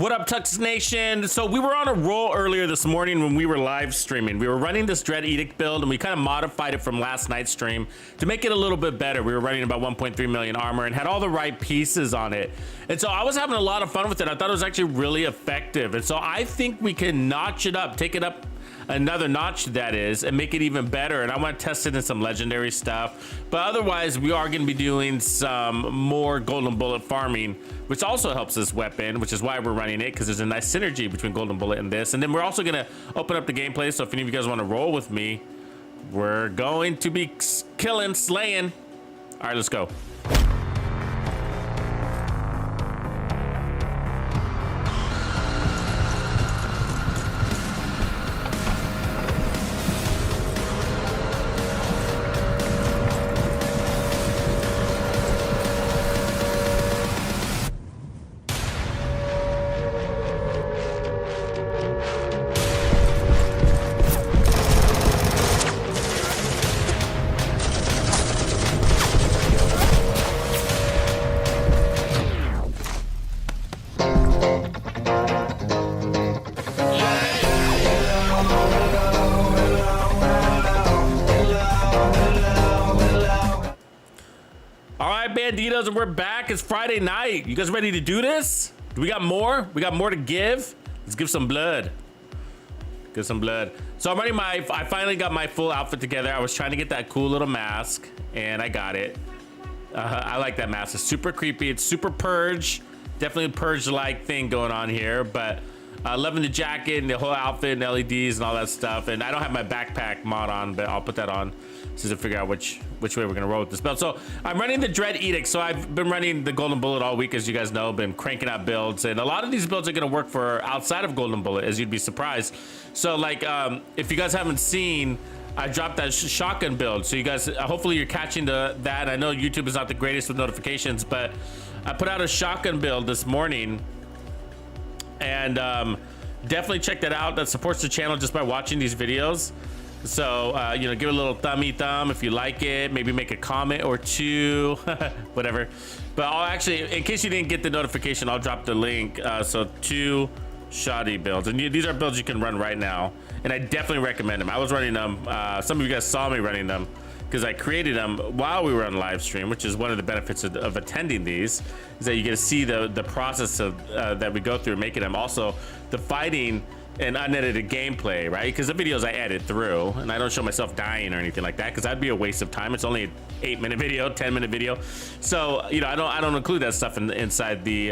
What up, Tux Nation? So we were on a roll earlier this morning when we were live streaming. We were running this Dread Edict build, and we kind of modified it from last night's stream to make it a little bit better. We were running about 1.3 million armor and had all the right pieces on it. And so I was having a lot of fun with it. I thought it was actually really effective. And so I think we can notch it up, take it up another notch, that is, and make it even better. And I want to test it in some legendary stuff, but otherwise we are going to be doing some more golden bullet farming, which also helps this weapon, which is why we're running it, because there's a nice synergy between golden bullet and this. And then we're also going to open up the gameplay, so if any of you guys want to roll with me, we're going to be killing, slaying. All right, let's go. Bandidos, and we're back. It's Friday night. You guys ready to do this? We got more. We got more to give. Let's give some blood. Give some blood. So I'm running I finally got my full outfit together. I was trying to get that cool little mask, and I got it. I like that mask. It's super creepy. It's super purge. Definitely a purge-like thing going on here, but loving the jacket and the whole outfit and LEDs and all that stuff. And I don't have my backpack mod on, but I'll put that on to figure out which way we're gonna roll with this build. So I'm running the Dread Edict. So I've been running the Golden Bullet all week, as you guys know, been cranking out builds, and a lot of these builds are gonna work for outside of Golden Bullet, as you'd be surprised. So like, if you guys haven't seen, I dropped that shotgun build. So you guys, hopefully you're catching that. I know YouTube is not the greatest with notifications, but I put out a shotgun build this morning, and definitely check that out. That supports the channel just by watching these videos. So you know, give it a little thumb if you like it. Maybe make a comment or two, whatever. But I'll actually, in case you didn't get the notification, I'll drop the link. So 2 shoddy builds, and these are builds you can run right now, and I definitely recommend them. I was running them. Some of you guys saw me running them because I created them while we were on live stream, which is one of the benefits of attending these, is that you get to see the process of that we go through making them. Also, the fighting and unedited gameplay, right? Because the videos I edit through, and I don't show myself dying or anything like that, because that'd be a waste of time. It's only an 8-minute video, 10-minute video, so you know, I don't include that stuff inside the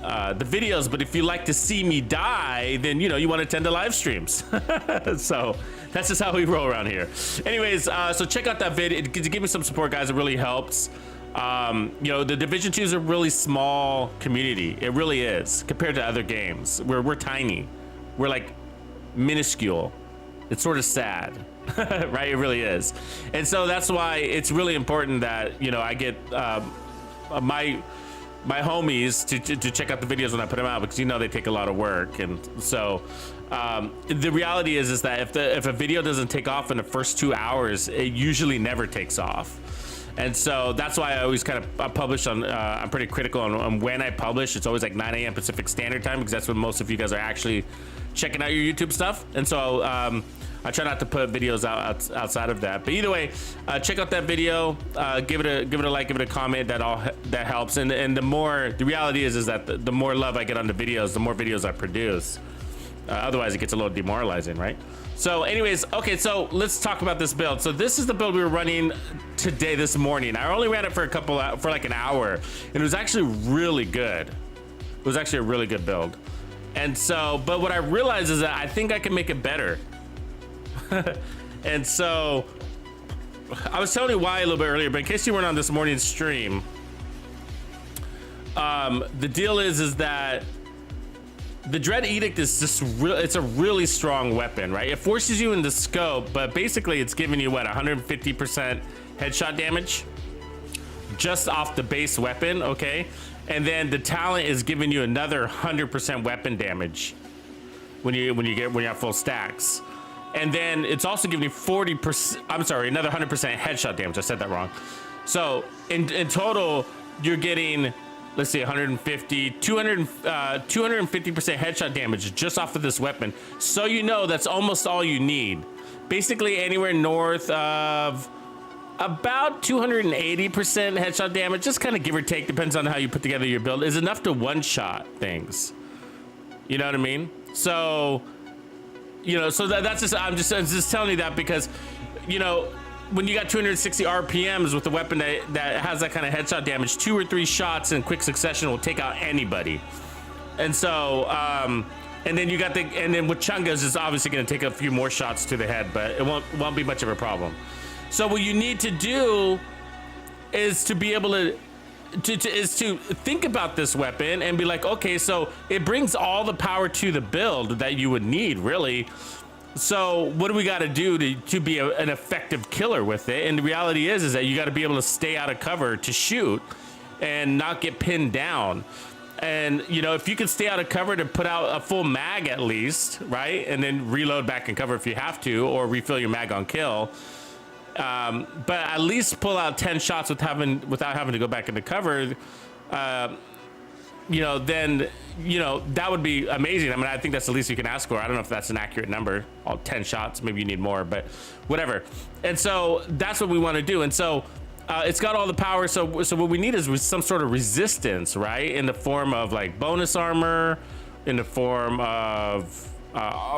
videos. But if you like to see me die, then you know, you want to attend the live streams. So that's just how we roll around here. Anyways, so check out that video. Give me some support, guys. It really helps. You know, the Division 2 is a really small community. It really is, compared to other games. We're tiny. We're like minuscule. It's sort of sad, right? It really is. And so that's why it's really important that, you know, I get my homies to check out the videos when I put them out, because you know they take a lot of work. And so the reality is that if a video doesn't take off in the first 2 hours, it usually never takes off. And so that's why I always kind of publish on, I'm pretty critical on when I publish. It's always like 9 a.m. Pacific Standard Time, because that's when most of you guys are actually checking out your YouTube stuff. And so I try not to put videos outside of that. But either way, check out that video, give it a like, give it a comment. That helps. And the reality is that the more love I get on the videos, the more videos I produce. Otherwise it gets a little demoralizing, right? So anyways, okay, so let's talk about this build. So this is the build we were running this morning. I only ran it for like an hour, and it was actually really good. It was actually a really good build. And so, but what I realized is that I think I can make it better. And so I was telling you why a little bit earlier, but in case you weren't on this morning's stream, the deal is that the Dread Edict is just it's a really strong weapon, right? It forces you into scope, but basically it's giving you what, 150% headshot damage just off the base weapon, okay? And then the talent is giving you another 100% weapon damage when you have full stacks. And then it's also giving you 40%, I'm sorry, another 100% headshot damage. I said that wrong. So in total, you're getting let's see, 150, 200, 250% headshot damage just off of this weapon. So you know that's almost all you need. Basically anywhere north of about 280% headshot damage, just kind of give or take, depends on how you put together your build, is enough to one-shot things. You know what I mean? So, you know, so that's just, I'm just telling you that because, you know, when you got 260 RPMs with a weapon that has that kind of headshot damage, 2 or 3 shots in quick succession will take out anybody. And so, and then you got and then with Chungas, it's obviously going to take a few more shots to the head, but it won't be much of a problem. So what you need to do is to be able to think about this weapon and be like, okay, so it brings all the power to the build that you would need, really. So what do we got to do to be an effective killer with it? And the reality is that you got to be able to stay out of cover to shoot and not get pinned down. And, you know, if you can stay out of cover to put out a full mag at least, right? And then reload back in cover if you have to, or refill your mag on kill. But at least pull out 10 shots without having to go back into cover. You know, then, you know, that would be amazing. I mean, I think that's the least you can ask for. I don't know if that's an accurate number. All 10 shots, maybe you need more, but whatever. And so that's what we want to do. And so it's got all the power. So what we need is some sort of resistance, right? In the form of like bonus armor, in the form of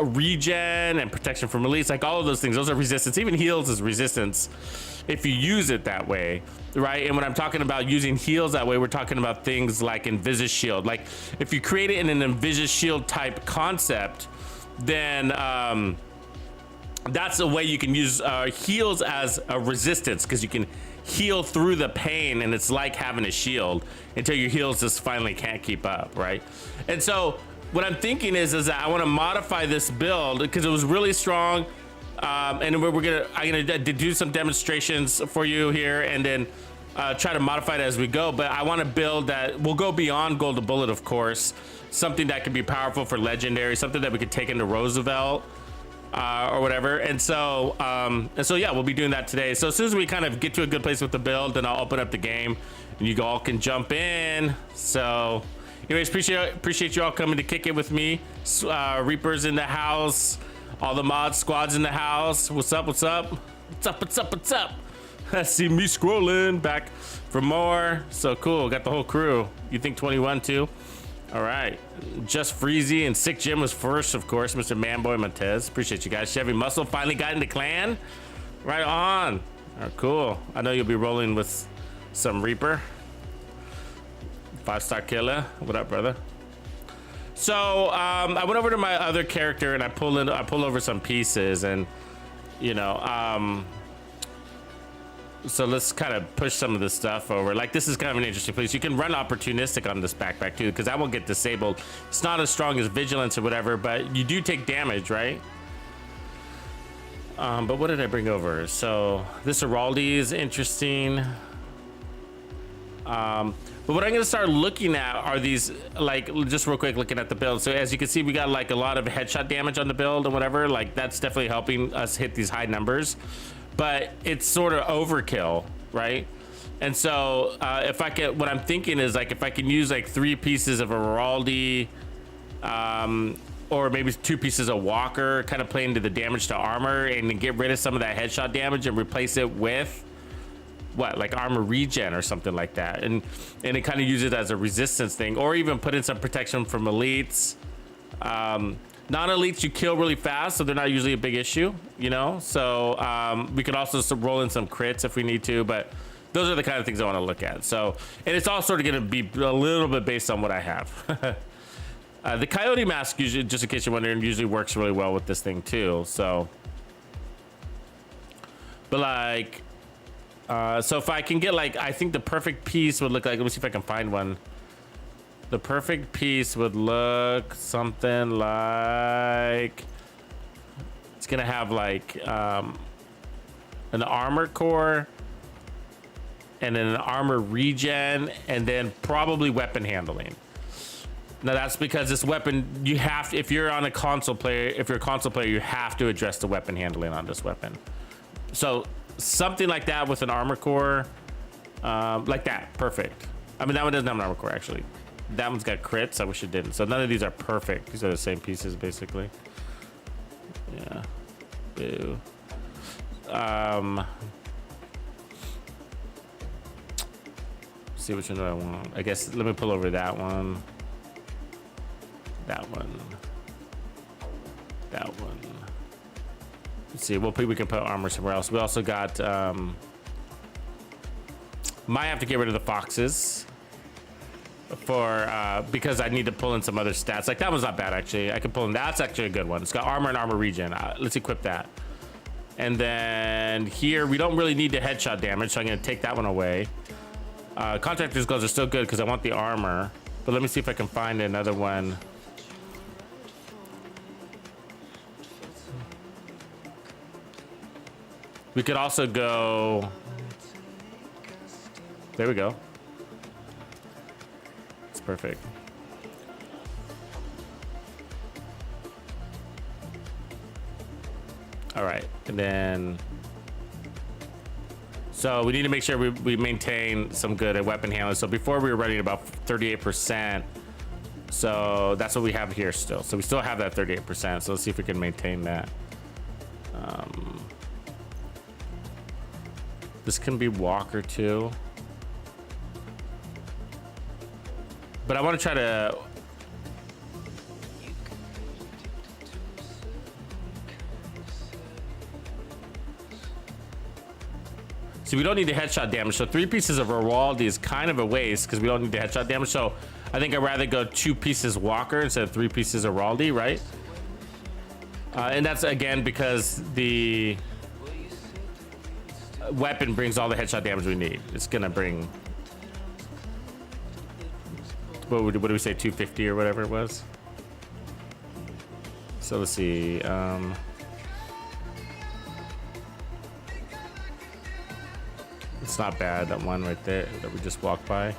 regen and protection from elites, like all of those things. Those are resistance. Even heals is resistance if you use it that way, right? And when I'm talking about using heals that way, we're talking about things like Invis Shield. Like if you create it in an Invis Shield type concept, then that's a way you can use heals as a resistance, because you can heal through the pain, and it's like having a shield until your heals just finally can't keep up, right? And so what I'm thinking is that I want to modify this build because it was really strong. And I'm gonna do some demonstrations for you here, and then try to modify it as we go. But I want to build that will go beyond Golden Bullet, of course, something that could be powerful for legendary, something that we could take into Roosevelt or whatever. And so yeah, we'll be doing that today. So as soon as we kind of get to a good place with the build, then I'll open up the game and you all can jump in. So anyways, appreciate you all coming to kick it with me. Reapers in the house. All the mod squads in the house. What's up? What's up? What's up? What's up? What's up? I see me scrolling back for more. So cool. Got the whole crew. You think 21 too? All right. Just Freezy and Sick Jim was first, of course. Mr. Manboy Montez. Appreciate you guys. Chevy Muscle finally got into clan. Right on. All right, cool. I know you'll be rolling with some Reaper. 5-star killer. What up, brother? So I went over to my other character and I pulled over some pieces, and you know, so let's kind of push some of this stuff over. Like this is kind of an interesting place. You can run opportunistic on this backpack too, because that won't get disabled. It's not as strong as vigilance or whatever, but you do take damage, right? But what did I bring over? So this Araldi is interesting. But what I'm gonna start looking at are these, like, just real quick, looking at the build. So as you can see, we got like a lot of headshot damage on the build and whatever. Like that's definitely helping us hit these high numbers, but it's sort of overkill, right? And so if I can, what I'm thinking is like if I can use like 3 pieces of Araldi, or maybe 2 pieces of Walker, kind of play into the damage to armor and then get rid of some of that headshot damage and replace it with what, like armor regen or something like that, and it kind of use it as a resistance thing, or even put in some protection from elites. Non-elites you kill really fast, so they're not usually a big issue, you know. So we could also roll in some crits if we need to, but those are the kind of things I want to look at. So, and it's all sort of going to be a little bit based on what I have. The coyote mask, usually, just in case you're wondering, usually works really well with this thing too. So, but like, so if I can get like, I think the perfect piece would look like, let me see if I can find one. The perfect piece would look something like, it's gonna have like an armor core and then an armor regen, and then probably weapon handling. Now that's because this weapon, you have to, if you're on a console player, you have to address the weapon handling on this weapon. So something like that with an armor core, like that, perfect. I mean, that one doesn't have an armor core, actually. That one's got crits. I wish it didn't. So none of these are perfect. These are the same pieces, basically. Yeah. Ew. See which one do I want. I guess let me pull over that one. That one. That one. Let's see. We can put armor somewhere else. We also got. Might have to get rid of the foxes for because I need to pull in some other stats. Like that one's not bad actually. I can pull in. That's actually a good one. It's got armor and armor regen. Let's equip that. And then here we don't really need the headshot damage, so I'm gonna take that one away. Contractor's gloves are still good because I want the armor. But let me see if I can find another one. We could also go. There we go. It's perfect. All right, and then. So we need to make sure we maintain some good at weapon handling. So before we were running about 38%. So that's what we have here still. So we still have that 38%. So let's see if we can maintain that. This can be Walker too. But I want to try to. See, we don't need the headshot damage. So 3 pieces of Rewaldi is kind of a waste because we don't need the headshot damage. So I think I'd rather go 2 pieces Walker instead of 3 pieces of Rewaldi, right? And that's again because the weapon brings all the headshot damage we need. It's gonna bring. What do we say, 250 or whatever it was? So let's see. It's not bad, that one right there that we just walked by.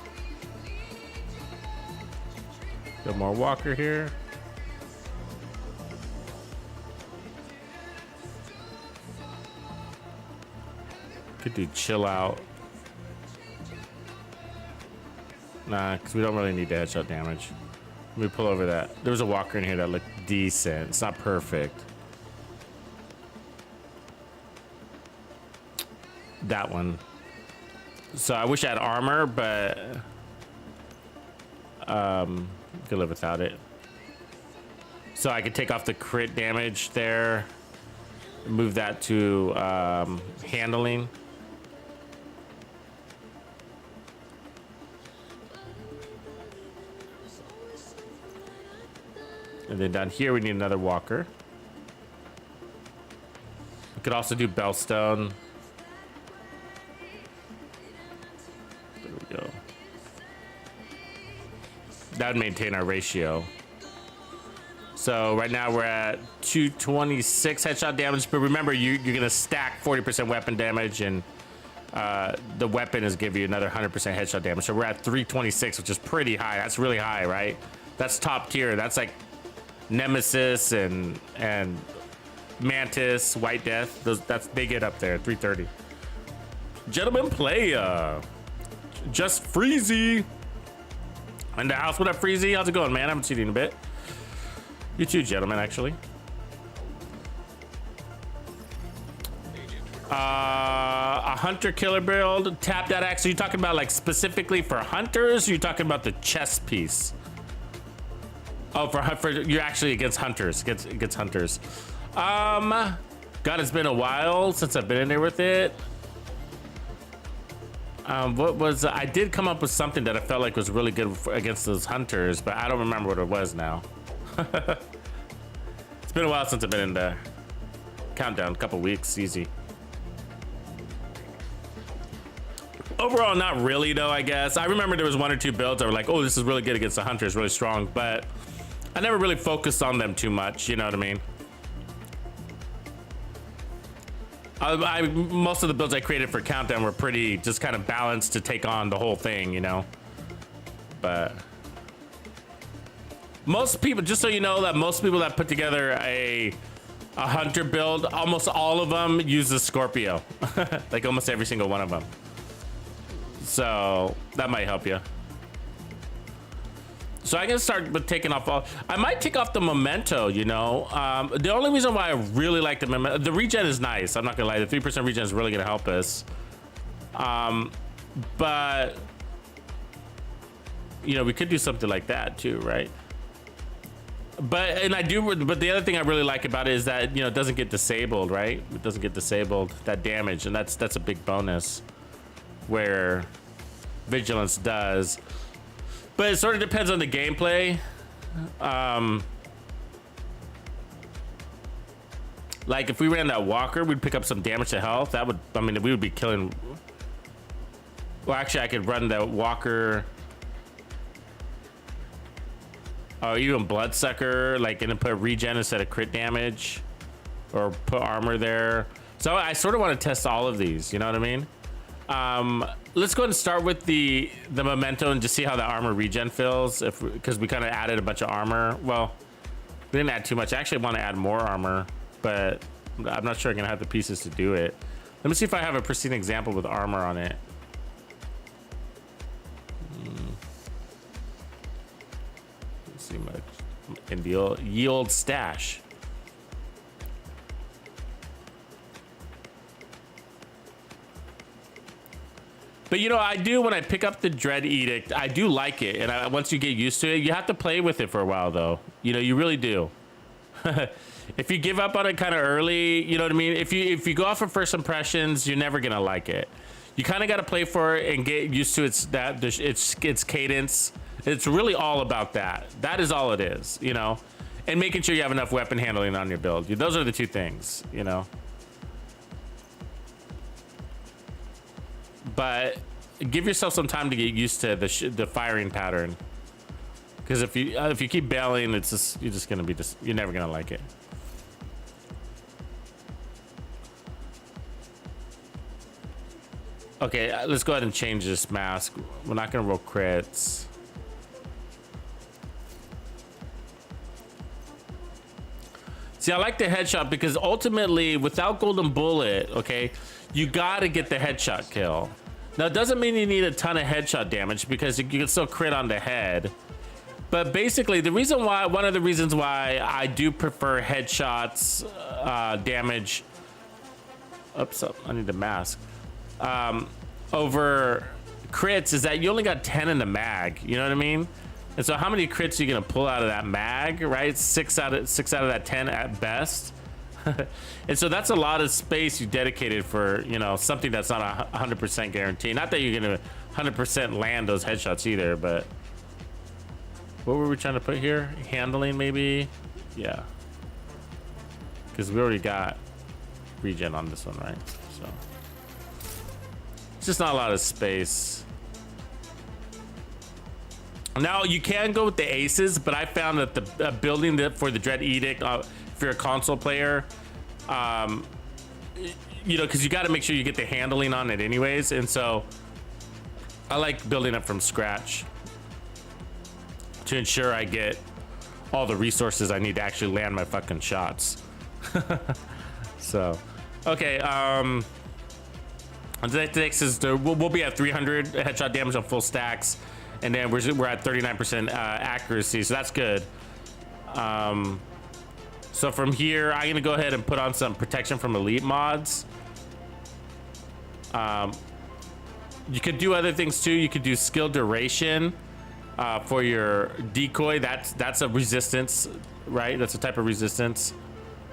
Got more Walker here. Could do chill out. Nah, because we don't really need the headshot damage. Let me pull over that. There was a Walker in here that looked decent. It's not perfect. That one. So I wish I had armor, but could live without it. So I could take off the crit damage there. Move that to handling. And then down here we need another Walker. We could also do Bellstone. There we go. That would maintain our ratio. So right now we're at 226 headshot damage, but remember you're gonna stack 40% weapon damage, and the weapon is give you another 100% headshot damage. So we're at 326, which is pretty high. That's really high, right? That's top tier. That's like Nemesis and Mantis, White Death. They get up there. 330. Gentlemen, play just Freezy in the house. What up, Freezy? How's it going, man? I haven't seen you in a bit. You too, gentlemen, actually. A hunter killer build. Tap that axe. Are you talking about like specifically for hunters? Or are you talking about the chest piece? Oh, for you're actually against hunters. Against hunters. God, it's been a while since I've been in there with it. What was I did come up with something that I felt like was really good against those hunters, but I don't remember what it was now. It's been a while since I've been in the countdown. A couple weeks, easy. Overall, not really though, I guess. I remember there was 1 or 2 builds that were like, oh, this is really good against the hunters, really strong, but I never really focused on them too much, you know what I mean? Most of the builds I created for Countdown were pretty just kind of balanced to take on the whole thing, you know? But most people, just so you know, that most people that put together a hunter build, almost all of them use the Scorpio. Like almost every single one of them. So that might help you. So I'm gonna start with taking off all. I might take off the memento, you know. The only reason why I really like the memento, the regen is nice. I'm not gonna lie, the 3% regen is really gonna help us. But you know, we could do something like that too, right? But the other thing I really like about it is that, you know, it doesn't get disabled, right? It doesn't get disabled, that damage, and that's a big bonus. Where vigilance does. But it sort of depends on the gameplay. Like if we ran that walker, we'd pick up some damage to health. That would, I mean, we would be killing. Well, actually, I could run the walker. Oh, even bloodsucker, like, and then put regen instead of crit damage, or put armor there. So I sort of want to test all of these. You know what I mean? Let's go ahead and start with the memento and just see how the armor regen feels, because we kind of added a bunch of armor. Well, we didn't add too much. I actually want to add more armor, but I'm not sure I'm gonna have the pieces to do it. Let me see if I have a pristine example with armor on it. Let's see much in the yield stash. But you know, I do, when I pick up the Dread Edict, I do like it. And once you get used to it, you have to play with it for a while though. You know, you really do. If you give up on it kind of early, you know what I mean? If you go off of first impressions, you're never gonna like it. You kind of got to play for it and get used to its cadence. It's really all about that. That is all it is, you know? And making sure you have enough weapon handling on your build. Those are the two things, you know? But give yourself some time to get used to the firing pattern, because if you keep bailing, it's just you're never gonna like it. Okay, let's go ahead and change this mask. We're not gonna roll crits. See, I like the headshot because ultimately, without golden bullet, okay, you gotta get the headshot kill. Now, it doesn't mean you need a ton of headshot damage, because you can still crit on the head. But basically, one of the reasons why I do prefer headshots damage. Oops, I need the mask. Over crits is that you only got 10 in the mag. You know what I mean? And so, how many crits are you gonna pull out of that mag? Right, six out of that 10 at best. And so that's a lot of space you dedicated for, you know, something that's not 100% guarantee. Not that you're gonna 100% land those headshots either, but what were we trying to put here? Handling, maybe? Yeah, because we already got regen on this one, right? So it's just not a lot of space. Now you can go with the aces, but I found that the building for the Dread Edict, if you're a console player, you know, because you got to make sure you get the handling on it anyways, and so I like building up from scratch to ensure I get all the resources I need to actually land my fucking shots. So, okay, the next is we'll be at 300 headshot damage on full stacks, and then we're at 39% accuracy, so that's good. So from here, I'm gonna go ahead and put on some protection from elite mods. You could do other things too. You could do skill duration for your decoy. That's a resistance, right? That's a type of resistance.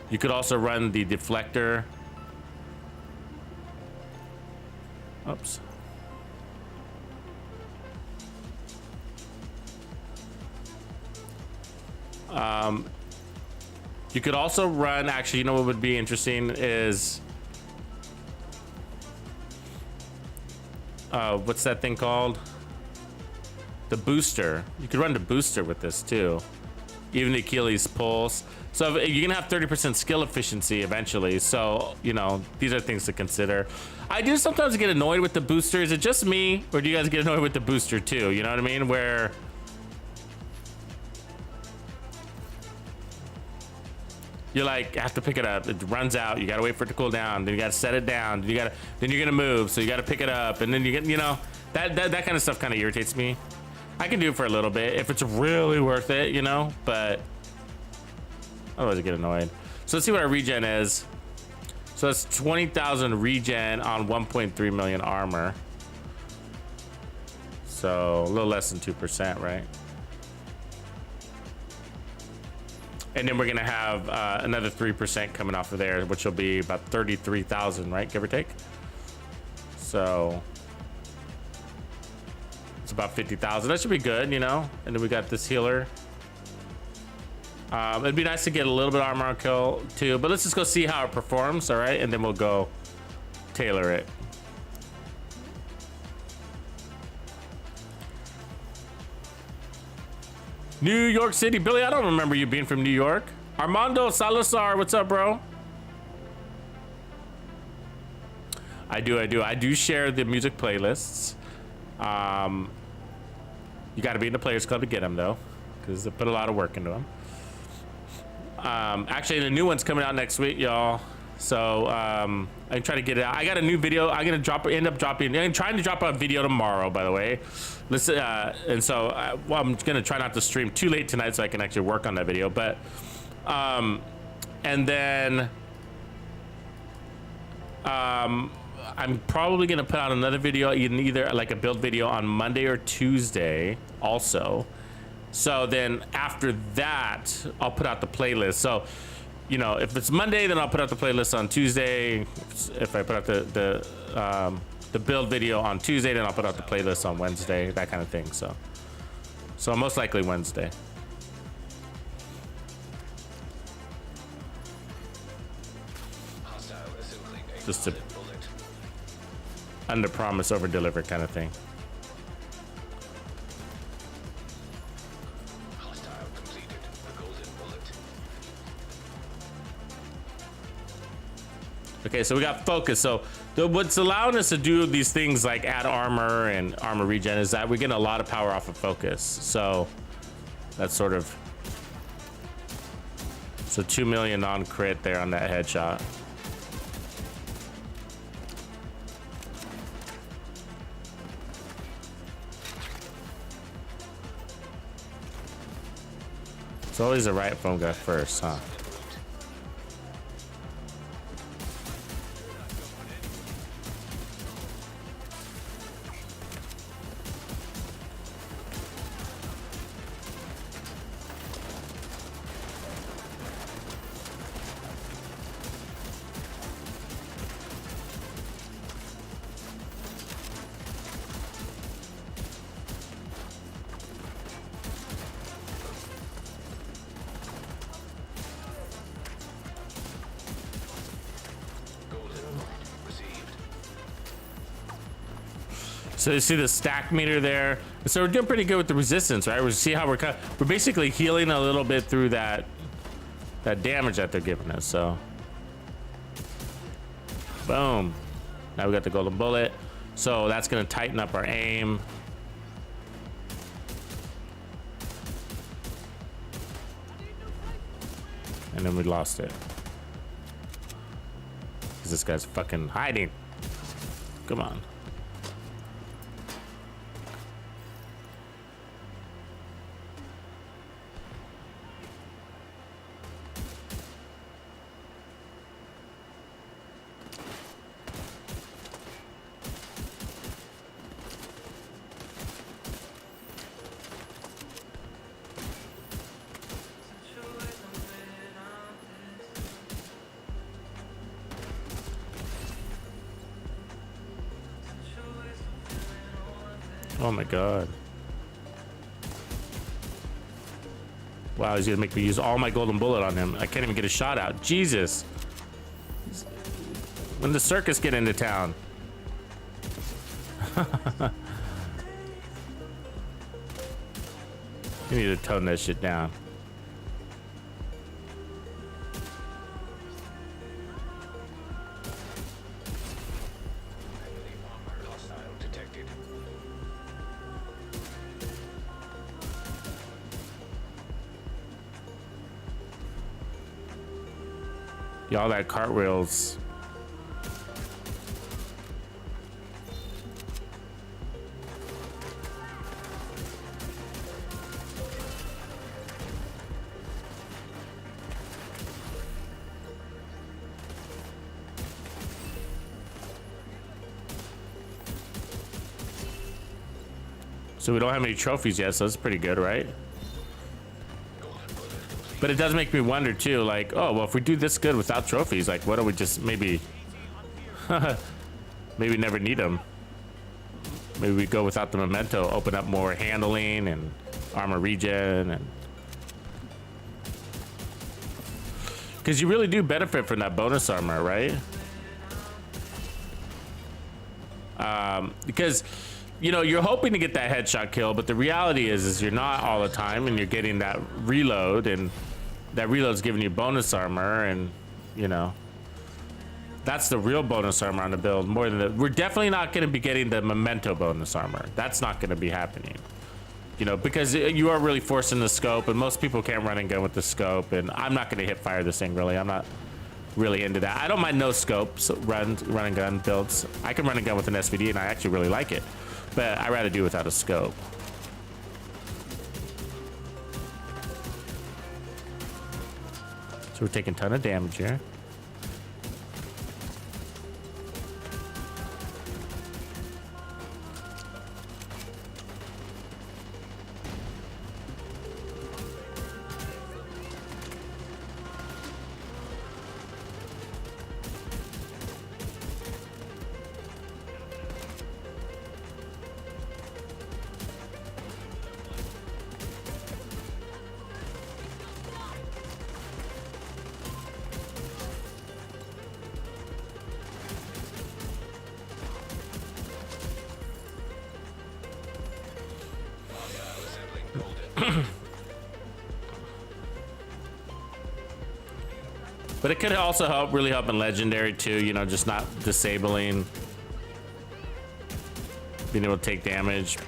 You could also run the deflector. Oops. You could also run, actually, you know what would be interesting is, what's that thing called? The booster. You could run the booster with this too. Even the Achilles pulse. So you're gonna have 30% skill efficiency eventually. So, you know, these are things to consider. I do sometimes get annoyed with the booster. Is it just me, or do you guys get annoyed with the booster too? You know what I mean? Where you're like, have to pick it up. It runs out. You gotta wait for it to cool down. Then you gotta set it down. Then you're gonna move. So you gotta pick it up, and then you get, you know, that kind of stuff kind of irritates me. I can do it for a little bit if it's really worth it, you know, but otherwise I get annoyed. So let's see what our regen is. So that's 20,000 regen on 1.3 million armor. So a little less than 2%, right? And then we're gonna have another 3% coming off of there, which will be about 33,000, right, give or take. So it's about 50,000. That should be good, you know. And then we got this healer. It'd be nice to get a little bit of armor kill too, but let's just go see how it performs, all right? And then we'll go tailor it. New York City, Billy. I don't remember you being from New York. Armando Salazar, what's up, bro? I do share the music playlists. You got to be in the Players Club to get them though, because they put a lot of work into them. Actually, the new one's coming out next week, y'all. So I'm trying to get it out. I got a new video. I'm gonna I'm trying to drop a video tomorrow, by the way. Listen, and so well, I'm gonna try not to stream too late tonight so I can actually work on that video. But and then I'm probably gonna put out another video, either like a build video on Monday or Tuesday also. So then after that, I'll put out the playlist. So, you know, if it's Monday, then I'll put out the playlist on Tuesday. If I put out the build video on Tuesday, then I'll put out the playlist on Wednesday, that kind of thing. So most likely Wednesday. Just to under promise, over deliver kind of thing. Okay, so we got focus. So what's allowing us to do these things like add armor and armor regen is that we're getting a lot of power off of focus. So that's sort of, so 2 million non-crit there on that headshot. It's always the right phone guy first, huh? So you see the stack meter there. So we're doing pretty good with the resistance, right? We see how we're basically healing a little bit through that damage that they're giving us. So boom. Now we got the golden bullet. So that's gonna tighten up our aim. And then we lost it. Because this guy's fucking hiding. Come on. Oh my god. Wow, he's gonna make me use all my golden bullet on him. I can't even get a shot out. Jesus. When the circus get into town. You need to tone that shit down. Y'all that cartwheels. So we don't have any trophies yet, so that's pretty good, right? But it does make me wonder too, like, oh, well, if we do this good without trophies, like, what do we just maybe, maybe never need them. Maybe we go without the memento, open up more handling and armor regen, and because you really do benefit from that bonus armor, right? Because, you know, you're hoping to get that headshot kill, but the reality is you're not all the time, and you're getting that reload, and that reload's giving you bonus armor, and you know, that's the real bonus armor on the build. More than the, we're definitely not going to be getting the memento bonus armor. That's not going to be happening, you know, because you are really forcing the scope, and most people can't run and gun with the scope, and I'm not going to hip fire this thing, really. I'm not really into that. I don't mind no scopes, run and gun builds. I can run and gun with an SVD, and I actually really like it, but I'd rather do it without a scope. So we're taking a ton of damage here. But it could also help, really help in legendary too, you know, just not disabling, being able to take damage.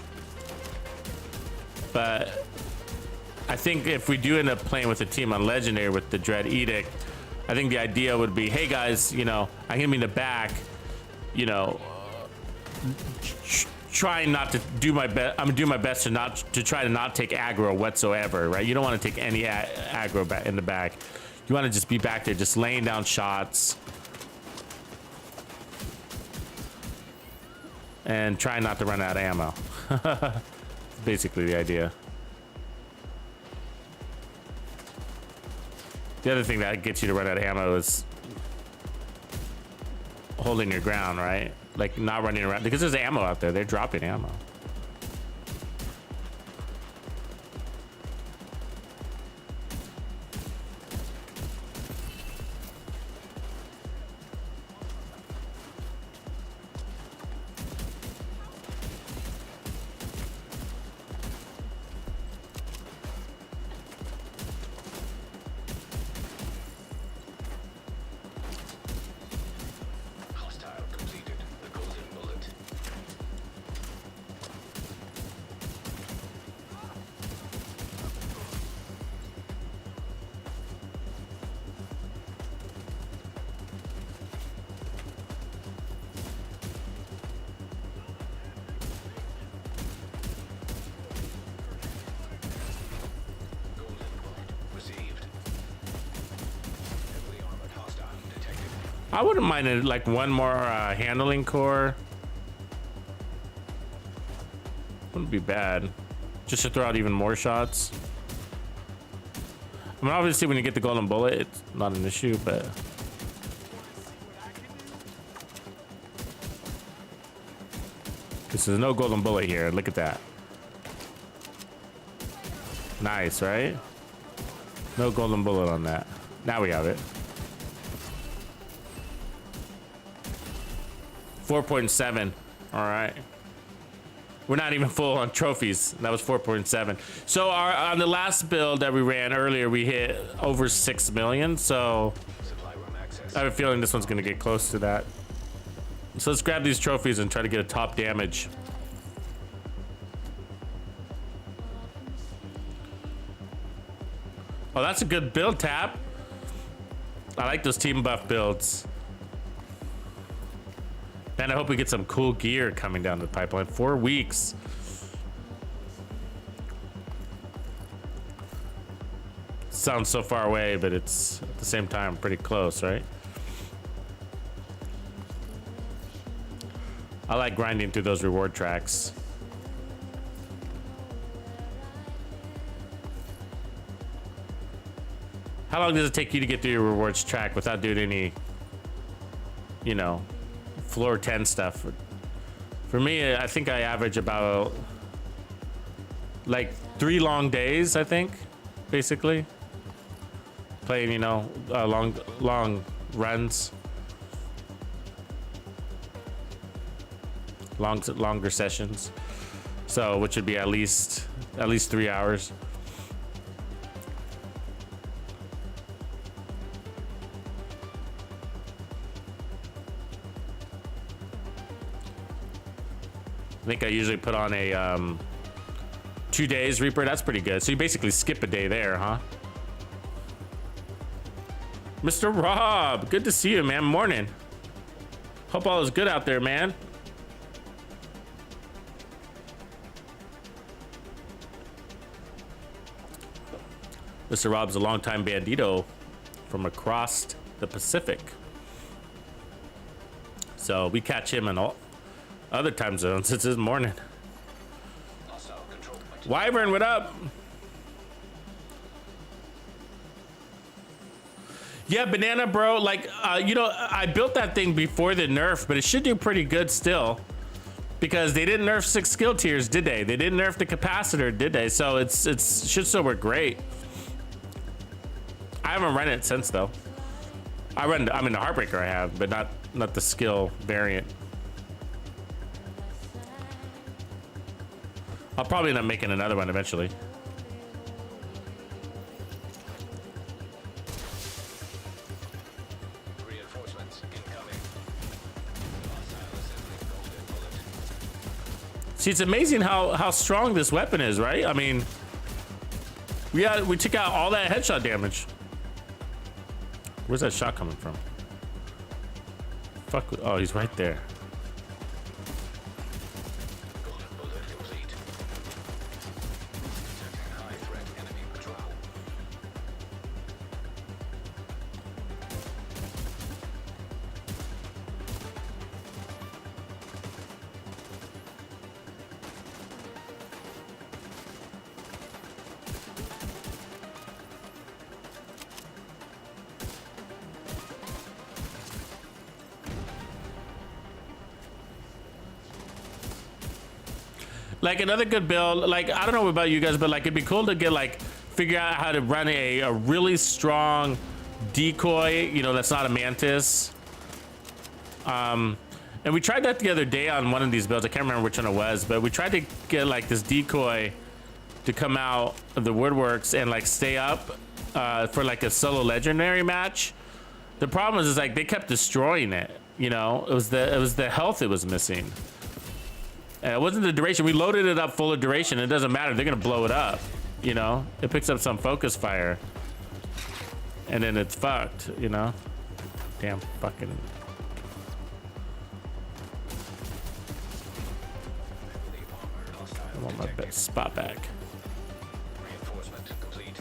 But I think if we do end up playing with a team on legendary with the Dread Edict, I think the idea would be, hey guys, you know, I'm gonna be in the back, you know, trying not to do my best. I'm gonna do my best to try to not take aggro whatsoever, right? You don't want to take any aggro back in the back. You want to just be back there, just laying down shots and try not to run out of ammo. Basically the idea. The other thing that gets you to run out of ammo is holding your ground, right? Like not running around, because there's ammo out there. They're dropping ammo. I wouldn't mind it, like one more handling core. Wouldn't be bad. Just to throw out even more shots. I mean, obviously when you get the golden bullet, it's not an issue, but this is no golden bullet here. Look at that. Nice, right? No golden bullet on that. Now we have it. 4.7. All right. We're not even full on trophies. That was 4.7. So on the last build that we ran earlier, we hit over 6 million. So I have a feeling this one's going to get close to that. So let's grab these trophies and try to get a top damage. Oh, that's a good build, Tap. I like those team buff builds. And I hope we get some cool gear coming down the pipeline. 4 weeks. Sounds so far away, but it's at the same time pretty close, right? I like grinding through those reward tracks. How long does it take you to get through your rewards track without doing any, you know, floor 10 stuff? For me, I think I average about like 3 long days, I think, basically. Playing, you know, long runs. Longer sessions. So, which would be at least 3 hours. I think I usually put on a 2 days Reaper. That's pretty good. So you basically skip a day there, huh? Mr. Rob, good to see you, man. Morning. Hope all is good out there, man. Mr. Rob's a longtime bandito from across the Pacific. So we catch him in all other time zones. It's his morning. Wyvern, what up? Yeah, banana, bro. Like, you know, I built that thing before the nerf, but it should do pretty good still, because they didn't nerf 6 skill tiers, did they? They didn't nerf the capacitor, did they? So it should still work great. I haven't run it since though. I mean, the Heartbreaker I have, but not the skill variant. I'll probably end up making another one eventually. Reinforcements incoming. See, it's amazing how strong this weapon is, right? I mean, we took out all that headshot damage. Where's that shot coming from? Fuck. Oh, he's right there. Like another good build, like I don't know about you guys, but like it'd be cool to get like figure out how to run a really strong decoy, you know, that's not a mantis. And we tried that the other day on one of these builds. I can't remember which one it was, but we tried to get like this decoy to come out of the woodworks and like stay up for like a solo legendary match. The problem is like they kept destroying it, you know. It was the health it was missing. It wasn't the duration. We loaded it up full of duration. It doesn't matter. They're gonna blow it up. You know, it picks up some focus fire, and then it's fucked. You know, damn fucking. I want my best spot back. Reinforcement complete.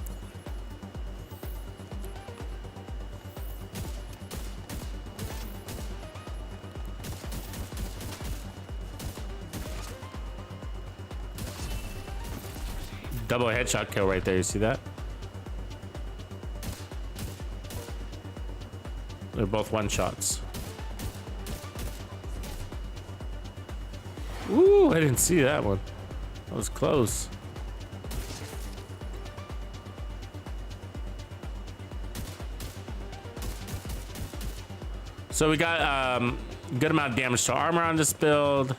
Double headshot kill right there. You see that? They're both one shots. Ooh, I didn't see that one. That was close. So we got good amount of damage to armor on this build.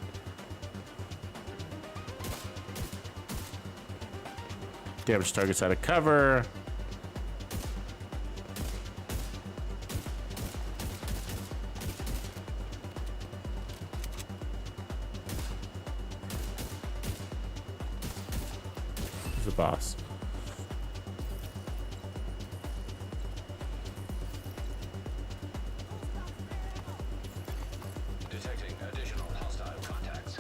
Damage targets out of cover. Who's the boss? Detecting additional hostile contacts.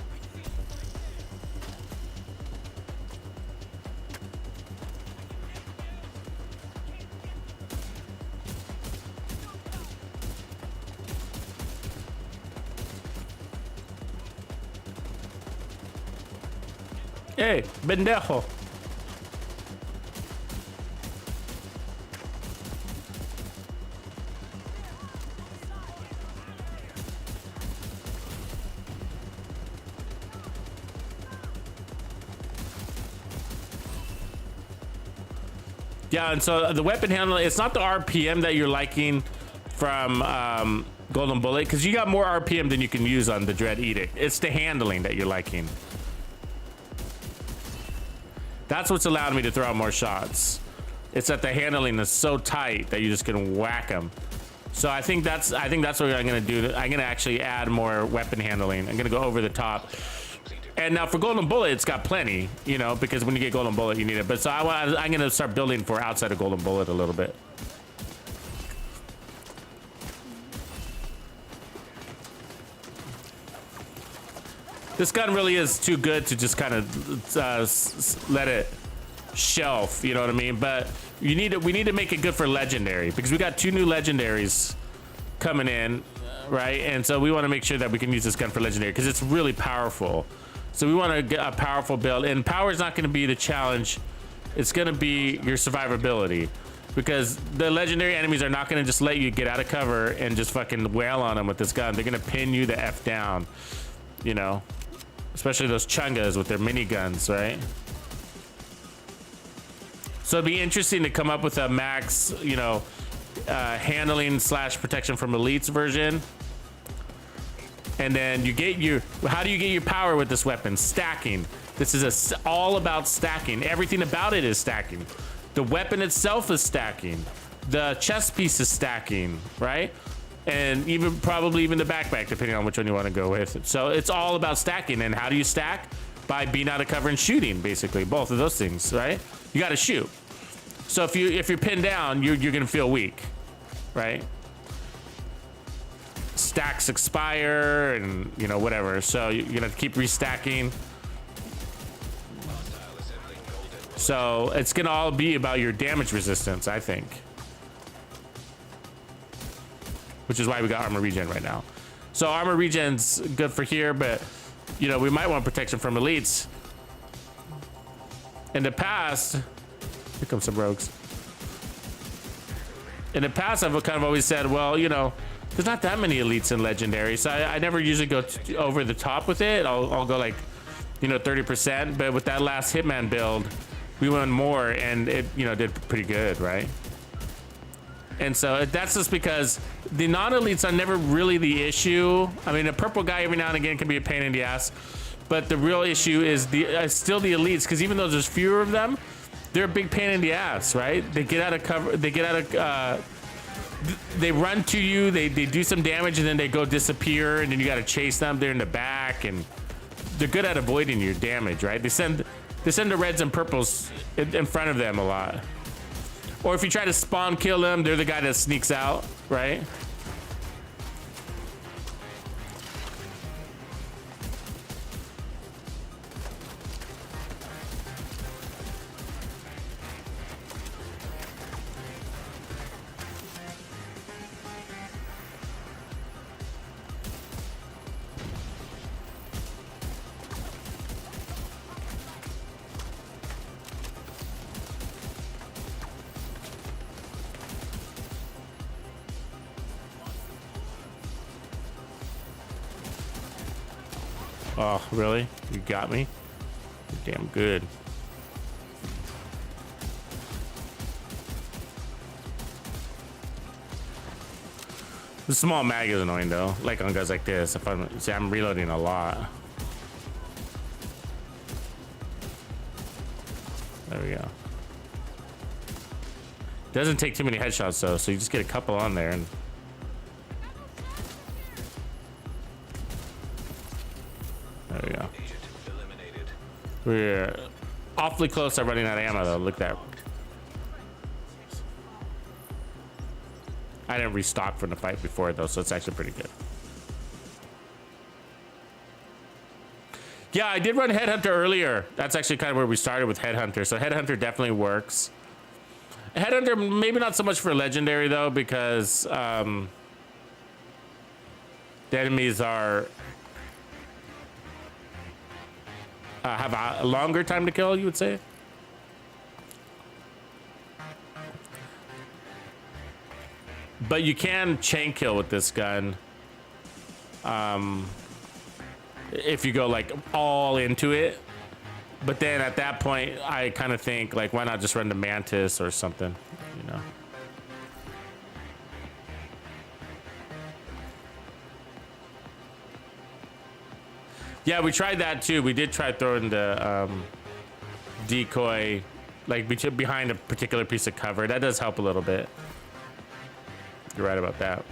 Hey, pendejo. Yeah, and so the weapon handling, it's not the RPM that you're liking from Golden Bullet, because you got more RPM than you can use on the Dread Edict. It's the handling that you're liking. That's what's allowed me to throw out more shots. It's that the handling is so tight that you just can whack them. So I think that's what I'm gonna do. I'm gonna actually add more weapon handling. I'm gonna go over the top. And now for Golden Bullet, it's got plenty, you know, because when you get Golden Bullet, you need it. But so I'm gonna start building for outside of Golden Bullet a little bit. This gun really is too good to just kind of let it shelf, you know what I mean? But we need to make it good for legendary, because we got 2 new legendaries coming in, right? And so we want to make sure that we can use this gun for legendary because it's really powerful. So we want to get a powerful build, and power is not going to be the challenge. It's going to be your survivability, because the legendary enemies are not going to just let you get out of cover and just fucking wail on them with this gun. They're going to pin you the F down, you know, especially those chungas with their miniguns, right? So it'd be interesting to come up with a max, you know, handling / protection from elites version. And then you get your, how do you get your power with this weapon? Stacking. This is all about stacking. Everything about it is stacking. The weapon itself is stacking. The chest piece is stacking, right? And even probably even the backpack, depending on which one you want to go with. So it's all about stacking. And how do you stack? By being out of cover and shooting, basically. Both of those things, right? You got to shoot. So if you're pinned down, you're gonna feel weak, right? Stacks expire, and you know, whatever. So you're gonna keep restacking. So it's gonna all be about your damage resistance, I think. Which is why we got armor regen right now. So armor regen's good for here, but you know, we might want protection from elites. In the past, here comes some rogues. In the past, I've kind of always said, well, you know, there's not that many elites in legendary, so I never usually go over the top with it. I'll go like, you know, 30%. But with that last Hitman build, we went more, and it, you know, did pretty good, right? And so that's just because the non-elites are never really the issue. I mean, a purple guy every now and again can be a pain in the ass, but the real issue is still the elites, because even though there's fewer of them, they're a big pain in the ass, right? They get out of cover, they get out of, they run to you, they do some damage, and then they go disappear, and then you got to chase them. They're in the back, and they're good at avoiding your damage, right? They send the reds and purples in front of them a lot. Or if you try to spawn kill them, they're the guy that sneaks out, right? Oh, really? You got me? You're damn good. The small mag is annoying though, like on guys like this. If I'm reloading a lot. There we go. Doesn't take too many headshots though, so you just get a couple on there and there we go. We're awfully close to running out of ammo though. Look at that. I didn't restock from the fight before though, so it's actually pretty good. Yeah, I did run Headhunter earlier. That's actually kind of where we started with Headhunter. So Headhunter definitely works. Headhunter, maybe not so much for Legendary though, because the enemies are have a longer time to kill, you would say. But you can chain kill with this gun. If you go like all into it, But then at that point, I kind of think like, why not just run the Mantis or something, you know? Yeah, we tried that too. We did try throwing the decoy like behind a particular piece of cover. That does help a little bit. You're right about that.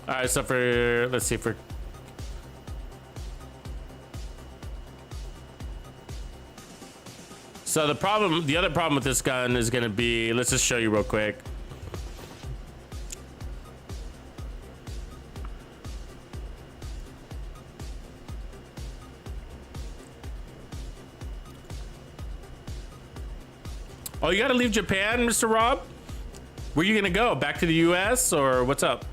All right, so for, let's see, for so the other problem with this gun is gonna be, let's just show you real quick. Oh, you gotta leave Japan, Mr. Rob? Where you gonna go? Back to the US or what's up?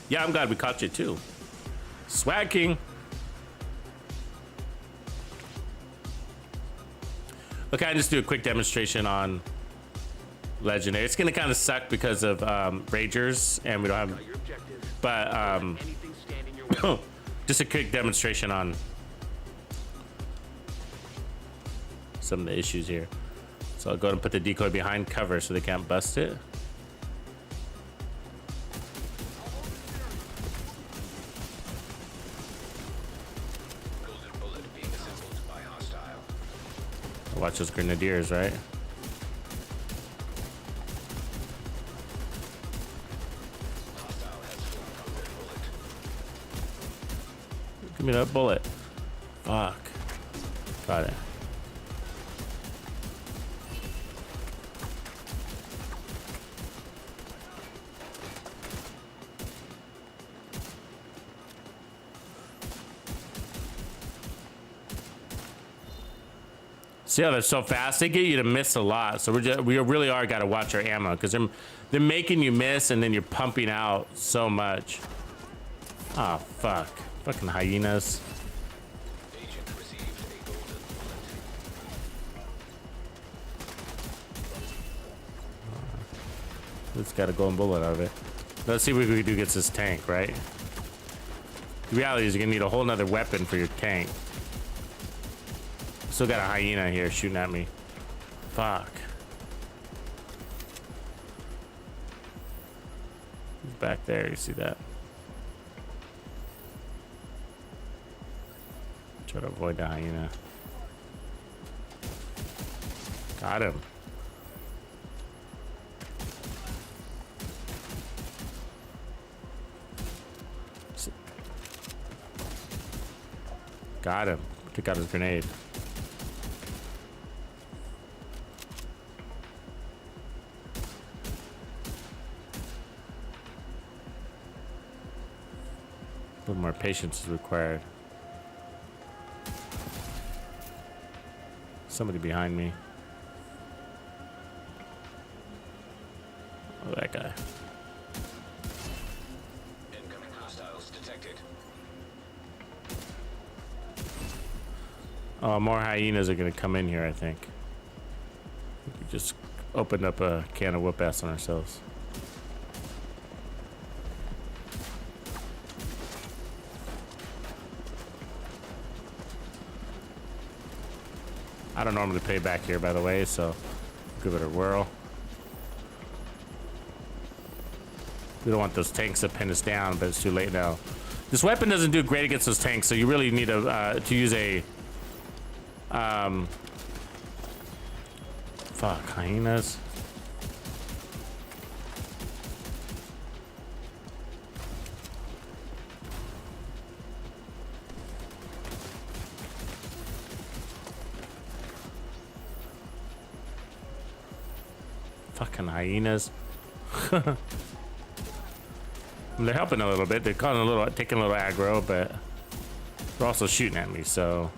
Yeah, I'm glad we caught you too. Swag King. Okay, I just do a quick demonstration on Legendary. It's gonna kind of suck because of Ragers and we don't have, but just a quick demonstration on some of the issues here. So I'll go and put the decoy behind cover so they can't bust it. Golden bullet being assembled by hostile. Watch those grenadiers, right? Hostile has full golden bullet. Give me that bullet. Fuck. Got it. See how they're so fast? They get you to miss a lot. So we really are got to watch our ammo because they're making you miss and then you're pumping out so much. Oh, fuck. Fucking hyenas. Agent received a golden bullet. It's got a golden bullet out of it. Let's see what we can do against this tank, right? The reality is you're gonna need a whole nother weapon for your tank. Still got a hyena here shooting at me. Fuck. He's back there, you see that? Try to avoid the hyena. Got him. Got him. Took out his grenade. A little more patience is required. Somebody behind me. Oh, that guy. Incoming hostiles detected. Oh, more hyenas are gonna come in here, I think. We just opened up a can of whoop ass on ourselves. I don't normally play back here, by the way, so give it a whirl. We don't want those tanks to pin us down, but it's too late now. This weapon doesn't do great against those tanks, so you really need to use a fuck, hyenas. Fucking hyenas. They're helping a little bit. They're taking a little aggro, but they're also shooting at me, so.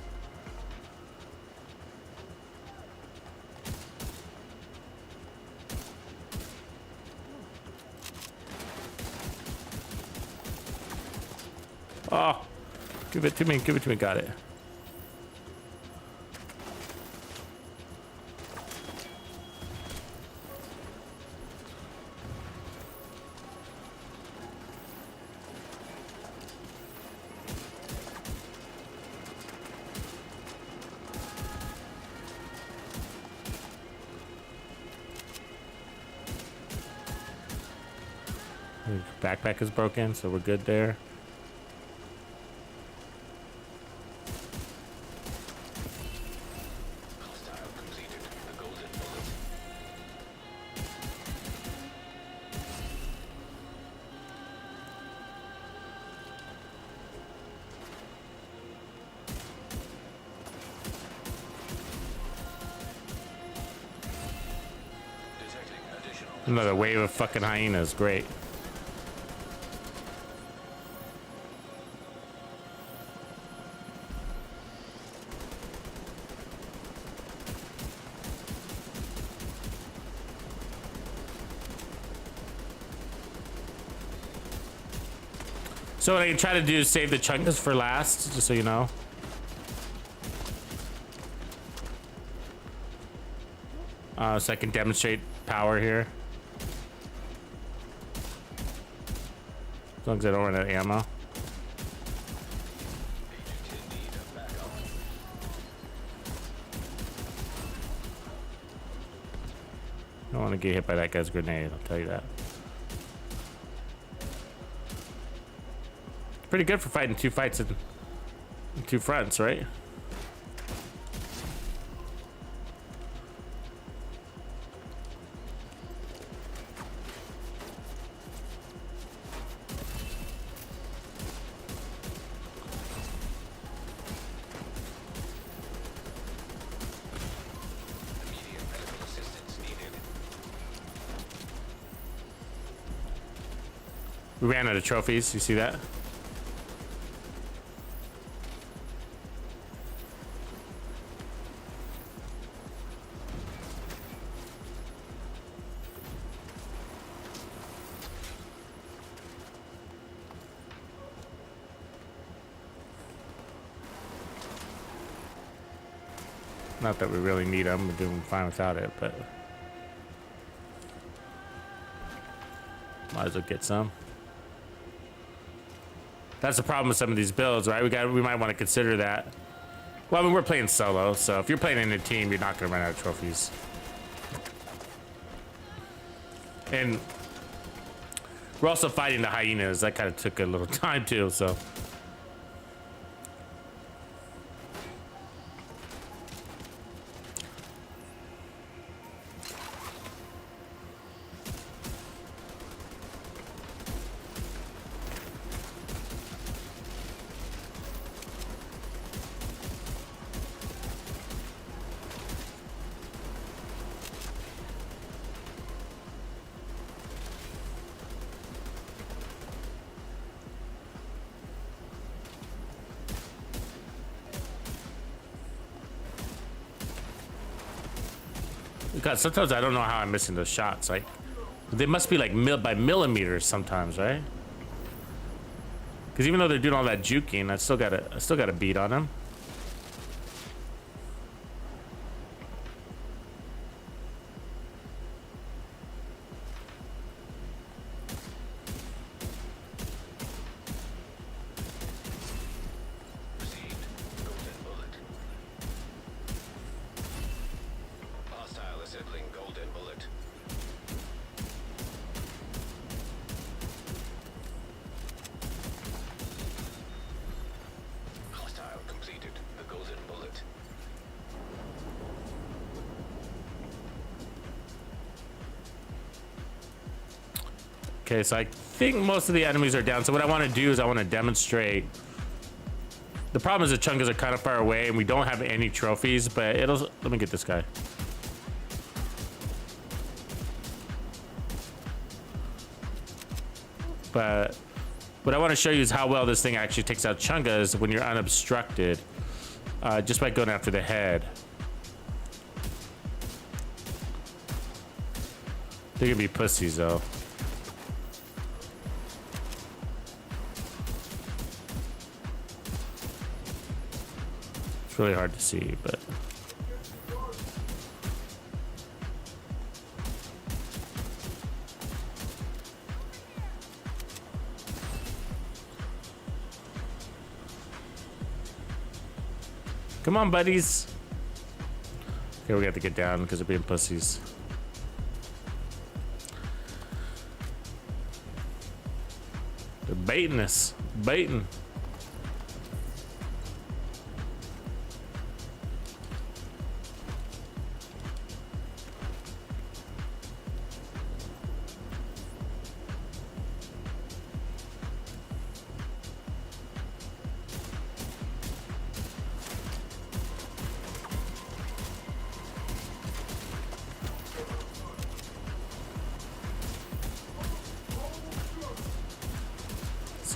Oh, give it to me, got it. Backpack is broken, so we're good there. Hostile completed. The golden bullet. Detecting additional. Another wave of fucking hyenas, great. So what I can try to do is save the chunkus for last, just so you know. So I can demonstrate power here. As long as I don't run out of ammo. Agent in need of backup. I don't want to get hit by that guy's grenade, I'll tell you that. Pretty good for fighting two fights in two fronts, right? Immediate medical assistance needed. We ran out of trophies, you see that? Not that we really need them, we're doing fine without it, but might as well get some. That's the problem with some of these builds, right? We might want to consider that. Well, I mean, we're playing solo, so if you're playing in a team, you're not going to run out of trophies. And we're also fighting the hyenas. That kind of took a little time too, so. God, sometimes I don't know how I'm missing those shots. Like, they must be like by millimeters sometimes, right? Because even though they're doing all that juking, I still got a beat on them. Received. Golden bullet. Hostile assembling golden bullet. Hostile completed. The golden bullet. Okay, so I think most of the enemies are down. So what I want to do is I want to demonstrate. The problem is the chunkas are kind of far away and we don't have any trophies, but let me get this guy. But What I want to show you is how well this thing actually takes out chungas when you're unobstructed, just by going after the head. They're gonna be pussies though. It's really hard to see, but. Come on, buddies. Okay, we got to get down because they're being pussies. They're baiting us. Baiting.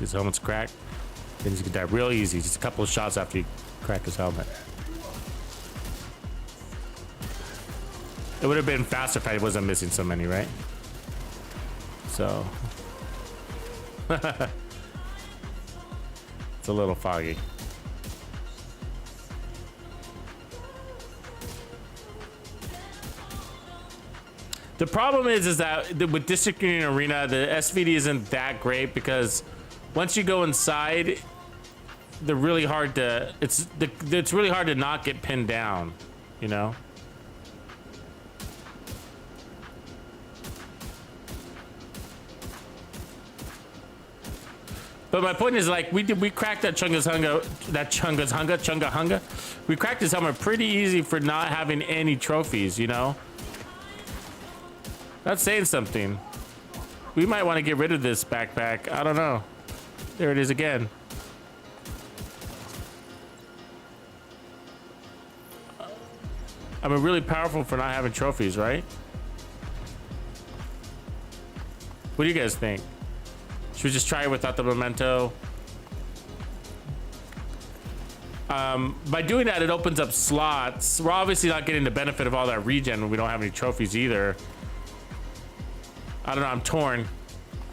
His helmet's cracked. Then he can die real easy. Just a couple of shots after you crack his helmet. It would have been faster if I wasn't missing so many, right? So. It's a little foggy. The problem is that with District Union Arena, the SVD isn't that great because once you go inside, they're really hard to. It's really hard to not get pinned down, you know. But my point is, like, we cracked that Chunga's Hunga. We cracked his helmet pretty easy for not having any trophies, you know. That's saying something. We might want to get rid of this backpack. I don't know. There it is again. I mean, really powerful for not having trophies, right? What do you guys think? Should we just try it without the memento? By doing that, it opens up slots. We're obviously not getting the benefit of all that regen when we don't have any trophies either. I don't know, I'm torn.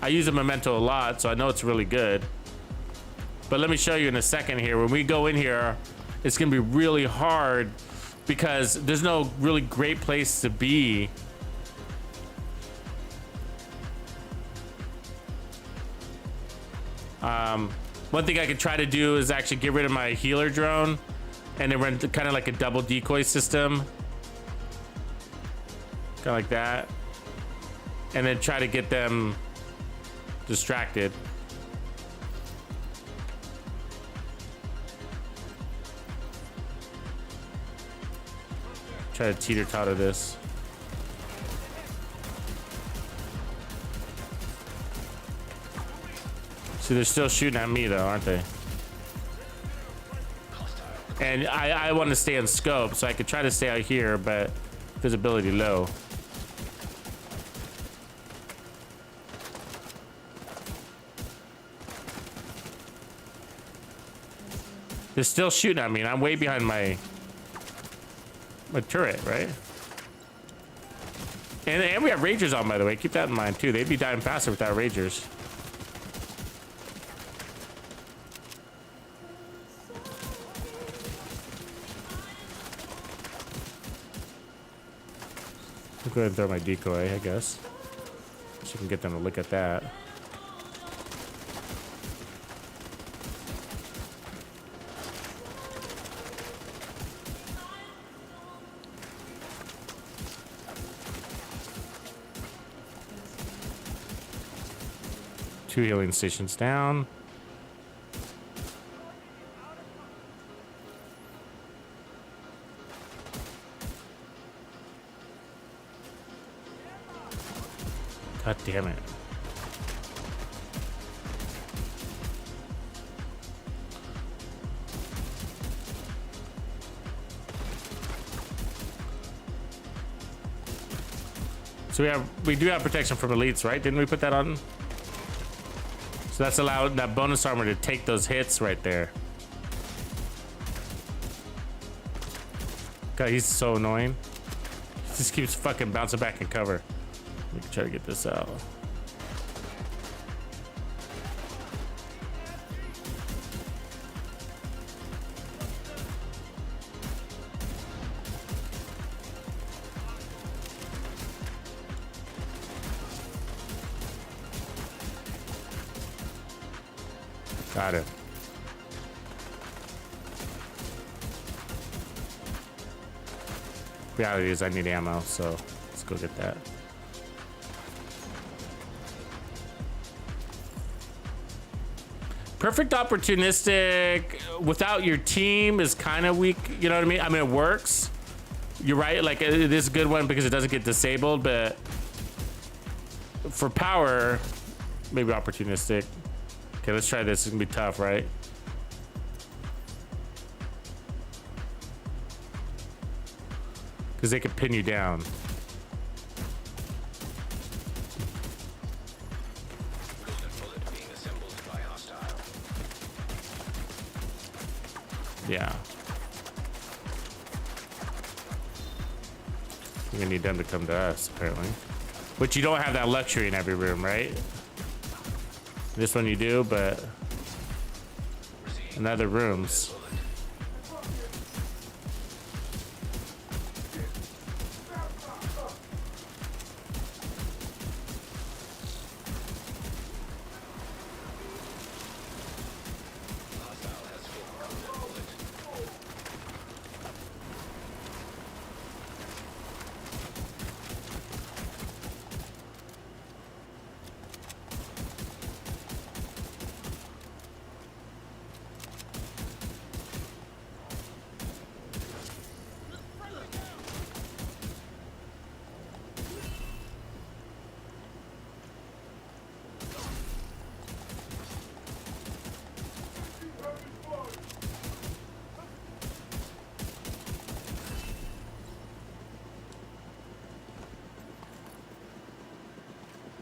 I use a memento a lot, so I know it's really good. But let me show you in a second here. When we go in here, it's gonna be really hard because there's no really great place to be. One thing I could try to do is actually get rid of my healer drone and then run kind of like a double decoy system. Kind of like that. And then try to get them distracted. Try to teeter-totter this. See, they're still shooting at me though, aren't they? And I want to stay in scope, so I could try to stay out here, but visibility low. They're still shooting at me, and I'm way behind my turret, right? And we have Ragers on, by the way. Keep that in mind, too. They'd be dying faster without Ragers. I'll go ahead and throw my decoy, I guess. So you can get them to look at that. Two healing stations down. God damn it. So we do have protection from elites, right? Didn't we put that on? So that's allowed that bonus armor to take those hits right there. God, he's so annoying. He just keeps fucking bouncing back in cover. We can try to get this out. Got it. Reality is I need ammo, so let's go get that. Perfect opportunistic without your team is kind of weak. You know what I mean? I mean, it works. You're right. Like, it is a good one because it doesn't get disabled, but for power, maybe opportunistic. Okay, let's try this. It's gonna be tough, right? Because they could pin you down. Yeah. You're gonna need them to come to us, apparently. But you don't have that luxury in every room, right? This one you do, but in other rooms.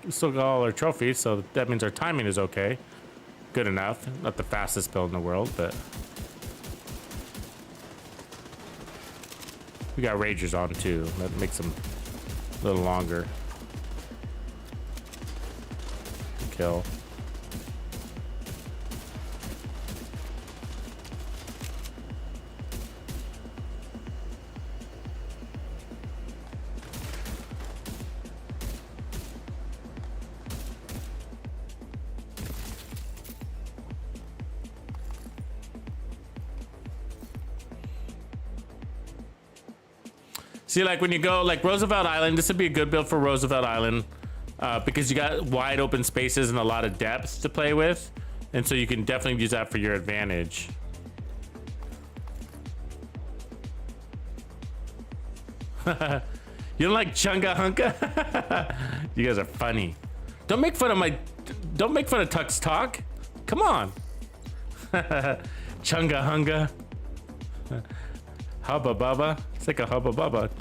We still got all our trophies, so that means our timing is okay. Good enough. Not the fastest build in the world, but we got Ragers on too. That makes them a little longer to kill. See, like when you go like Roosevelt Island, this would be a good build for Roosevelt Island because you got wide open spaces and a lot of depth to play with. And so you can definitely use that for your advantage. You don't like Chunga Hunka? You guys are funny. Don't make fun of Tux Talk. Come on. Chunga Hunga. Hubba Bubba. It's like a Hubba Bubba.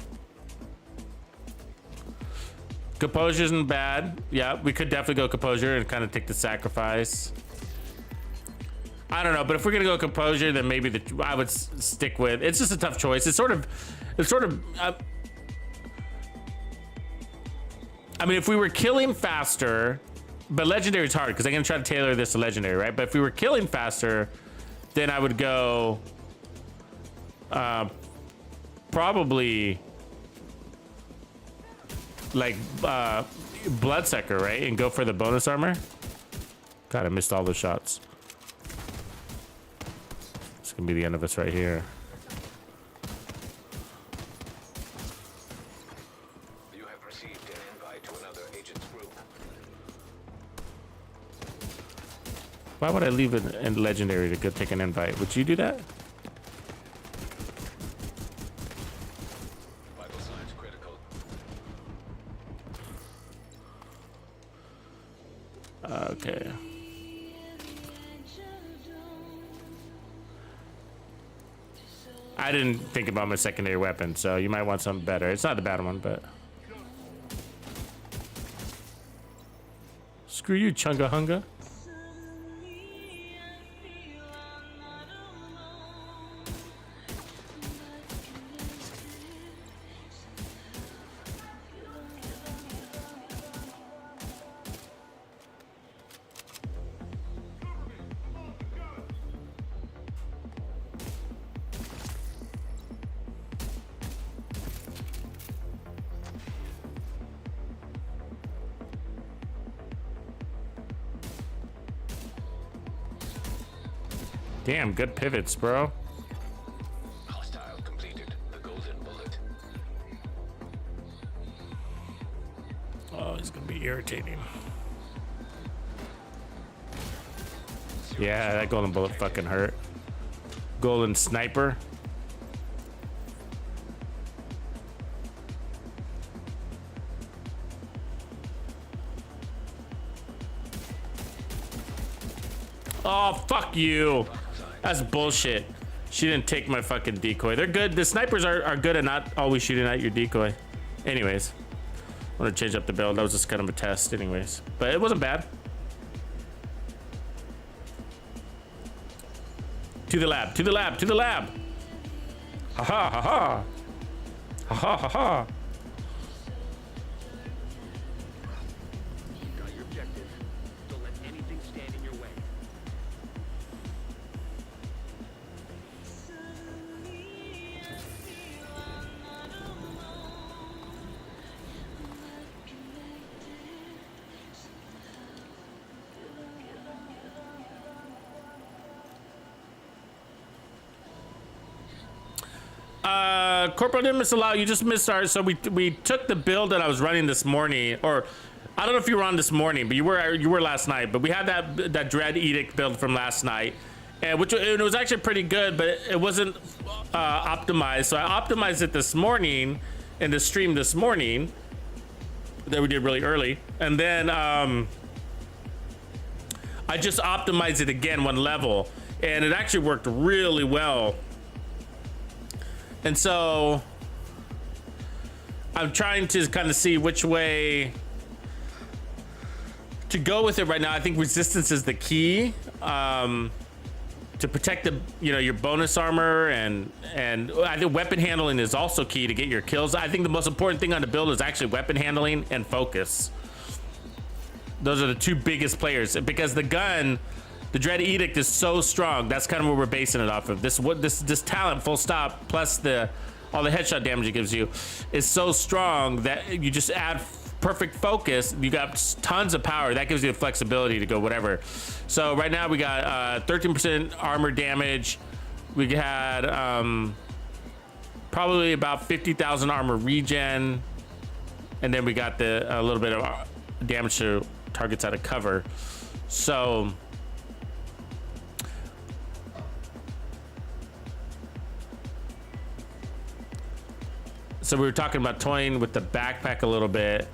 Composure isn't bad. Yeah, we could definitely go Composure and kind of take the sacrifice. I don't know, but if we're gonna go Composure, then maybe I would stick with. It's just a tough choice. It's sort of. I mean, if we were killing faster, but Legendary is hard because I'm gonna try to tailor this to Legendary, right? But if we were killing faster, then I would go. Probably like Bloodsucker, right? And go for the bonus armor. God, I missed all the shots. It's gonna be the end of us right here. You have received an invite to another agent's group. Why would I leave it in Legendary to go take an invite? Would you do that? Okay. I didn't think about my secondary weapon, so you might want something better. It's not the bad one, but screw you, Chunga Hunga. Damn, good pivots, bro. Hostile completed. The golden bullet. Oh, he's gonna be irritating. Yeah, that golden bullet fucking hurt. Golden sniper. Oh, fuck you. That's bullshit. She didn't take my fucking decoy. They're good. The snipers are good at not always shooting at your decoy. Anyways, I want to change up the build. That was just kind of a test anyways. But it wasn't bad. To the lab, to the lab, to the lab. Ha ha ha ha. Ha ha ha ha. Got your objective. Don't let anything stand in your way. Corporal didn't miss a lot. You just missed our. So we took the build that I was running this morning, or I don't know if you were on this morning, but you were last night. But we had that Dread Edict build from last night, and it was actually pretty good, but it wasn't optimized. So I optimized it this morning in the stream this morning that we did really early, and then I just optimized it again one level, and it actually worked really well. And so I'm trying to kind of see which way to go with it right now. I think resistance is the key to protect your bonus armor, and I think weapon handling is also key to get your kills. I think the most important thing on the build is actually weapon handling and focus. Those are the two biggest players, because the gun, the Dread Edict, is so strong. That's kind of what we're basing it off of. This talent, full stop, plus all the headshot damage it gives you, is so strong that you just add perfect focus. You got tons of power. That gives you the flexibility to go whatever. So right now we got 13% armor damage. We had probably about 50,000 armor regen, and then we got a little bit of damage to targets out of cover. So we were talking about toying with the backpack a little bit,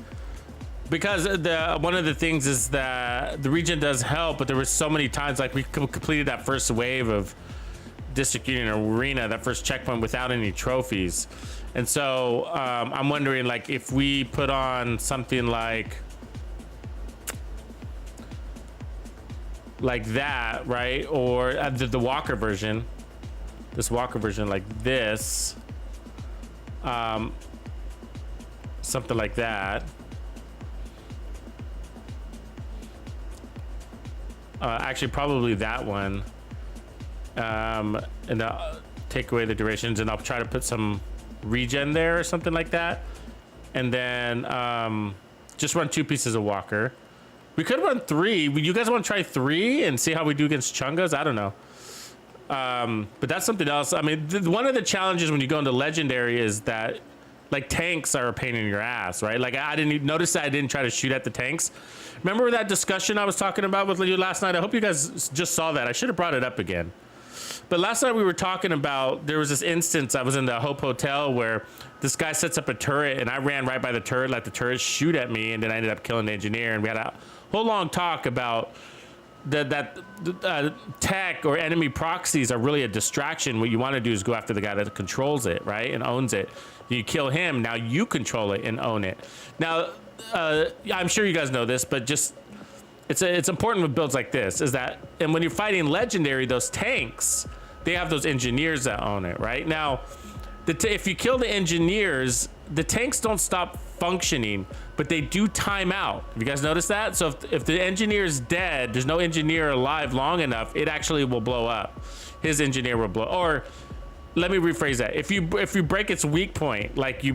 because one of the things is that the regen does help, but there were so many times, like, we completed that first wave of District Union Arena, that first checkpoint, without any trophies. And so I'm wondering, like, if we put on something like that, right? Or the Walker version, this Walker version, like this. Something like that. Actually, probably that one. And I'll take away the durations, and I'll try to put some regen there or something like that. And then just run 2 pieces of Walker. We could run 3. You guys want to try 3 and see how we do against Chungas? I don't know. But that's something else. I mean, one of the challenges when you go into Legendary is that, like, tanks are a pain in your ass, right? Like, I didn't notice that I didn't try to shoot at the tanks. Remember that discussion I was talking about with you last night? I hope you guys just saw that. I should have brought it up again. But last night we were talking about, there was this instance, I was in the Hope Hotel, where this guy sets up a turret, and I ran right by the turret, let the turret shoot at me, and then I ended up killing the engineer. And we had a whole long talk about that tech or enemy proxies are really a distraction. What you want to do is go after the guy that controls it, right, and owns it. You kill him, now you control it and own it. Now, I'm sure you guys know this, but just it's important with builds like this, is that, and when you're fighting Legendary, those tanks, they have those engineers that own it, right? Now, if you kill the engineers, the tanks don't stop functioning, but they do time out. Have you guys noticed that? So if the engineer is dead, there's no engineer alive long enough, it actually will blow up. His engineer will blow. Or let me rephrase that. If you break its weak point, like you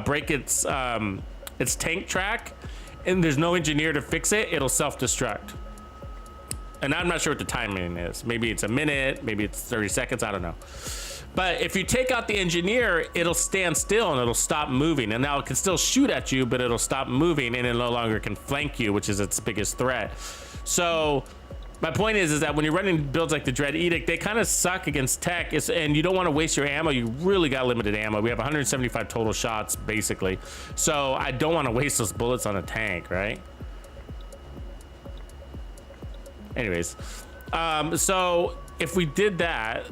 break its tank track, and there's no engineer to fix it, it'll self-destruct. And I'm not sure what the timing is. Maybe it's a minute, maybe it's 30 seconds, I don't know. But if you take out the engineer, it'll stand still and it'll stop moving. And now it can still shoot at you, but it'll stop moving and it no longer can flank you, which is its biggest threat. So my point is that when you're running builds like the Dread Edict, they kind of suck against tech, and you don't want to waste your ammo. You really got limited ammo. We have 175 total shots, basically. So I don't want to waste those bullets on a tank, right? Anyways, so if we did that,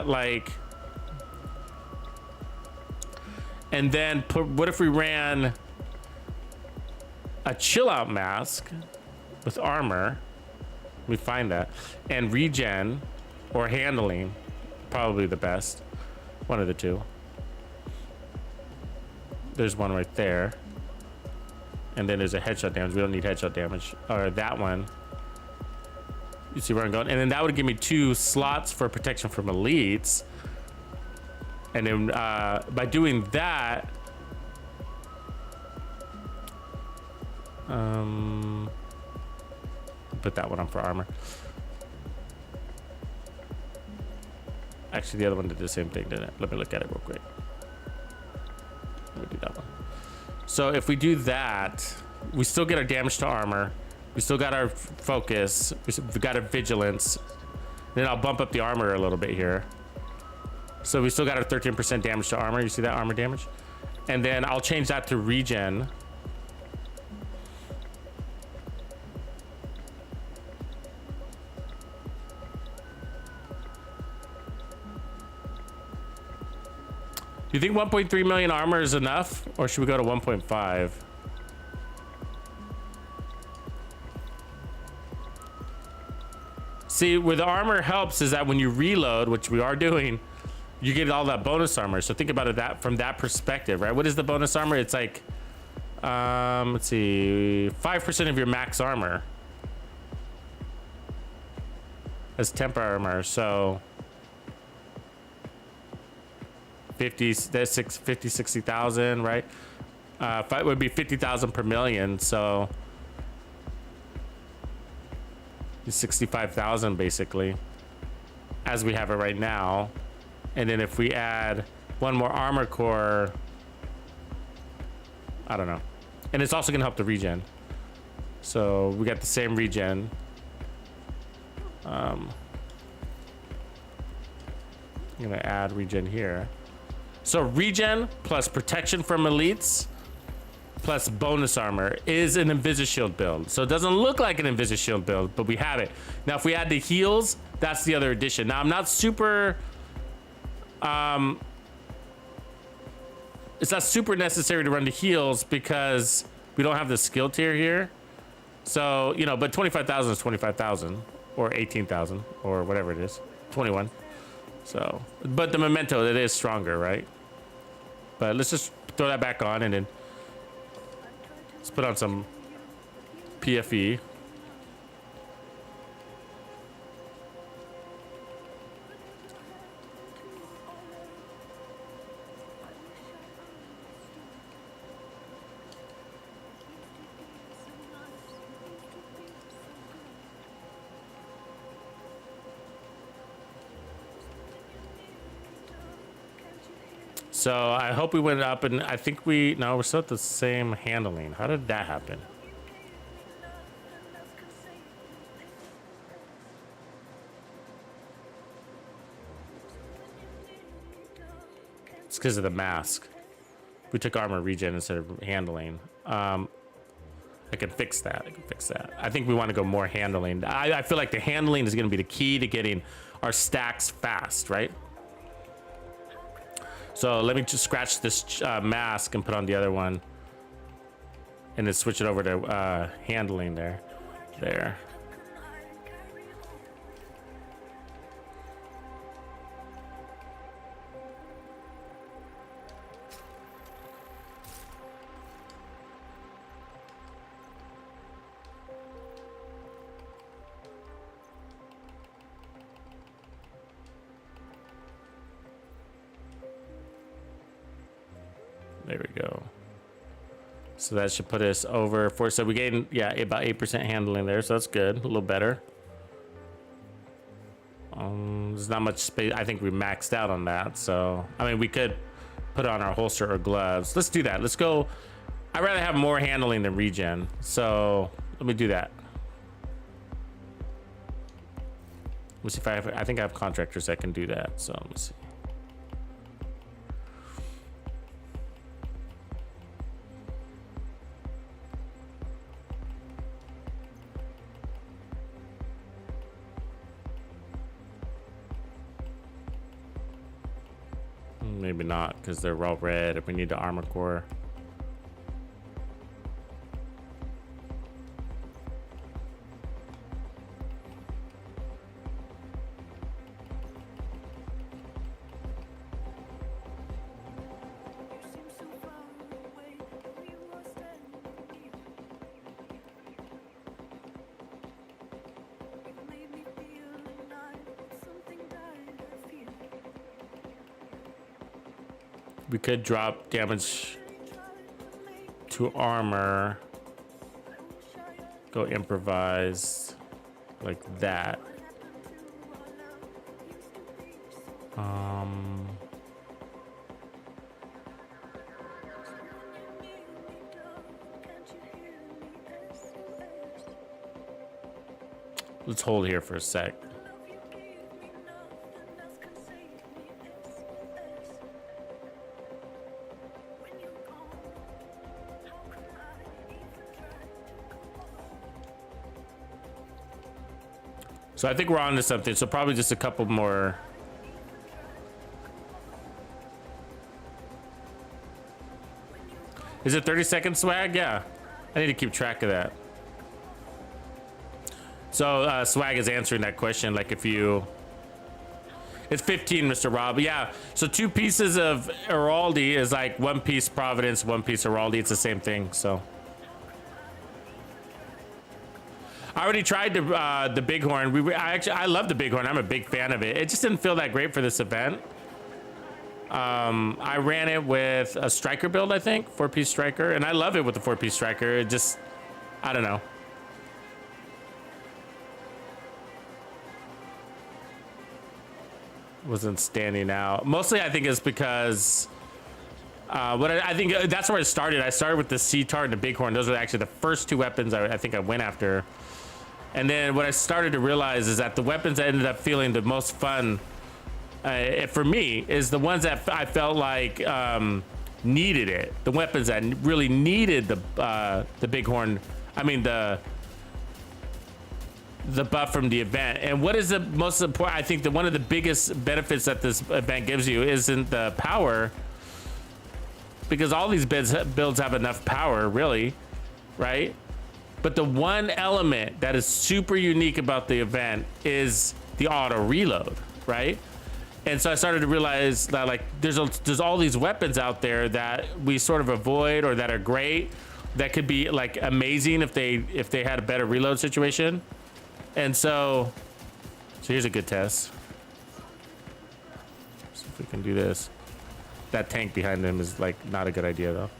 like, and then what if we ran a chill out mask with armor? Let me find that. And regen or handling, probably the best. One of the two. There's one right there. And then there's a headshot damage. We don't need headshot damage. Or that one. You see where I'm going? And then that would give me 2 slots for protection from elites. And then by doing that, put that one on for armor. Actually, the other one did the same thing, didn't it? Let me look at it real quick. Let me do that one. So if we do that, we still get our damage to armor. We still got our focus. We've got our vigilance. Then I'll bump up the armor a little bit here. So we still got our 13% damage to armor. You see that armor damage? And then I'll change that to regen. Do you think 1.3 million armor is enough? Or should we go to 1.5? See, where the armor helps is that when you reload, which we are doing, you get all that bonus armor. So think about it from that perspective, right? What is the bonus armor? It's like, let's see, 5% of your max armor as temp armor. So 60,000, right? It would be 50,000 per million. So 65,000 basically, as we have it right now. And then if we add one more armor core, I don't know. And it's also gonna help the regen. So we got the same regen. I'm gonna add regen here. So regen plus protection from elites plus bonus armor is an Invisishield build. So it doesn't look like an Invisishield build, but we have it. Now, if we add the heals, that's the other addition. Now, I'm not super... it's not super necessary to run the heals because we don't have the skill tier here. So, you know, but 25,000 is 25,000 or 18,000 or whatever it is. 21. So, but the memento, it is stronger, right? But let's just throw that back on and then let's put on some PFE. So I hope we went up, and I think no, we're still at the same handling. How did that happen? It's because of the mask. We took armor regen instead of handling. I can fix that. I think we want to go more handling. I feel like the handling is going to be the key to getting our stacks fast, right? So let me just scratch this mask and put on the other one, and then switch it over to handling there. There. There we go. So that should put us over so we gain, yeah, about 8% handling there. So that's good, a little better. not much space. I think we maxed out on that. So, I mean, we could put on our holster or gloves. Let's do that. Let's go. I'd rather have more handling than regen. So let me do that. Let's see if I think I have contractors that can do that. So let me see. Maybe not, because they're all red. If we need the armor core. We could drop damage to armor. Go improvise like that. Let's hold here for a sec. So I think we're on to something. So probably just a couple more. Is it 30-second swag? Yeah. I need to keep track of that. So swag is answering that question. Like if you... It's 15, Mr. Rob. Yeah. So 2 pieces of Heraldi is like 1 piece Providence, 1 piece Heraldi. It's the same thing. So... I already tried the Bighorn. I love the Bighorn. I'm a big fan of it. It just didn't feel that great for this event. I ran it with a striker build, I think, 4-piece striker, and I love it with the 4-piece striker. It just, I don't know. Wasn't standing out. Mostly, I think it's because I think that's where it started. I started with the Sea-Tar and the Bighorn. Those were actually the first 2 weapons I think I went after. And then what I started to realize is that the weapons I ended up feeling the most fun for me is the ones that I felt like needed it. The weapons that really needed the Bighorn. I mean the buff from the event. And what is the most important? I think that one of the biggest benefits that this event gives you isn't the power, because all these builds have enough power, really, right? But the one element that is super unique about the event is the auto reload, right? And so I started to realize that like there's all these weapons out there that we sort of avoid or that are great, that could be like amazing if they had a better reload situation. And so here's a good test. See if we can do this. That tank behind him is like not a good idea though.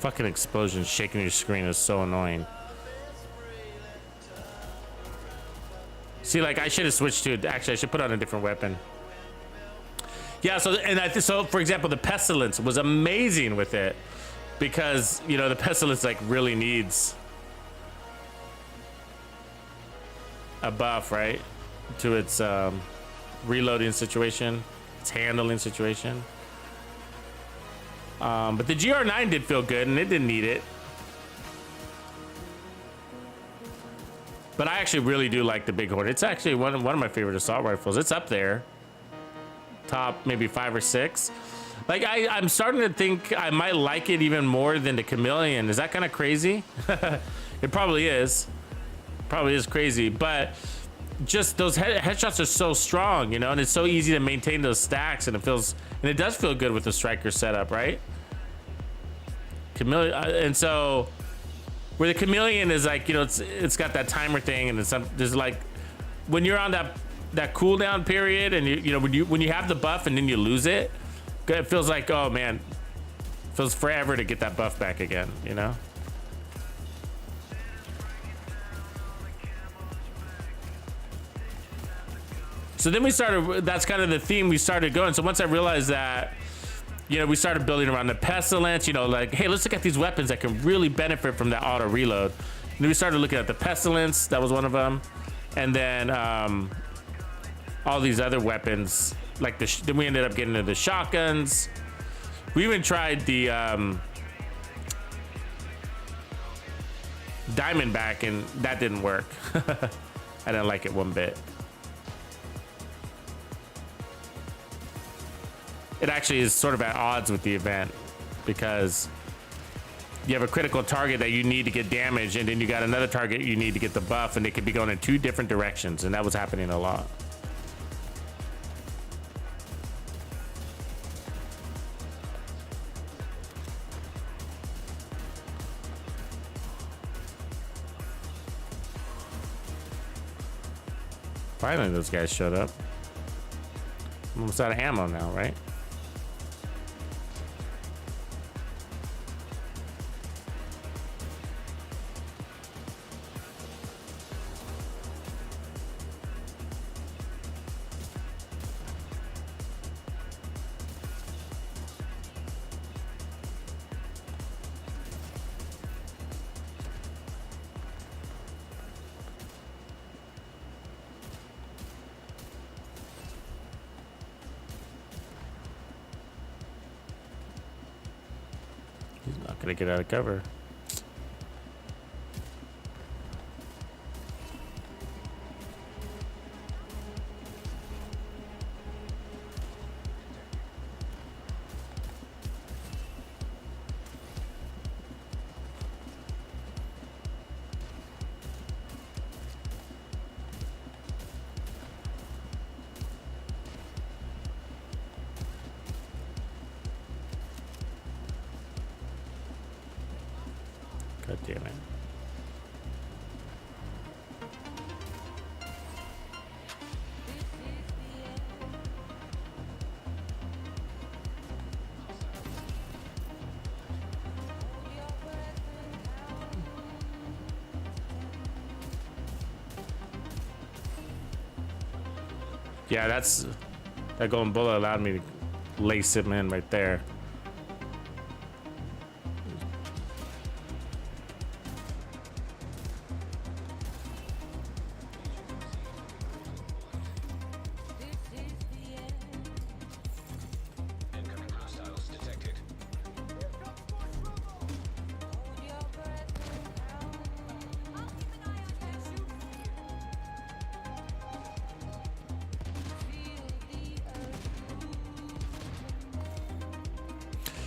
Fucking explosion shaking your screen is so annoying. See, like I should have switched to, actually I should put on a different weapon. Yeah, so for example, the Pestilence was amazing with it because, you know, the Pestilence like really needs a buff, right? To its reloading situation, its handling situation. But the GR9 did feel good and it didn't need it. But I actually really do like the Bighorn. It's actually one of my favorite assault rifles. It's up there. Top maybe 5 or 6. Like I'm starting to think I might like it even more than the Chameleon. Is that kind of crazy? It probably is. Probably is crazy, but just those headshots are so strong, you know, and it's so easy to maintain those stacks, and it does feel good with the striker setup, right? chameleon, and so where the chameleon is like, you know, it's got that timer thing, and there's like when you're on that cooldown period, and you know when you have the buff and then you lose it, it feels like, oh man, it feels forever to get that buff back again, you know. So then we started, that's kind of the theme we started going. So once I realized that, you know, we started building around the pestilence, you know, like, hey, let's look at these weapons that can really benefit from that auto reload. And then we started looking at the pestilence, that was one of them. And then all these other weapons, like then we ended up getting into the shotguns. We even tried the Diamondback, and that didn't work. I didn't like it one bit. It actually is sort of at odds with the event because you have a critical target that you need to get damage, and then you got another target you need to get the buff, and they could be going in two different directions, and that was happening a lot. Finally, those guys showed up. I'm almost out of ammo now, right? Not gonna get out of cover. God damn it. Yeah, that golden bullet allowed me to lace him in right there. Incoming hostiles detected.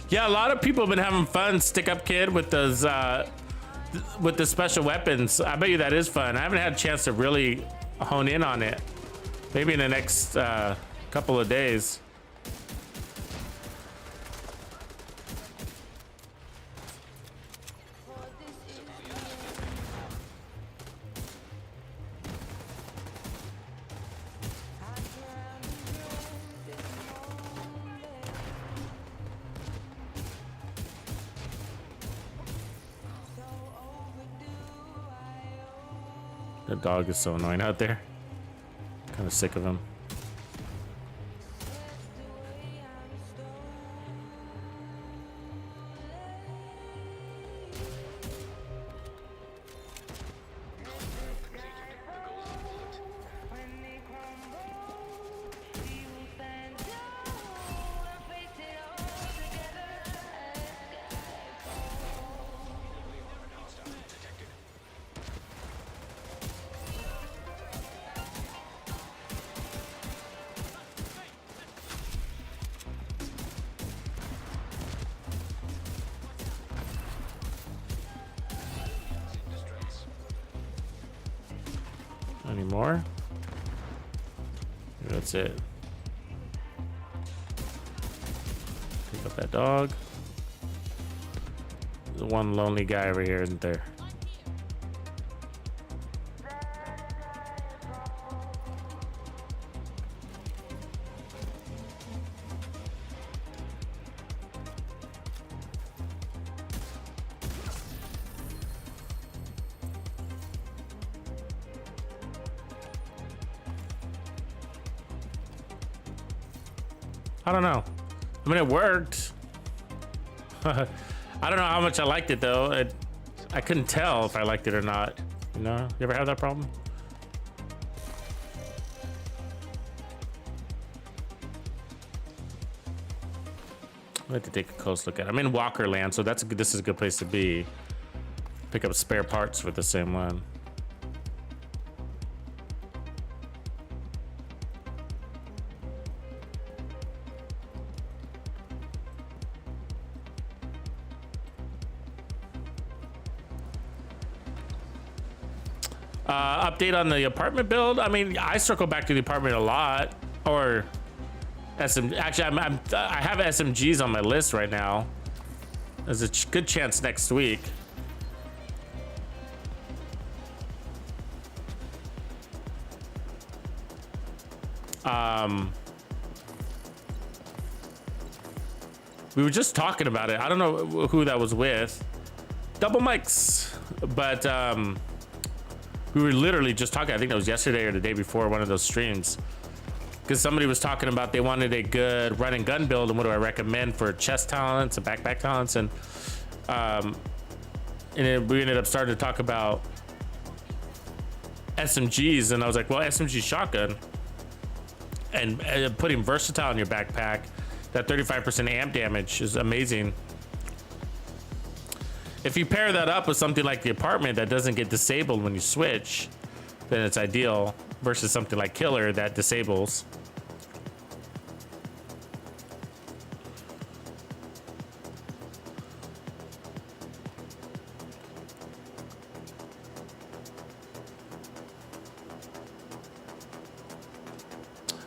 Yeah, a lot of people have been having fun, Stick Up Kid, with those with the special weapons. I bet you that is fun. I haven't had a chance to really hone in on it. Maybe in the next couple of days. The dog is so annoying out there. Kind of sick of him. Any more? Maybe that's it. Pick up that dog. There's one lonely guy over here, isn't there? I don't know. I mean, it worked. I don't know how much I liked it though. I couldn't tell if I liked it or not. You know, you ever have that problem? I have to take a close look at it. I'm in Walker Land, so this is a good place to be. Pick up spare parts for the same one. Update on the apartment build. I mean, I circle back to the apartment a lot, or actually, I have SMGs on my list right now. There's a good chance next week. We were just talking about it. I don't know who that was with. Double mics, but we were literally just talking. I think that was yesterday or the day before one of those streams, because somebody was talking about they wanted a good run and gun build, and what do I recommend for chest talents and backpack talents, and then we ended up starting to talk about SMGs, and I was like, well, SMG shotgun and putting versatile in your backpack, that 35% amp damage is amazing. If you pair that up with something like the apartment that doesn't get disabled when you switch, then it's ideal, versus something like killer that disables.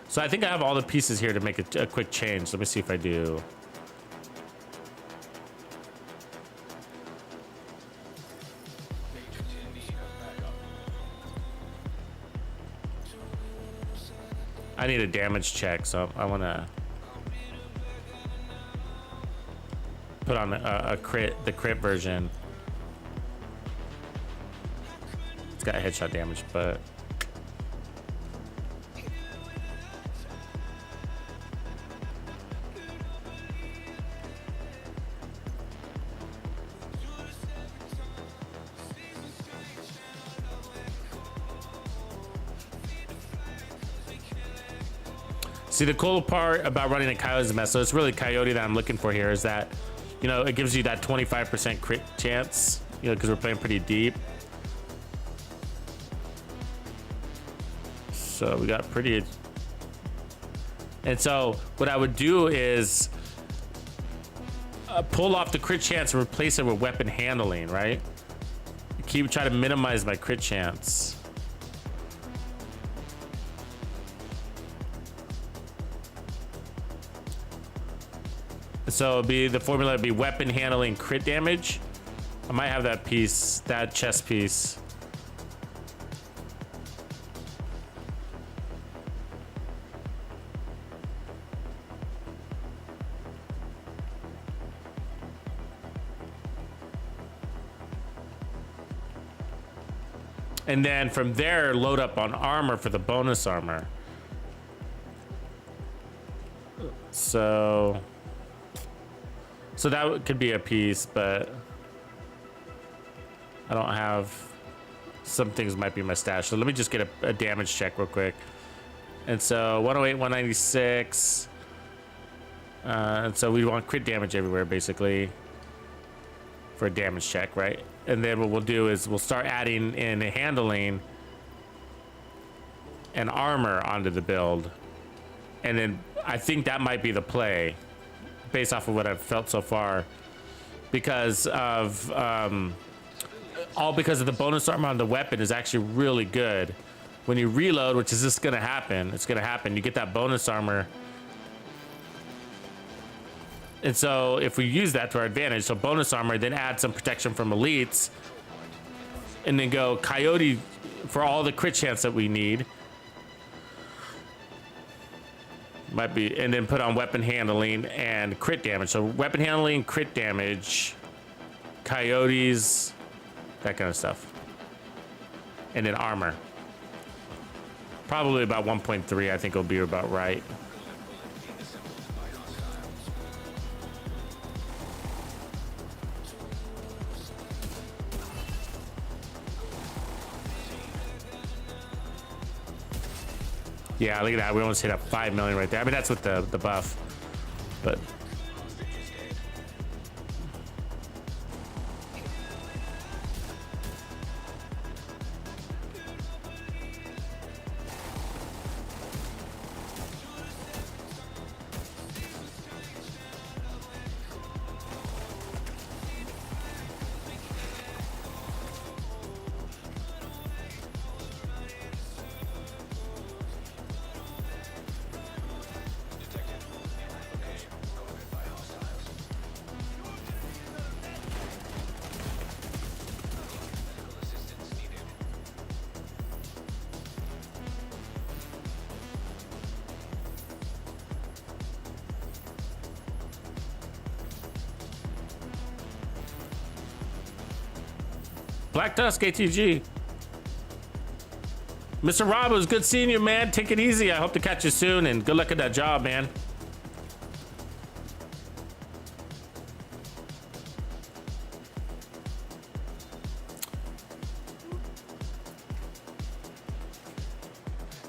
So I think I have all the pieces here to make a quick change. Let me see if I do. I need a damage check, so I want to put on the crit version. It's got headshot damage, but see, the cool part about running a Coyote's mess, so it's really Coyote that I'm looking for here, is that, you know, it gives you that 25% crit chance, you know, because we're playing pretty deep. So we got pretty... And so what I would do is pull off the crit chance and replace it with weapon handling, right? Try to minimize my crit chance. So it'd be, the formula would be weapon handling crit damage. I might have that piece, that chest piece. And then from there, load up on armor for the bonus armor. So that could be a piece, but I don't have, some things might be my stash. So let me just get a damage check real quick. And so 108, 196. And so we want crit damage everywhere, basically, for a damage check, right? And then what we'll do is we'll start adding in handling and armor onto the build. And then I think that might be the play, based off of what I've felt so far, because of all because of the bonus armor on the weapon is actually really good. When you reload, which is just gonna happen, it's gonna happen, you get that bonus armor, And so if we use that to our advantage, so bonus armor, then add some protection from elites, and then go coyote for all the crit chance that we need. Might be, and then put on weapon handling and crit damage. So weapon handling, crit damage, coyotes, that kind of stuff. And then armor. Probably about 1.3, I think will be about right. Yeah, look at that. We almost hit up 5 million right there. I mean, that's with the buff, but. Black Tusk ATG. Mr. Rob, it was good seeing you, man. Take it easy. I hope to catch you soon, and good luck at that job, man.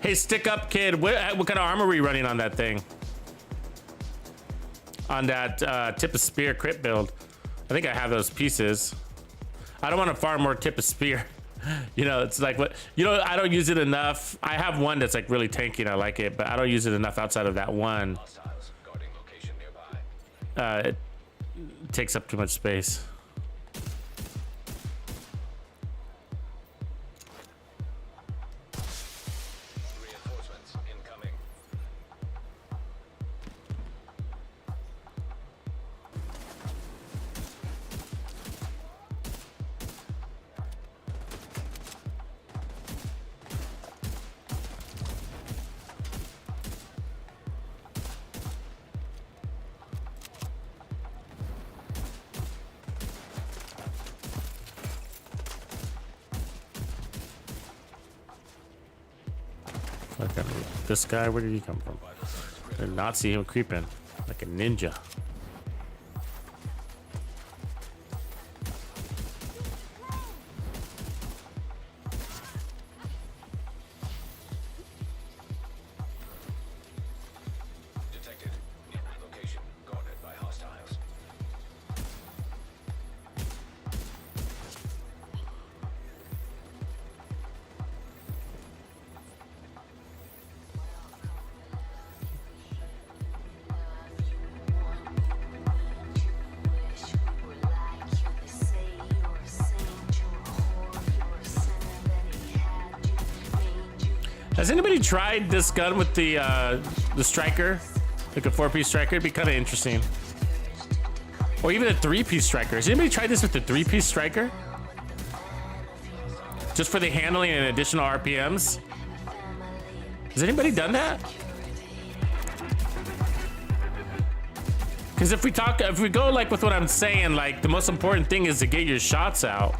Hey, stick up, kid. What kind of armor are we running on that thing? On that tip of spear crit build. I think I have those pieces. I don't want to farm more tip of spear. You know, it's like what, you know, I don't use it enough. I have one that's like really tanky and I like it, but I don't use it enough outside of that one. It takes up too much space. This guy, where did he come from? I did not see him creeping like a ninja. Detected. Location guarded by hostiles. Has anybody tried this gun with the striker, like a 4-piece striker? It'd be kind of interesting. Or even a 3-piece striker. Has anybody tried this with the 3-piece striker? Just for the handling and additional RPMs? Has anybody done that? Because if we go like with what I'm saying, like the most important thing is to get your shots out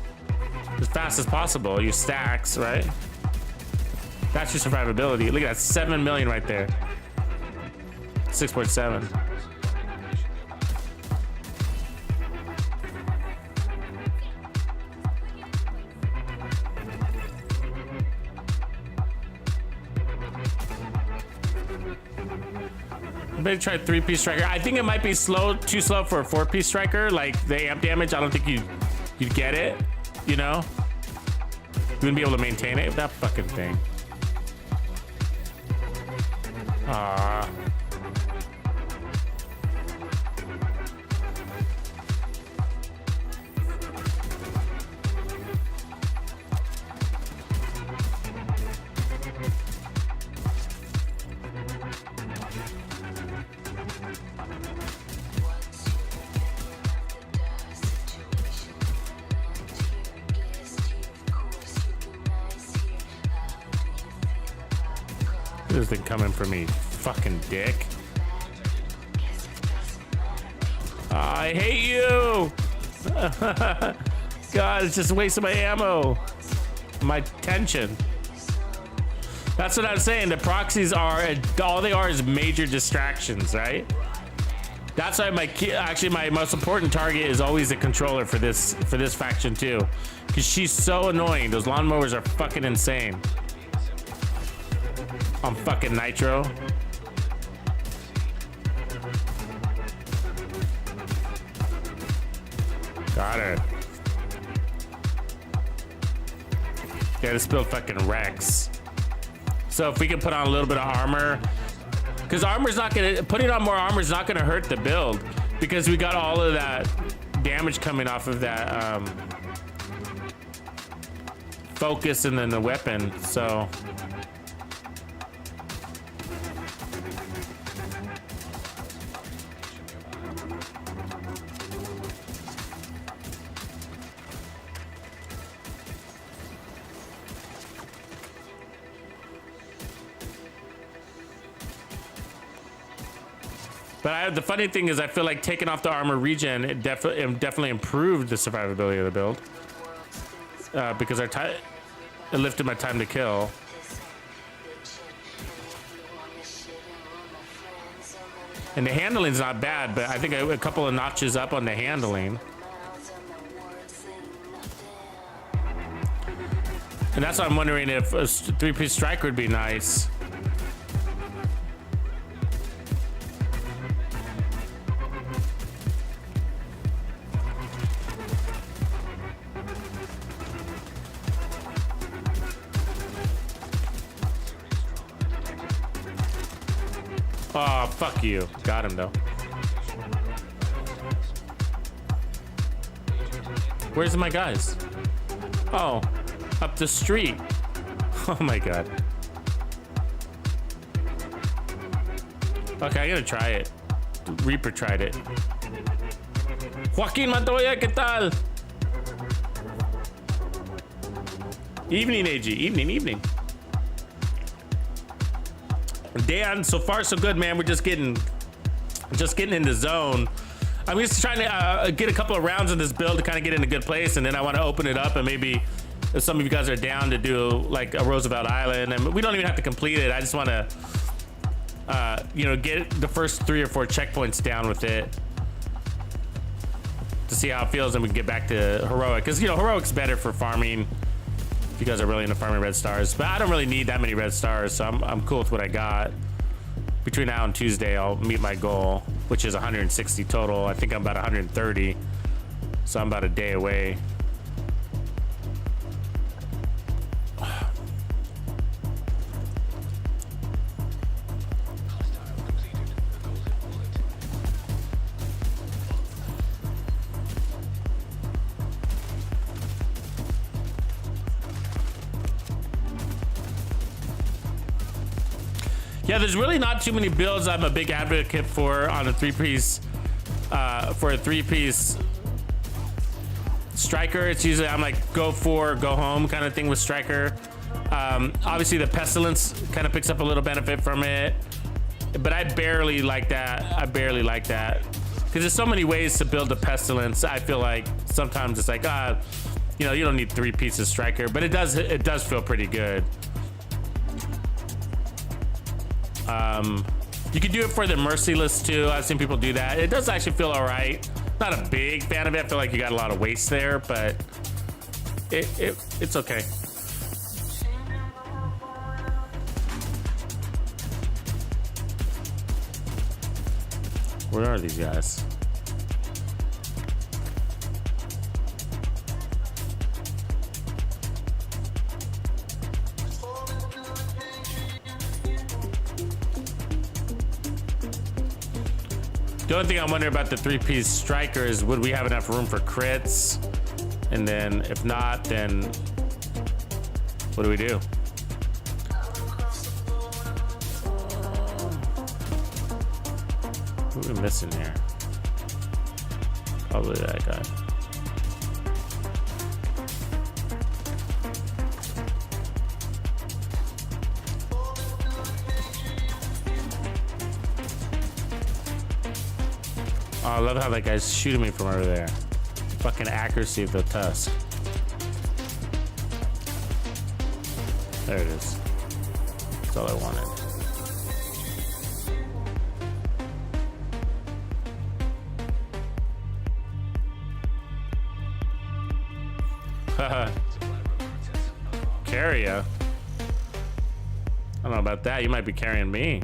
as fast as possible. Your stacks, right? That's your survivability. Look at that, 7 million right there. 6.7. Maybe try 3-piece striker. I think it might be too slow for a 4-piece striker. Like the amp damage, I don't think you'd get it. You know, you wouldn't be able to maintain it. That fucking thing. Ah. This thing coming for me, fucking dick. I hate you. God, it's just wasting my ammo, my tension. That's what I'm saying. The proxies are, all they are is major distractions, right? That's why my most important target is always the controller for this faction too, because she's so annoying. Those lawnmowers are fucking insane. I'm fucking Nitro. Got her. Yeah, this build fucking wrecks. So if we can put on a little bit of armor, because armor's not gonna, putting on more armor is not gonna hurt the build, because we got all of that damage coming off of that focus and then the weapon. So but the funny thing is, I feel like taking off the armor regen, it definitely improved the survivability of the build, because it lifted my time to kill. And the handling's not bad, but I think a couple of notches up on the handling. And that's why I'm wondering if a 3-piece striker would be nice. Oh, fuck you. Got him, though. Where's my guys? Oh, up the street. Oh, my God. Okay, I'm gonna try it. Reaper tried it. Joaquin Montoya, ¿qué tal? Evening, AG. Evening. Dan, so far so good, man. We're just getting in the zone. I'm just trying to get a couple of rounds in this build to kind of get in a good place, and then I want to open it up, and maybe if some of you guys are down to do like a Roosevelt Island, and we don't even have to complete it. I just want to, get the first 3 or 4 checkpoints down with it to see how it feels, and we can get back to heroic, because heroic's better for farming. If you guys are really into farming red stars, but I don't really need that many red stars, so I'm cool with what I got. Between now and Tuesday, I'll meet my goal, which is 160 total. I think I'm about 130, so I'm about a day away. Yeah, there's really not too many builds I'm a big advocate for on a 3-piece, for a 3-piece striker. It's usually I'm like go home kind of thing with striker. Obviously the pestilence kind of picks up a little benefit from it, but I barely like that. Because there's so many ways to build the pestilence. I feel like sometimes it's like, you don't need 3 pieces striker, but it does feel pretty good. You can do it for the merciless too. I've seen people do that. It does actually feel all right. Not a big fan of it. I feel like you got a lot of waste there, but it's okay. Where are these guys? The only thing I'm wondering about the 3-piece striker is, would we have enough room for crits? And then if not, then what do we do? Who are we missing here? Probably that guy. Oh, I love how that guy's shooting me from over there. Fucking accuracy of the tusk. There it is. That's all I wanted. Haha. Carry ya. I don't know about that. You might be carrying me.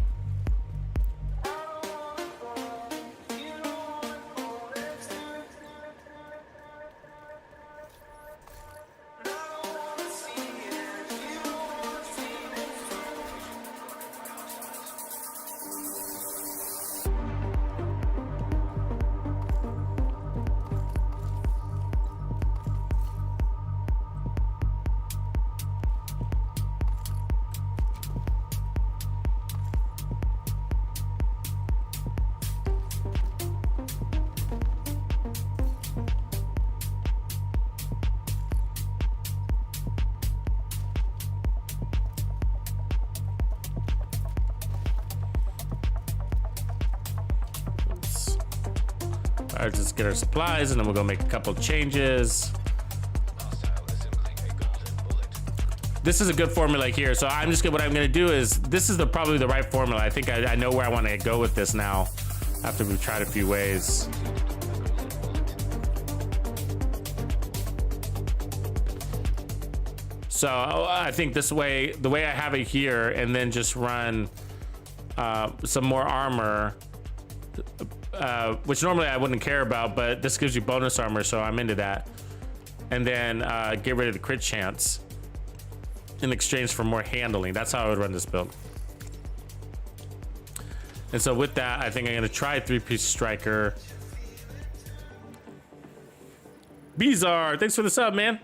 All right, just get our supplies and then we'll go make a couple changes. This is a good formula here. So I'm just gonna, what I'm gonna do is, this is probably the right formula. I think I know where I want to go with this now after we've tried a few ways. So I think this way, the way I have it here, and then just run some more armor, which normally I wouldn't care about, but this gives you bonus armor, so I'm into that. And then get rid of the crit chance in exchange for more handling. That's how I would run this build. And so with that, I think I'm gonna try 3-piece striker. Bizarre, thanks for the sub, man.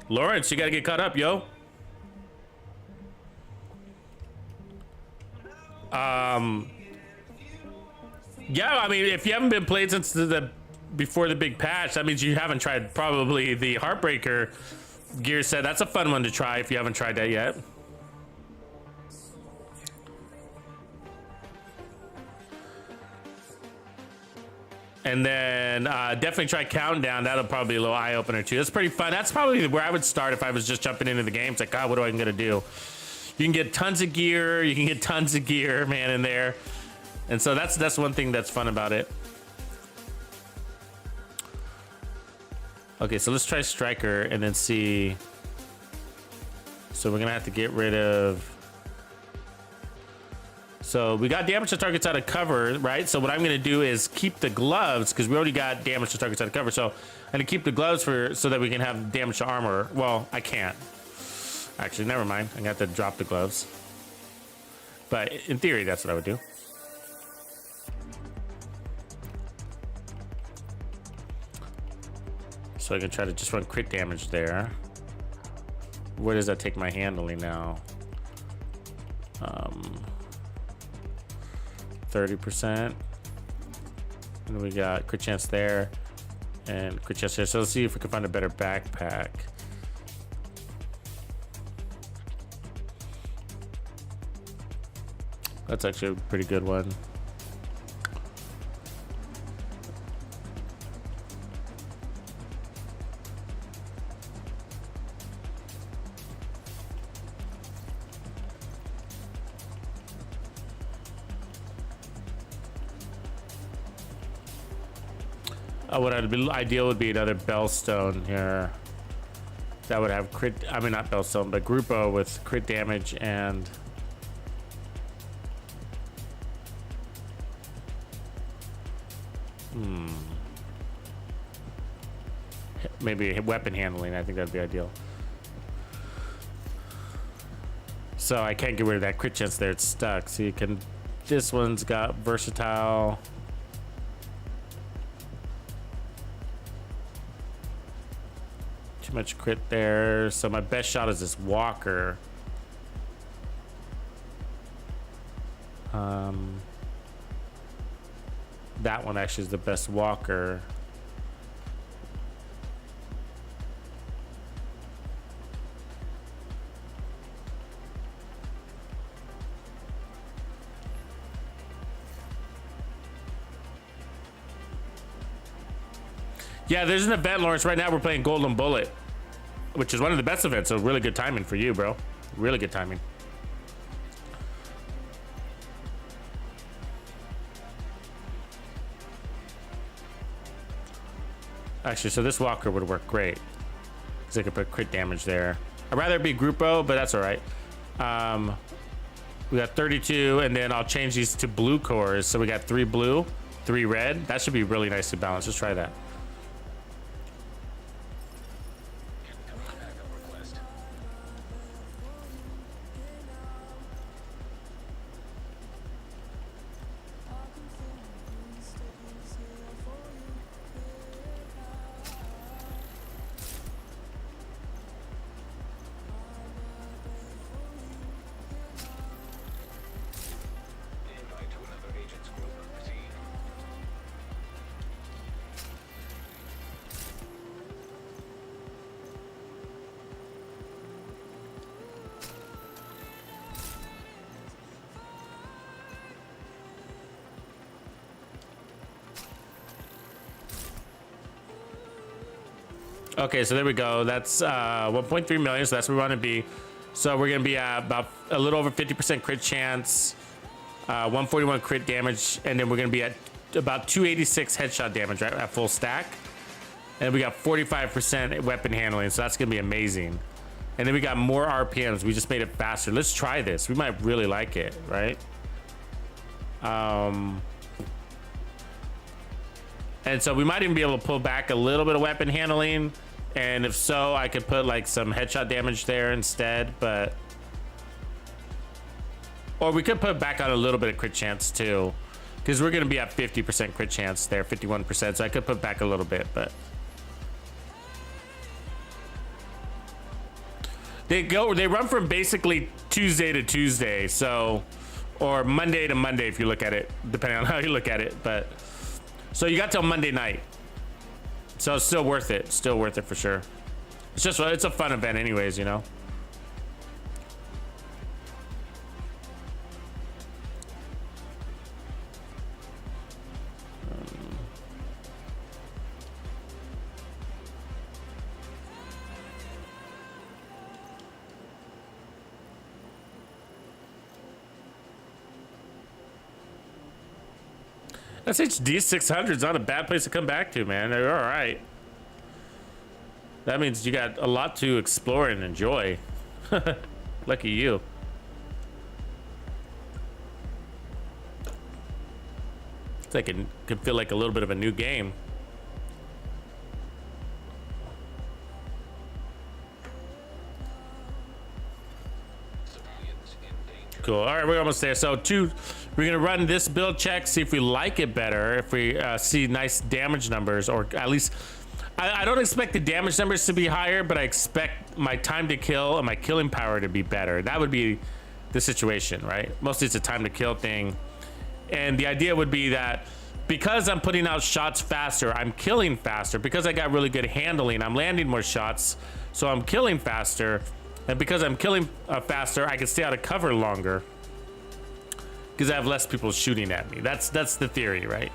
Lawrence, you gotta get caught up, yo. Yeah, I mean, if you haven't been played since before the big patch, that means you haven't tried probably the Heartbreaker gear set. That's a fun one to try if you haven't tried that yet. And then definitely try Countdown. That'll probably be a little eye opener too. That's pretty fun. That's probably where I would start if I was just jumping into the game. It's like, God, what am I gonna do? You can get tons of gear. You can get tons of gear, man, in there. And so that's one thing that's fun about it. Okay, so let's try Striker and then see. So we're gonna have to get rid of. So we got damage to targets out of cover, right? So what I'm gonna do is keep the gloves because we already got damage to targets out of cover. So I'm gonna keep the gloves so that we can have damage to armor. Well, I can't. Actually, never mind. I'm gonna have to drop the gloves. But in theory, that's what I would do. So I can try to just run crit damage there. Where does that take my handling now? 30%. And we got crit chance there and crit chance here. So let's see if we can find a better backpack. That's actually a pretty good one. What would be ideal would be another Bellstone here. That would have crit, I mean not Bellstone, but Grupo with crit damage and maybe weapon handling. I think that'd be ideal. So I can't get rid of that crit chance there, it's stuck. So you can, this one's got versatile. Too much crit there. So my best shot is this walker. That one actually is the best walker. Yeah, there's an event, Lawrence. Right now we're playing Golden Bullet, which is one of the best events. So really good timing for you, bro. Really good timing. Actually, so this walker would work great because I could put crit damage there. I'd rather it be Grupo, but that's all right. We got 32, and then I'll change these to blue cores. So we got 3 blue, 3 red. That should be really nicely balanced. Let's try that. Okay, so there we go. That's 1.3 million, so that's where we want to be. So we're gonna be at about a little over 50% crit chance, 141 crit damage, and then we're gonna be at about 286 headshot damage, right, at full stack. And we got 45% weapon handling, so that's gonna be amazing. And then we got more RPMs. We just made it faster. Let's try this. We might really like it, right? And so we might even be able to pull back a little bit of weapon handling. And if so, I could put like some headshot damage there instead, but... Or we could put back on a little bit of crit chance too. Because we're gonna be at 50% crit chance there, 51%, so I could put back a little bit, but... They run from basically Tuesday to Tuesday, so... Or Monday to Monday if you look at it, depending on how you look at it, but... So you got till Monday night. So it's still worth it. Still worth it for sure. It's just, it's a fun event anyways, you know? SHD 600 is not a bad place to come back to, man. They're all right. That means you got a lot to explore and enjoy. Lucky you. It's like it can feel like a little bit of a new game. Cool. All right, we're almost there. So we're gonna run this build check, see if we like it better, if we see nice damage numbers, or at least I don't expect the damage numbers to be higher, but I expect my time to kill and my killing power to be better. That would be the situation, right? Mostly it's a time to kill thing. And the idea would be that because I'm putting out shots faster, I'm killing faster. Because I got really good handling, I'm landing more shots, so I'm killing faster. And because I'm killing faster, I can stay out of cover longer. Because I have less people shooting at me. That's the theory, right?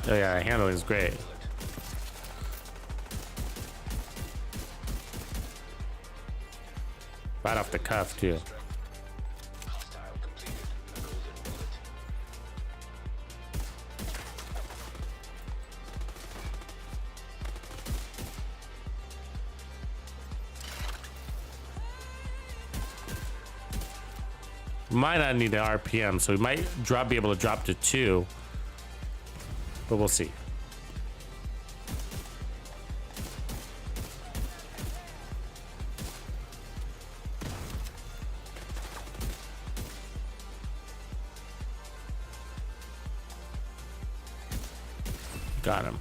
Oh yeah, handling is great. Right off the cuff too. Might not need an RPM, so we might be able to drop to 2, but we'll see. Got him.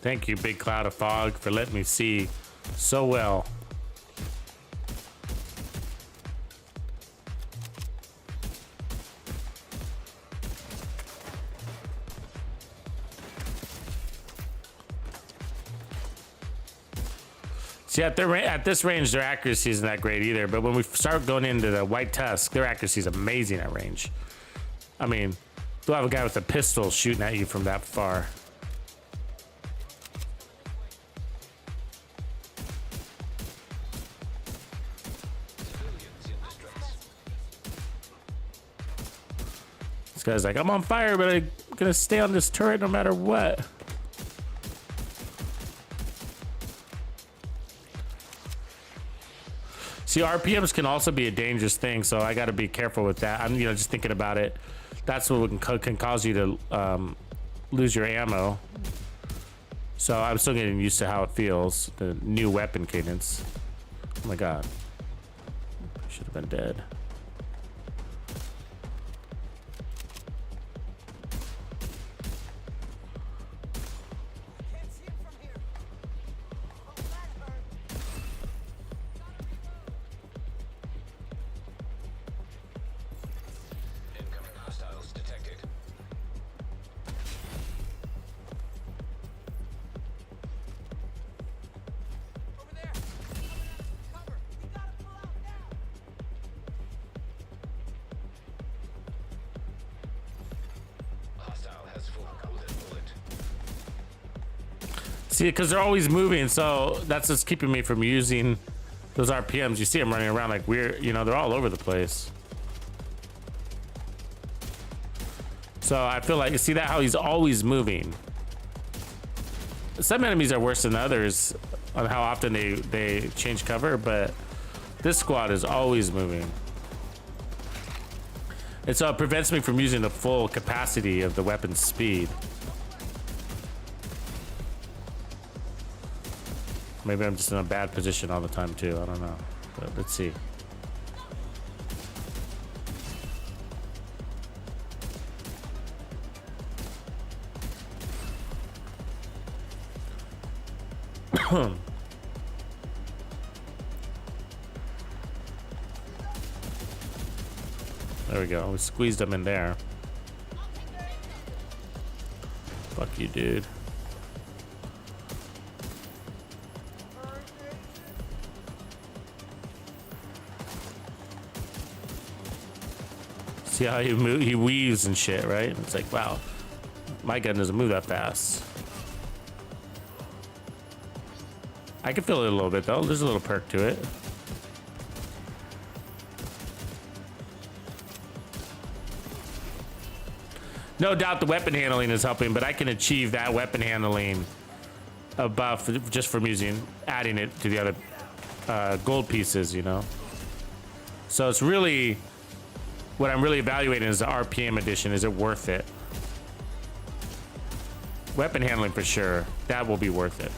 Thank you, big cloud of fog, for letting me see so well. See, at this range, their accuracy isn't that great either. But when we start going into the White Tusk, their accuracy is amazing at range. I mean, you'll have a guy with a pistol shooting at you from that far. This guy's like, I'm on fire, but I'm gonna stay on this turret no matter what. See, RPMs can also be a dangerous thing, so I got to be careful with that. I'm, just thinking about it. That's what can cause you to lose your ammo. So I'm still getting used to how it feels. The new weapon cadence. Oh my god. Should have been dead. See, because they're always moving, so that's just keeping me from using those RPMs. You see them running around like weird, they're all over the place. So I feel like, you see that how he's always moving. Some enemies are worse than others on how often they change cover, but this squad is always moving. And so it prevents me from using the full capacity of the weapon's speed. Maybe I'm just in a bad position all the time too. I don't know, but let's see. There we go. We squeezed them in there. Fuck you, dude. See how he weaves and shit, right? It's like, wow, my gun doesn't move that fast. I can feel it a little bit though. There's a little perk to it. No doubt the weapon handling is helping, but I can achieve that weapon handling buff just from adding it to the other gold pieces, So it's really, what I'm really evaluating is the RPM edition. Is it worth it? Weapon handling for sure. That will be worth it.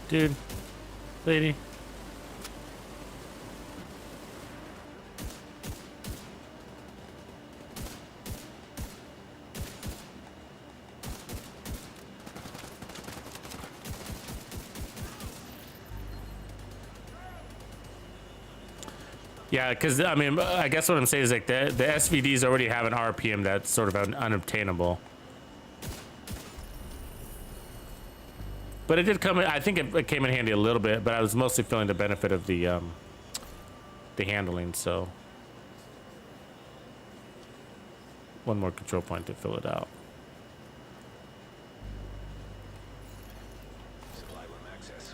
Dude, lady. Yeah, because I mean, I guess what I'm saying is like the SVDs already have an RPM that's sort of unobtainable. But it did come in, I think it came in handy a little bit, but I was mostly feeling the benefit of the handling, so. One more control point to fill it out.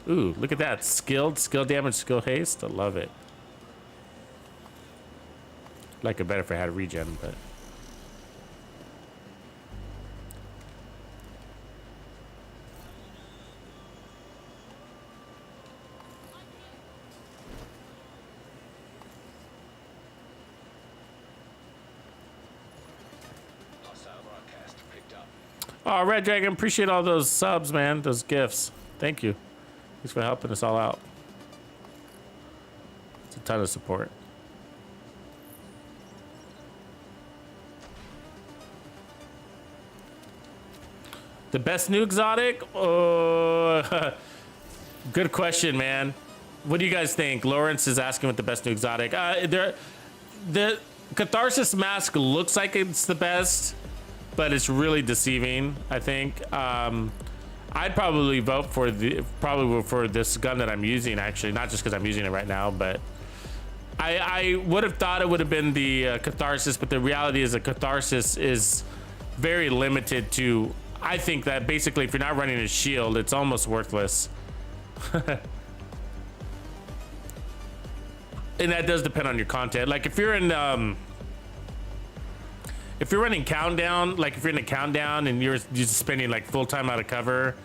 Ooh, look at that. Skill damage, skill haste. I love it. Like it better if I had regen, but. Oh, Red Dragon, appreciate all those subs, man. Those gifts. Thank you. Thanks for helping us all out. It's a ton of support. The best new exotic? Oh, good question, man. What do you guys think? Lawrence is asking what the best new exotic. The Catharsis mask looks like it's the best, but it's really deceiving, I think. I'd probably vote for this gun that I'm using, actually, not just because I'm using it right now, but I would have thought it would have been the Catharsis, but the reality is that Catharsis is very limited to. I think that basically, if you're not running a shield, it's almost worthless. And that does depend on your content. Like if you're in, if you're running countdown, like if you're in a countdown and you're just spending like full time out of cover,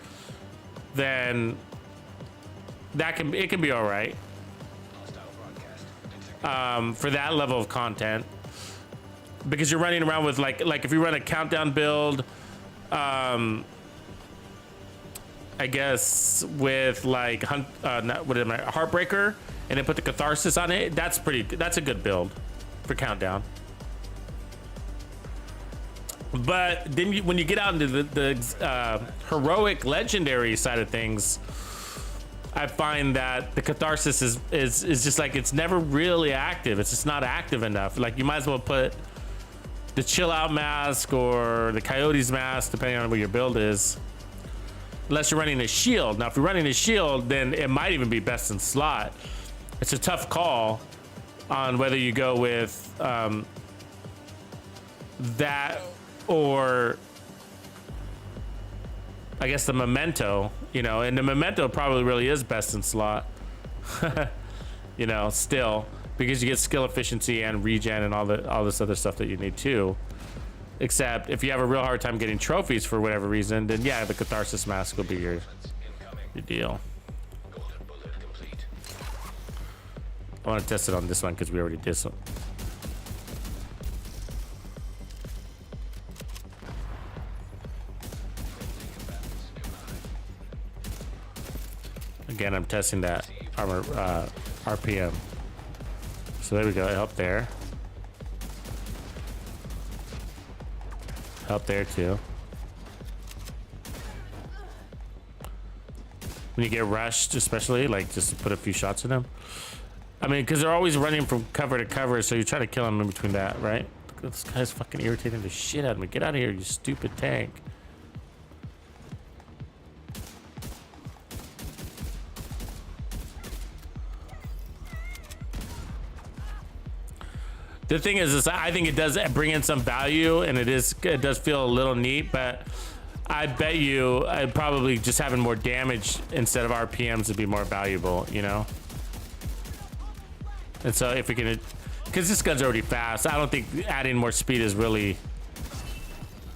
then it can be all right. For that level of content, because you're running around with like if you run a countdown build, I guess with like Heartbreaker, and then put the Catharsis on it. That's a good build for countdown. But then when you get out into the heroic legendary side of things, I find that the Catharsis is just like, it's never really active. It's just not active enough. Like you might as well put the chill out mask or the Coyotes mask, depending on what your build is. Unless you're running a shield. Now, if you're running a shield, then it might even be best in slot. It's a tough call on whether you go with that or I guess the Memento, you know, and the Memento probably really is best in slot, you know, still, because you get skill efficiency and regen and all this other stuff that you need too. Except if you have a real hard time getting trophies for whatever reason, then yeah, the Catharsis mask will be your deal. I want to test it on this one because we already did some. Again, I'm testing that armor RPM. So there we go, up there. Up there too. When you get rushed, especially, like just put a few shots in them. I mean, because they're always running from cover to cover, so you try to kill them in between that, right? This guy's fucking irritating the shit out of me. Get out of here, you stupid tank. The thing is I think it does bring in some value, and it does feel a little neat, but I bet you probably just having more damage instead of RPMs would be more valuable, you know? And so if we can, because this gun's already fast, I don't think adding more speed is really,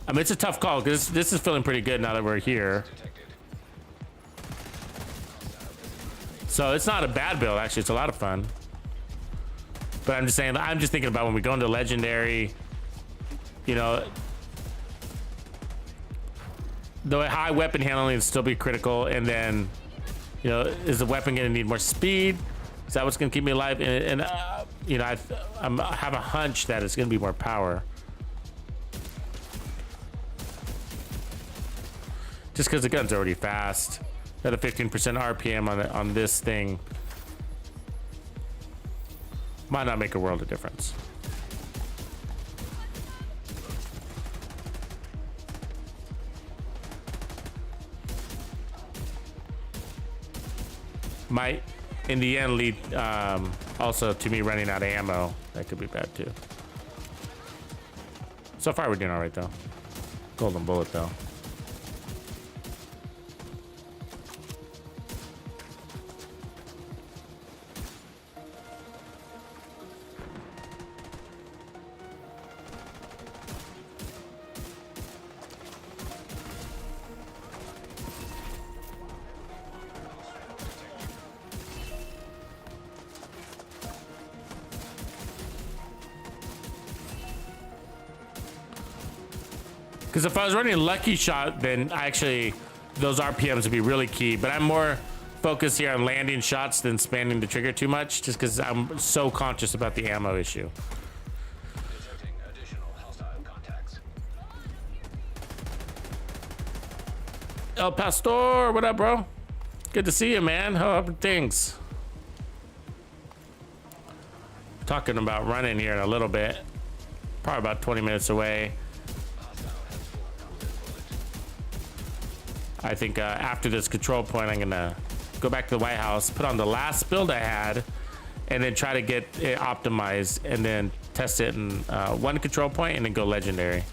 I mean, it's a tough call because this is feeling pretty good now that we're here. So it's not a bad build, actually. It's a lot of fun. But I'm just saying, I'm just thinking about when we go into legendary, you know, the high weapon handling will still be critical. And then, you know, is the weapon going to need more speed? Is that what's going to keep me alive? And you know, I have a hunch that it's going to be more power. Just because the gun's already fast. Got a 15% RPM on this thing. Might not make a world of difference. Might, in the end, lead also to me running out of ammo. That could be bad too. So far, we're doing all right though. Golden bullet though. Because if I was running Lucky Shot, then actually those RPMs would be really key. But I'm more focused here on landing shots than spamming the trigger too much, just because I'm so conscious about the ammo issue. Detecting additional hostile contacts. El Pastor, what up, bro? Good to see you, man. How are things? Talking about running here in a little bit. Probably about 20 minutes away. I think after this control point, I'm gonna go back to the White House, put on the last build I had, and then try to get it optimized, and then test it in one control point, and then go legendary.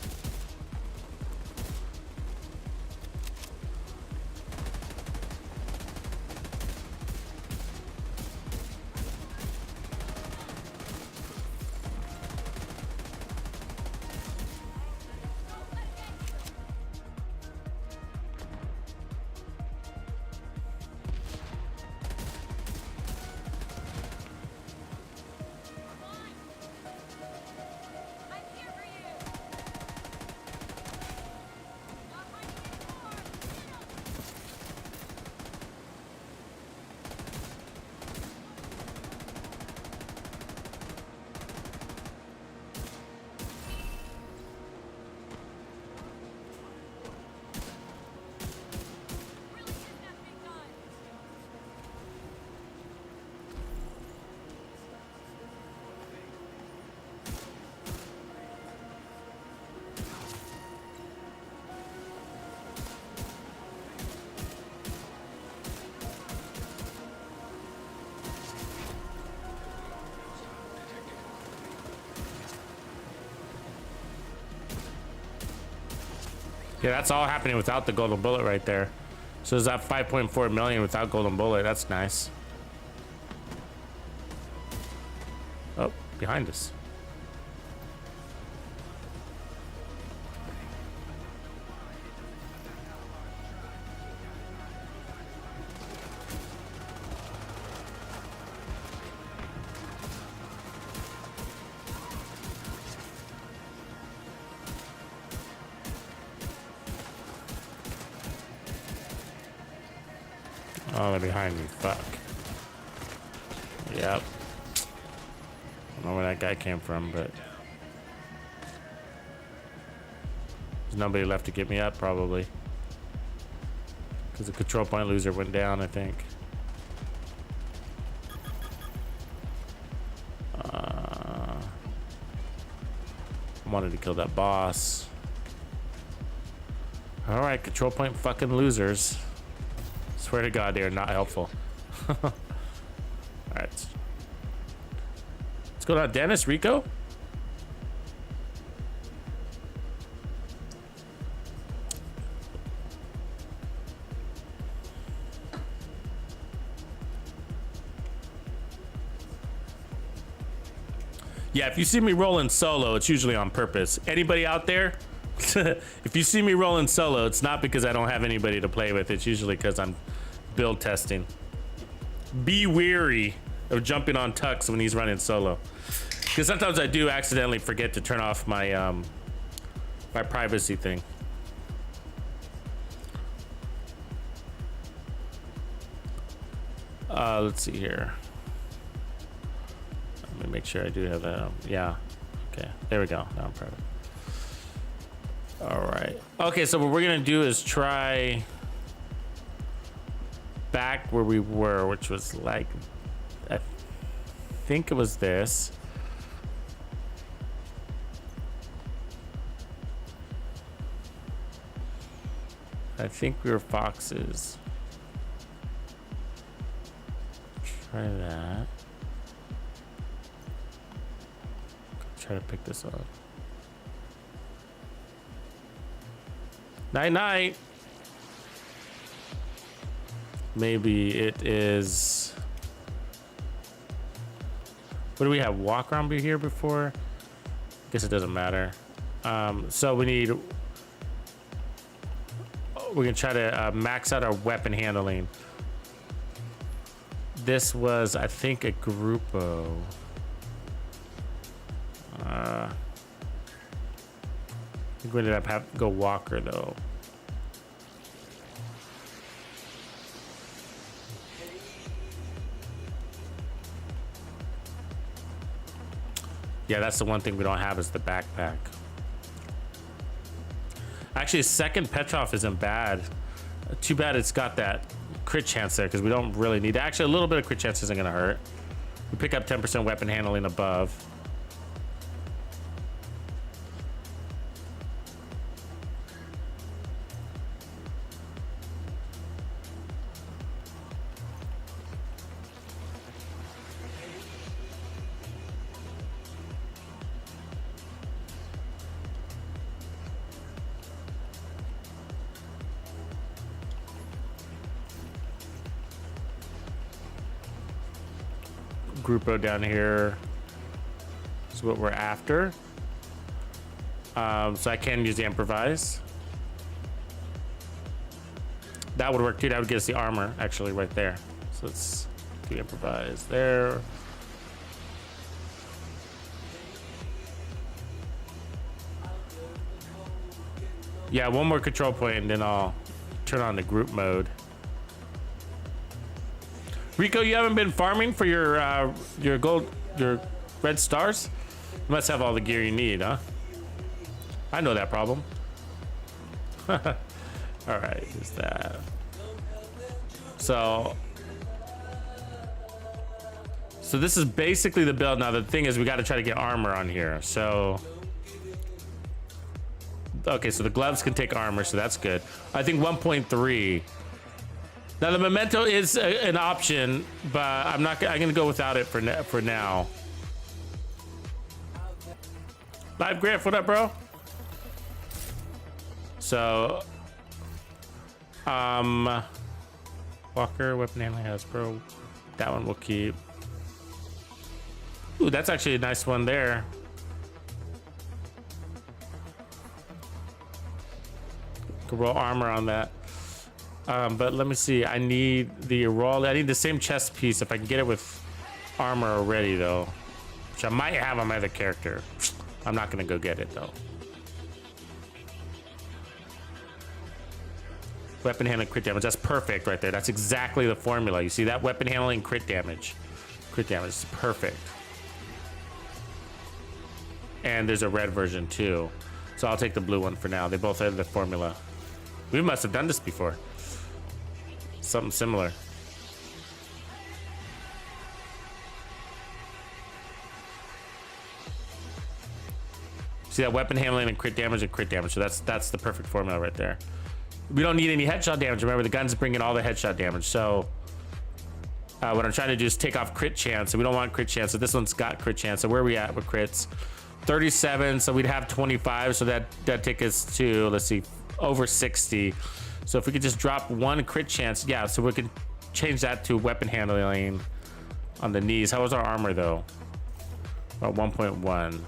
Yeah, that's all happening without the golden bullet right there. So is that 5.4 million without golden bullet? That's nice. Oh, behind us. Oh, they're behind me. Fuck. Yep. I don't know where that guy came from, but there's nobody left to get me up, probably. Because the control point loser went down, I think. I wanted to kill that boss. All right, control point fucking losers. Swear to God, they are not helpful. All right. Let's go down. Dennis, Rico. Yeah, if you see me rolling solo, it's usually on purpose. Anybody out there? If you see me rolling solo, it's not because I don't have anybody to play with. It's usually because I'm build testing. Be wary of jumping on Tux when he's running solo, because sometimes I do accidentally forget to turn off my my privacy thing. Let's see here. Let me make sure I do have that. Yeah. Okay. There we go. Now I'm perfect. All right. Okay. So what we're gonna do is try back where we were, which was like, I think it was this. I think we were foxes. Try that. Try to pick this up. Night night. Maybe it is. What do we have? Walk around here before? Guess it doesn't matter. So we need. We're gonna try to max out our weapon handling. This was, I think, a Grupo. think we ended up having to go Walker though. Yeah, that's the one thing we don't have is the backpack. Actually, second Petrov isn't bad. Too bad it's got that crit chance there because we don't really need it. Actually, a little bit of crit chance isn't gonna hurt. We pick up 10% weapon handling above. Grupo down here is what we're after. So I can use the improvise. That would work too. That would get us the armor actually right there. So let's do improvise there. Yeah, one more control point and then I'll turn on the group mode. Rico, you haven't been farming for your gold, your red stars? You must have all the gear you need, huh? I know that problem. All right, is that? So this is basically the build. Now the thing is, we got to try to get armor on here. So okay, so the gloves can take armor, so that's good. I think 1.3. Now the memento is an option, but I'm gonna go without it for now. Live Griff, what up, bro? So, Walker, weapon handling has pro. That one we'll keep. Ooh, that's actually a nice one there. Could roll armor on that. But let me see. I need the roll. I need the same chest piece if I can get it with armor already, though. Which I might have on my other character. I'm not gonna go get it though. Weapon handling crit damage. That's perfect right there. That's exactly the formula. You see that weapon handling crit damage. Crit damage is perfect. And there's a red version too. So I'll take the blue one for now. They both have the formula. We must have done this before. Something similar. See that weapon handling and crit damage. So that's the perfect formula right there. We don't need any headshot damage. Remember, the guns bring in all the headshot damage. So what I'm trying to do is take off crit chance. So we don't want crit chance. So this one's got crit chance. So where are we at with crits? 37. So we'd have 25. So that take us to, let's see, over 60. So if we could just drop one crit chance, yeah, so we could change that to weapon handling on the knees. How was our armor though? About 1.1.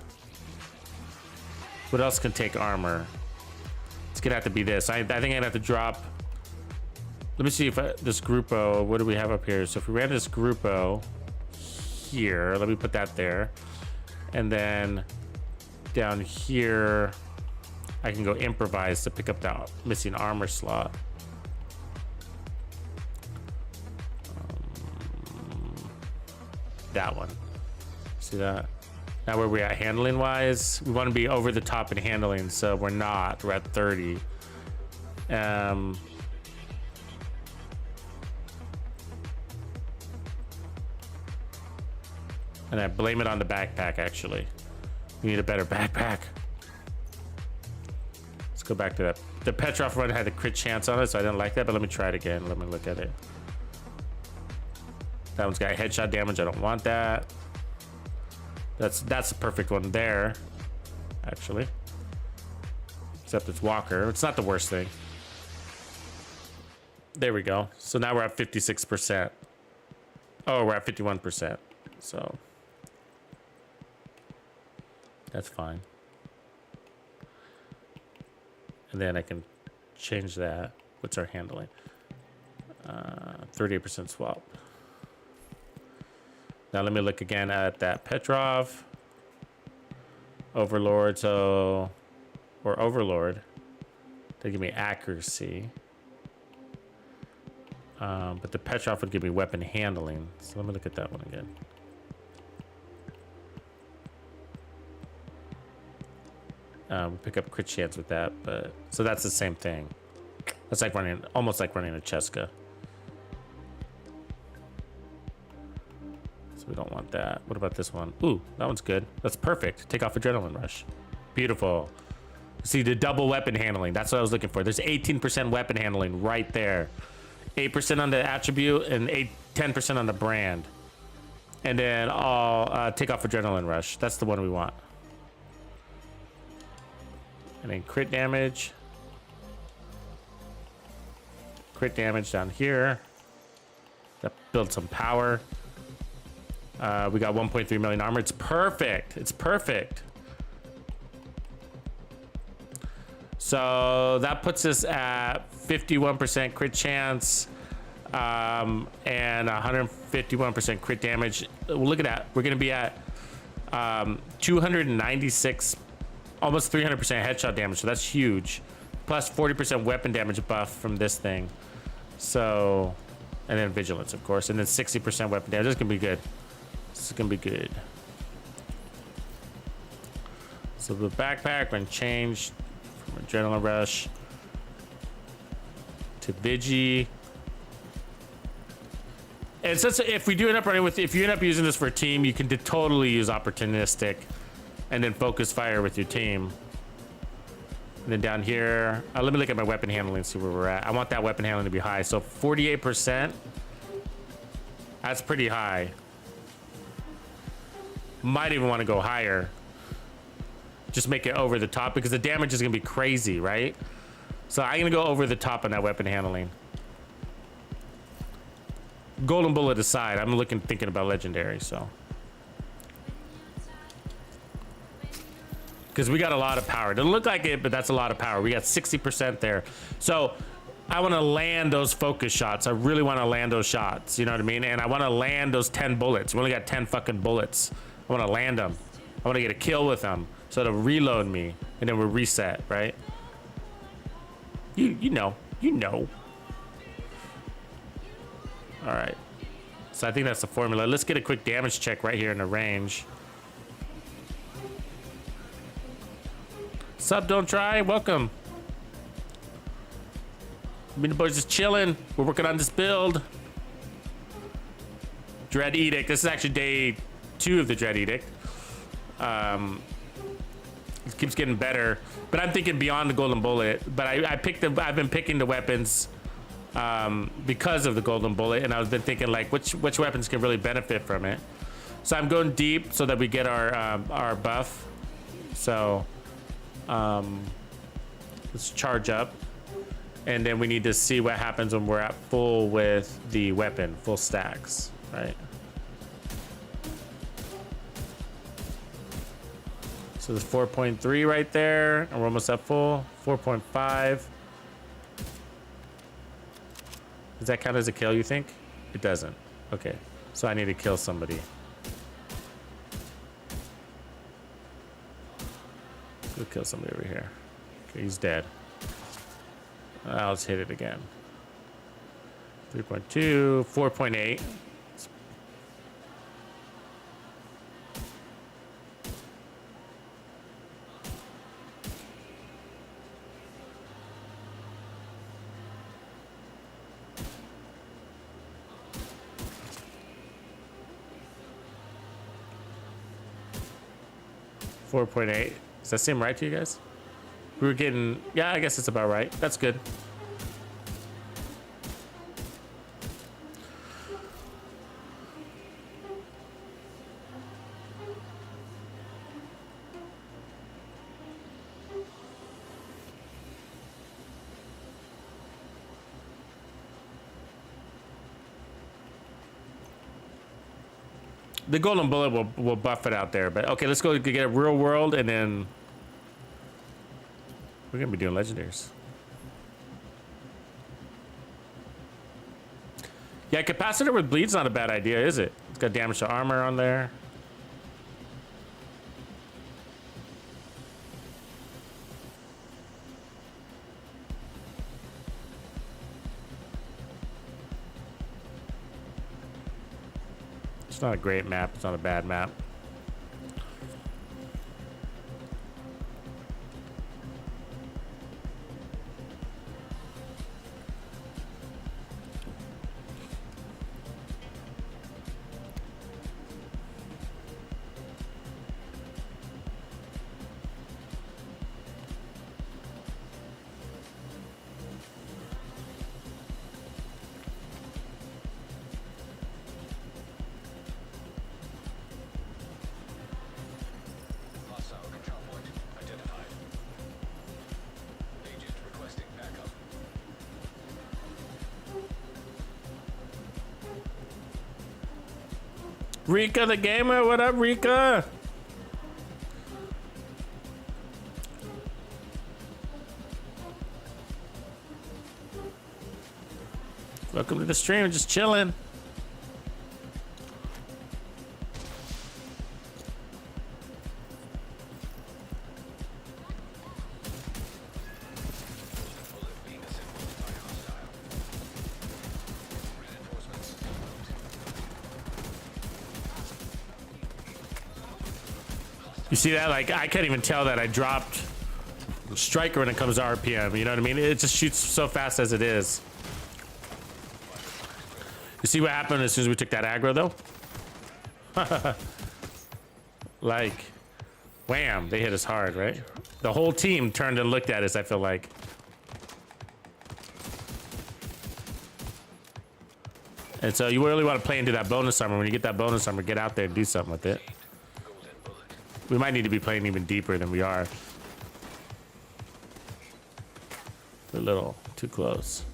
What else can take armor? It's gonna have to be this. I think I'd have to drop. Let me see if this Grupo, what do we have up here? So if we ran this Grupo here, let me put that there. And then down here, I can go improvise to pick up that missing armor slot. That one. See that? Now where we at handling wise? We want to be over the top in handling, so we're not. We're at 30. And I blame it on the backpack actually. We need a better backpack. Go back to that. The Petrov run had a crit chance on it, so I didn't like that, but let me try it again. Let me look at it. That one's got headshot damage. I don't want that. That's the perfect one there, actually. Except it's Walker. It's not the worst thing. There we go. So now we're at 56%. Oh, we're at 51%. So that's fine. And then I can change that. What's our handling? 38% swap. Now let me look again at that Petrov. Overlord, so or Overlord. They give me accuracy. But the Petrov would give me weapon handling. So let me look at that one again. We pick up crit chance with that, but so that's the same thing. That's like running, almost like running a Cheska. So we don't want that. What about this one? Ooh, that one's good. That's perfect. Take off adrenaline rush. Beautiful. See the double weapon handling. That's what I was looking for. There's 18% weapon handling right there. 8% on the attribute and 10% on the brand. And then I'll take off adrenaline rush. That's the one we want. And then crit damage. Crit damage down here. That builds some power. We got 1.3 million armor. It's perfect. It's perfect. So that puts us at 51% crit chance and 151% crit damage. Well, look at that. We're going to be at 296, almost 300% headshot damage. So that's huge. Plus 40% weapon damage buff from this thing. So, and then vigilance, of course. And then 60% weapon damage. This is going to be good. This is going to be good. So the backpack, we're going to change from adrenaline rush to Vigi. And since if we do end up running with, if you end up using this for a team, you can totally use opportunistic and then focus fire with your team. And then down here, let me look at my weapon handling and see where we're at. I want that weapon handling to be high. So 48%, that's pretty high. Might even want to go higher. Just make it over the top because the damage is going to be crazy, right? So I'm going to go over the top on that weapon handling. Golden bullet aside, I'm thinking about legendary, so. Because we got a lot of power. Doesn't look like it, but that's a lot of power. We got 60% there. So I want to land those focus shots. I really want to land those shots. You know what I mean? And I want to land those 10 bullets. We only got 10 fucking bullets. I want to land them. I want to get a kill with them. So it'll reload me. And then we'll reset, right? You know. You know. All right. So I think that's the formula. Let's get a quick damage check right here in the range. Sup, don't try. Welcome. Me and the boys just chilling. We're working on this build. Dread Edict. This is actually day 2 of the Dread Edict. It keeps getting better, but I'm thinking beyond the golden bullet. But I've been picking the weapons because of the golden bullet, and I've been thinking like which weapons can really benefit from it. So I'm going deep so that we get our buff. So let's charge up, and then we need to see what happens when we're at full with the weapon, full stacks, right? So there's 4.3 right there, and we're almost at full. 4.5. Does that count as a kill, you think? It doesn't. Okay, so I need to kill somebody. Go kill somebody over here. Okay, he's dead. Let's hit it again. 3.2, 4.8. 4.8. Does that seem right to you guys? We were getting, yeah, I guess it's about right. That's good. The golden bullet will buff it out there, but okay, let's go get a real world, and then we're gonna be doing legendaries. Yeah, capacitor with bleed's not a bad idea, is it? It's got damage to armor on there. It's not a great map. It's not a bad map. Hostile control point identified. Agent requesting backup. Rika the gamer, what up, Rika? Welcome to the stream, just chilling. Bullet being assembled by hostile. Reinforcements. You see that? Like, I can't even tell that I dropped striker when it comes to RPM. You know what I mean? It just shoots so fast as it is. You see what happened as soon as we took that aggro, though? Like, wham, they hit us hard, right? The whole team turned and looked at us, I feel like. And so you really want to play into that bonus armor. When you get that bonus armor, get out there and do something with it. Golden bullet. We might need to be playing even deeper than we are. We're a little too close.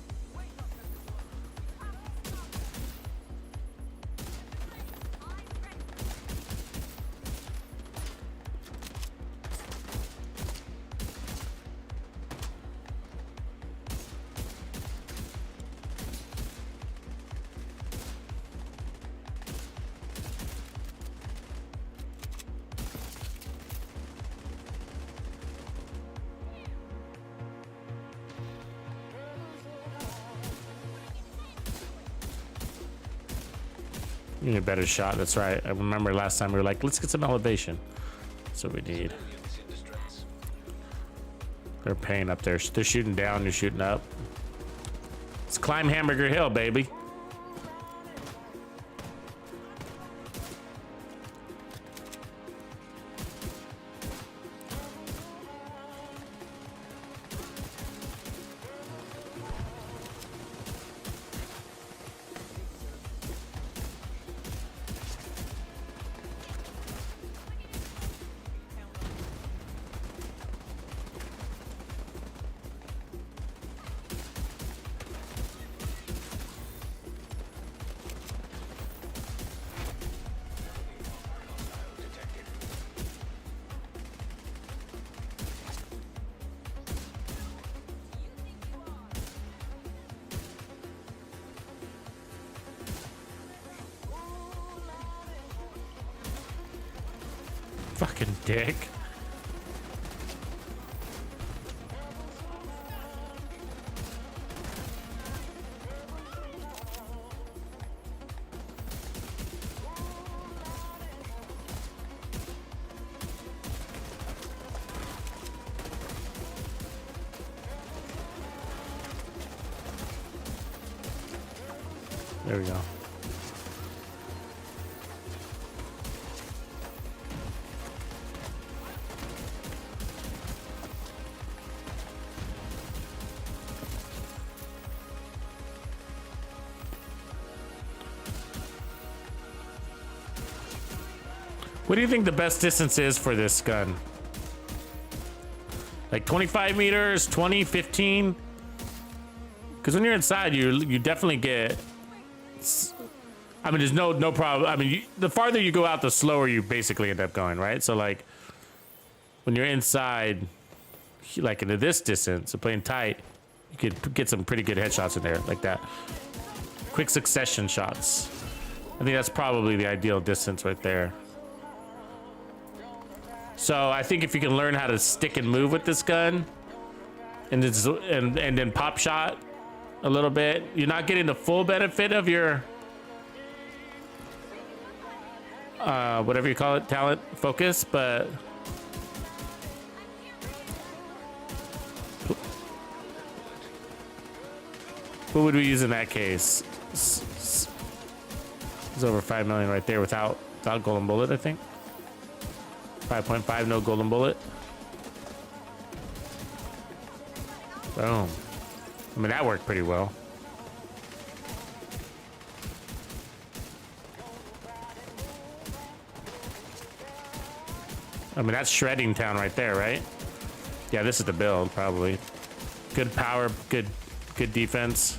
You need a better shot, that's right. I remember last time we were like, let's get some elevation. That's what we need. Civilians in distress. They're paying up there. They're shooting down, you're shooting up. Let's climb Hamburger Hill, baby. Fucking dick. There we go. What do you think the best distance is for this gun? Like 25 meters, 20, 15? Because when you're inside, you definitely get. I mean, there's no problem. I mean, the farther you go out, the slower you basically end up going, right? So like, when you're inside, like into this distance, so playing tight, you could get some pretty good headshots in there, like that. Quick succession shots. I think that's probably the ideal distance right there. So I think if you can learn how to stick and move with this gun, and then pop shot a little bit, you're not getting the full benefit of your whatever you call it, talent focus, but what would we use in that case? It's over 5 million right there without golden bullet, I think. 5.5, no golden bullet. Boom. I mean, that worked pretty well. I mean, that's shredding town right there, right? Yeah, this is the build, probably. Good power, good defense.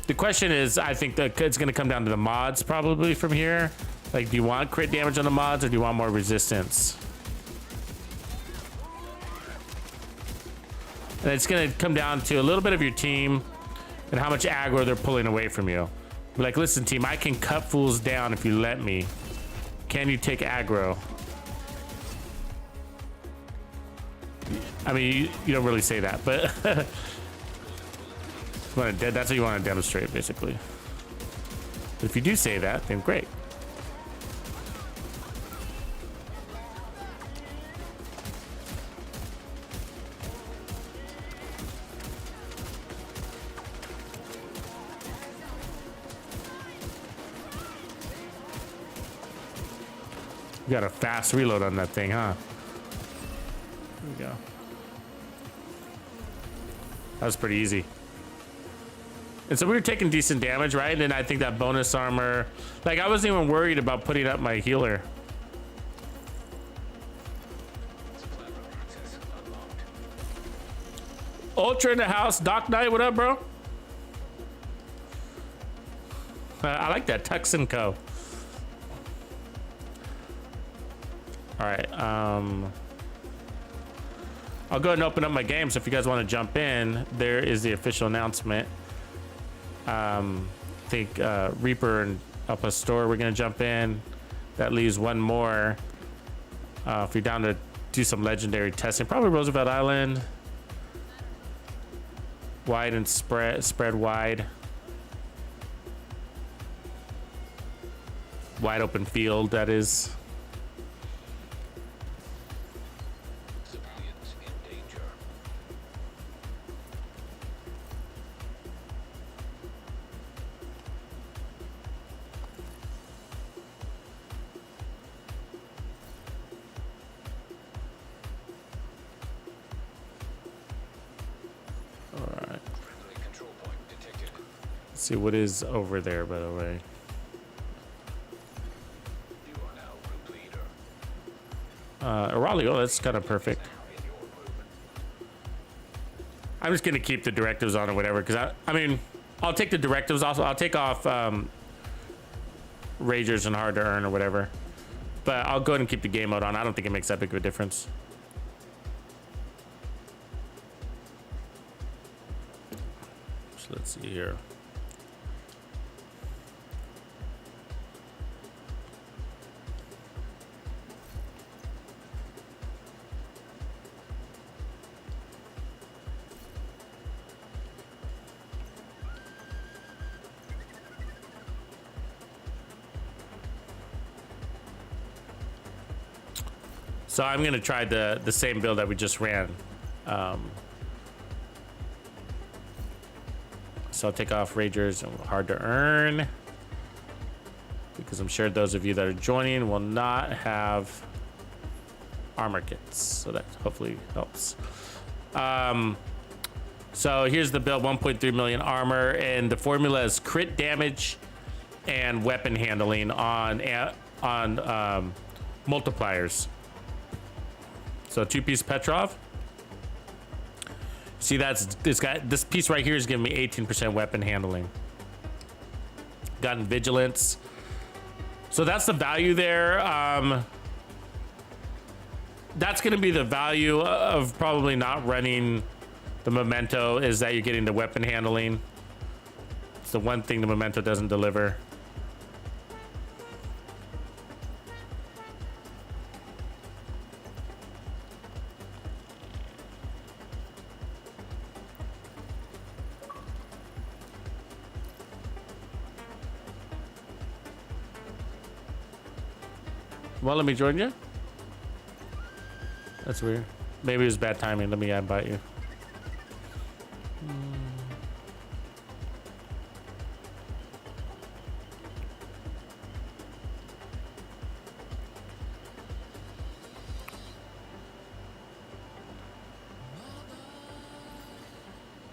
The question is, I think that it's going to come down to the mods probably from here. Like, do you want crit damage on the mods or do you want more resistance? And it's going to come down to a little bit of your team and how much aggro they're pulling away from you. Like, listen, team, I can cut fools down if you let me. Can you take aggro? I mean, you don't really say that, but that's what you want to demonstrate, basically. But if you do say that, then great. You got a fast reload on that thing, huh? There we go. That was pretty easy. And so we were taking decent damage, right? And then I think that bonus armor, like I wasn't even worried about putting up my healer. Ultra in the house, Doc Knight, what up, bro? I like that, Tux and Co. All right, I'll go ahead and open up my game. So if you guys want to jump in, there is the official announcement. I think Reaper and Up a Store, we're gonna jump in. That leaves one more. If you're down to do some legendary testing, probably Roosevelt Island. Wide and spread wide. Wide open field, that is. See what is over there, by the way. Aurelio, that's kind of perfect. I'm just gonna keep the directives on or whatever, because I mean, I'll take the directives also. I'll take off Ragers and Hard to Earn or whatever, but I'll go ahead and keep the game mode on. I don't think it makes that big of a difference. So let's see here. So I'm gonna try the same build that we just ran. So I'll take off Ragers and Hard to Earn, because I'm sure those of you that are joining will not have armor kits, so that hopefully helps. So here's the build: 1.3 million armor, and the formula is crit damage and weapon handling on multipliers. So 2-piece Petrov. See, this piece right here is giving me 18% weapon handling. Gotten vigilance. So that's the value there. That's going to be the value of probably not running the memento, is that you're getting the weapon handling. It's the one thing the memento doesn't deliver. Well, let me join you. That's weird. Maybe it was bad timing. Let me invite you.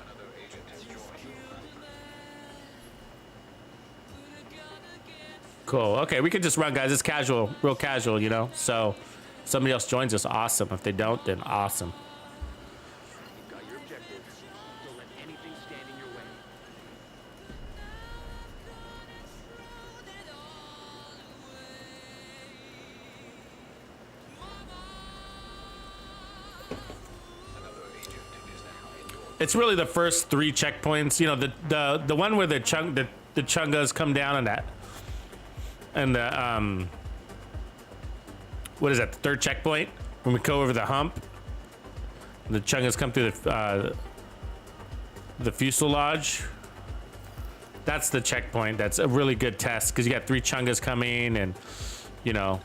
Another agent has joined. Cool. Okay, we can just run, guys. It's casual, real casual, you know. So, somebody else joins us, awesome. If they don't, then awesome. You've got your objective. Don't let anything stand in your way. Another agent is now in your. It's really the first 3 checkpoints. You know, the one where the chungas come down and that, and the what is that? The 3rd checkpoint when we go over the hump. The chungas come through the fuselage. That's the checkpoint. That's a really good test because you got 3 chungas coming, and you know.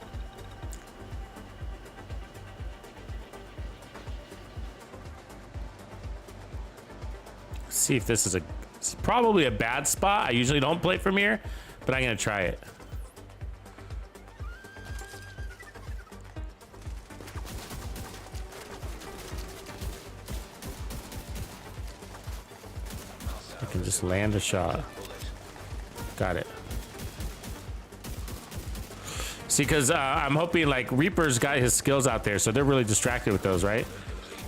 See if this is it's probably a bad spot. I usually don't play from here, but I'm gonna try it. I can just land a shot. Got it. See, because I'm hoping like Reaper's got his skills out there, so they're really distracted with those, right?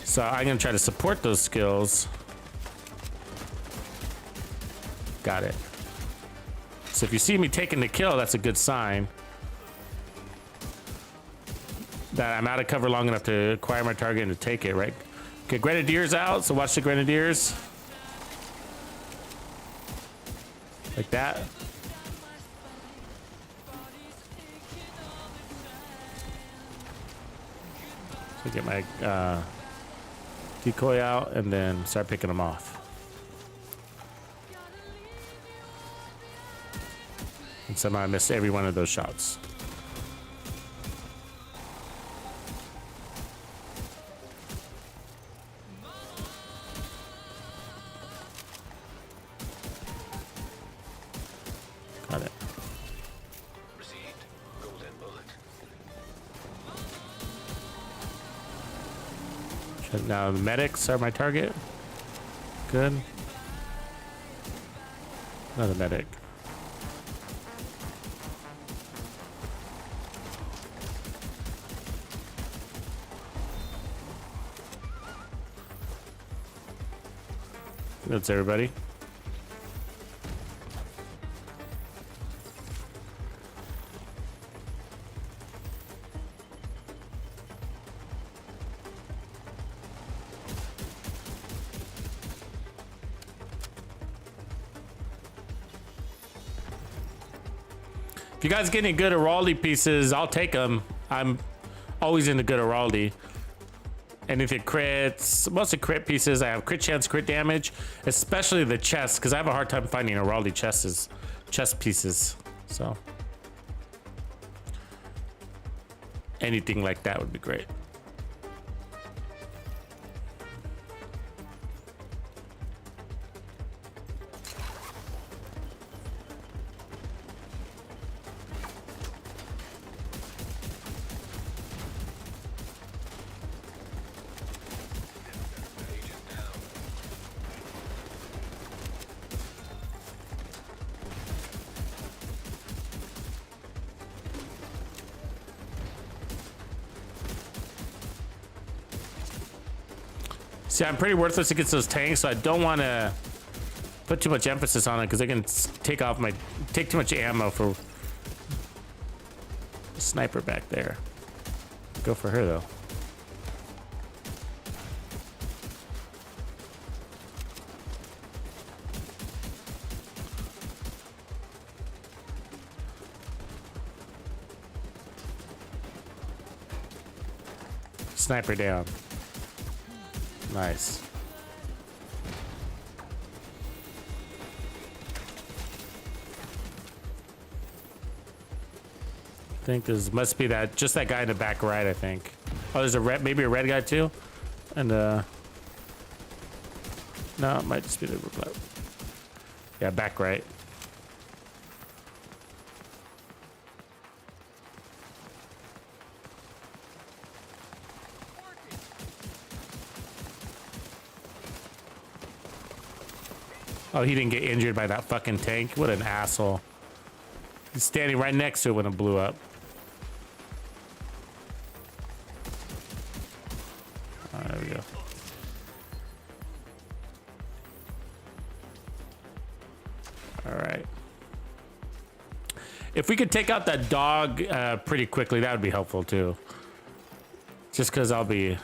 So I'm gonna try to support those skills. Got it. So if you see me taking the kill, that's a good sign that I'm out of cover long enough to acquire my target and to take it, right? Okay, Grenadiers out, so watch the Grenadiers. Like that. So get my decoy out and then start picking them off. And somehow I missed every one of those shots. Got it. Received. Golden bullet. Now the medics are my target. Good. Another medic. That's everybody. If you guys get any good Araldi pieces, I'll take them. I'm always into good Araldi. Anything crits, mostly crit pieces. I have crit chance, crit damage, especially the chest, because I have a hard time finding Araldi chest pieces. So anything like that would be great. See, I'm pretty worthless against those tanks, so I don't want to put too much emphasis on it because they can take too much ammo for the sniper back there. Go for her though. Sniper down. Nice. think this must be that, just that guy in the back right, I think. Oh, there's a red, maybe a red guy too? And, no, it might just be the, yeah, back right. Oh, he didn't get injured by that fucking tank. What an asshole. He's standing right next to it when it blew up. Oh, there we go. All right. If we could take out that dog pretty quickly, that would be helpful too. Just because I'll be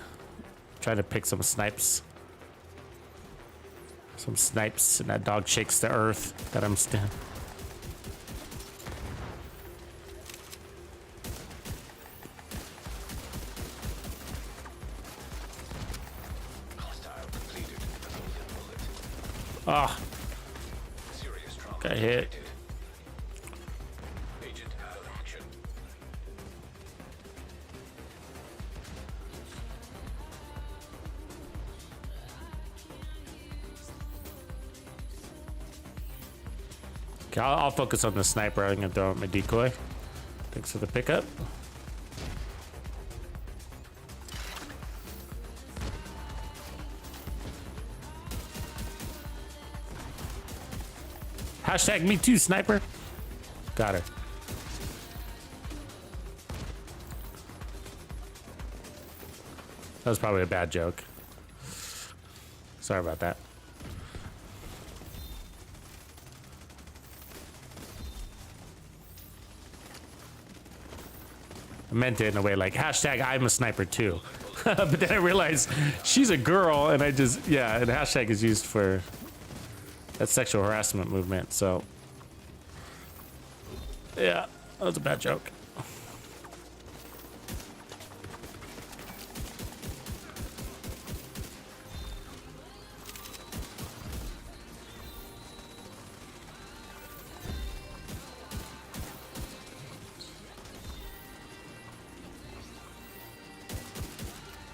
trying to pick some snipes. Some snipes, and that dog shakes the earth that I'm standing. Ah, got hit. Agent out of action. Okay, I'll focus on the sniper. I'm gonna throw out my decoy. Thanks for the pickup. Hashtag me too, sniper. Got her. That was probably a bad joke. Sorry about that. I meant it in a way like hashtag I'm a sniper too. But then I realized she's a girl and I just, yeah, and hashtag is used for that sexual harassment movement, so. Yeah, that was a bad joke.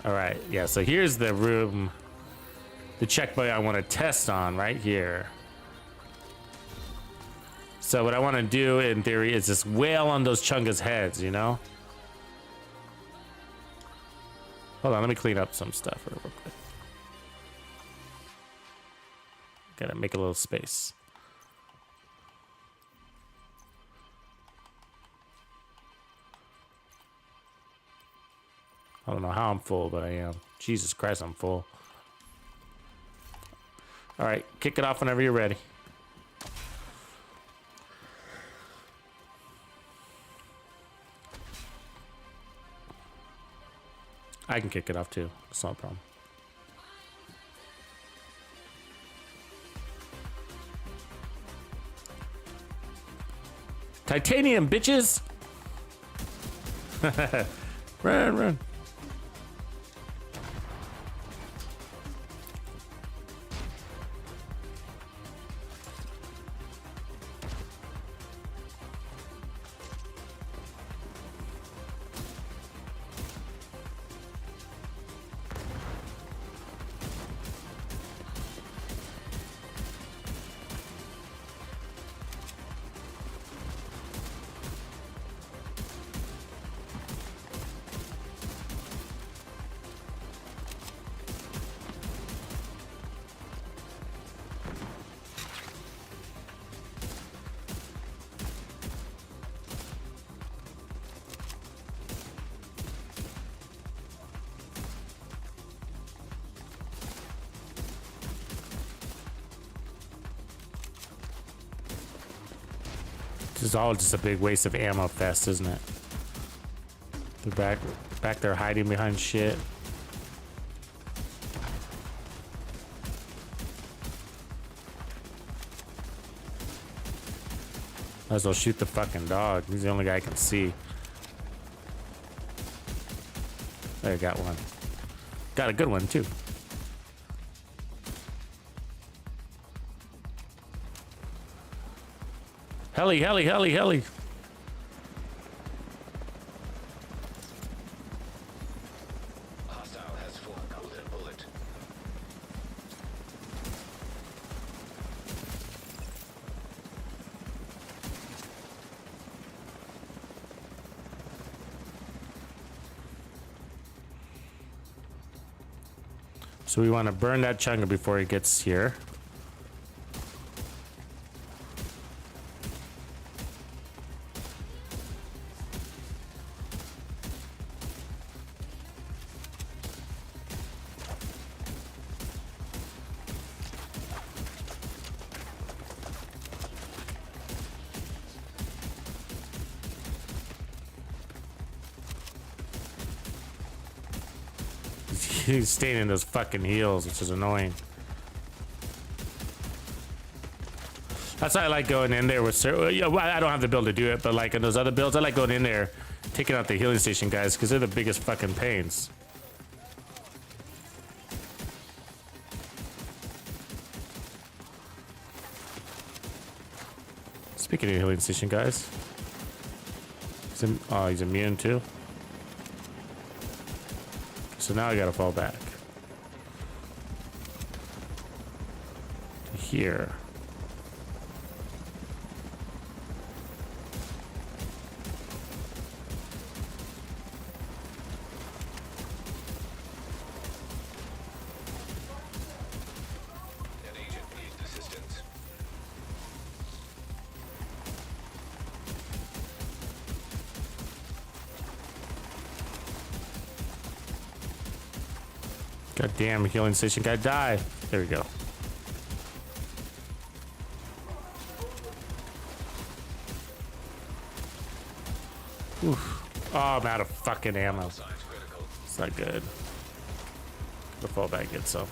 All right, yeah, so here's the room, the checkpoint I want to test on right here. So what I want to do in theory is just wail on those chungas heads, you know? Hold on, let me clean up some stuff real quick. Gotta make a little space. I don't know how I'm full, but I am. Jesus Christ, I'm full. All right, kick it off whenever you're ready. I can kick it off too. It's not a problem. Titanium, bitches! Run, run. This is all just a big waste of ammo fest, isn't it? They're back there hiding behind shit. Might as well shoot the fucking dog. He's the only guy I can see. There, got one. Got a good one too. Heli, heli, heli, heli. So we want to burn that chunga before it gets here. He's staying in those fucking heels, which is annoying. That's why I like going in there with I don't have the build to do it, but like in those other builds, I like going in there, taking out the healing station guys, because they're the biggest fucking pains. Speaking of healing station guys, he's immune too. So now I gotta fall back to here. An agent needs assistance. God damn, healing station guy die. There we go. Oof. Oh, I'm out of fucking ammo. Signs critical. It's not good. The fallback gets some.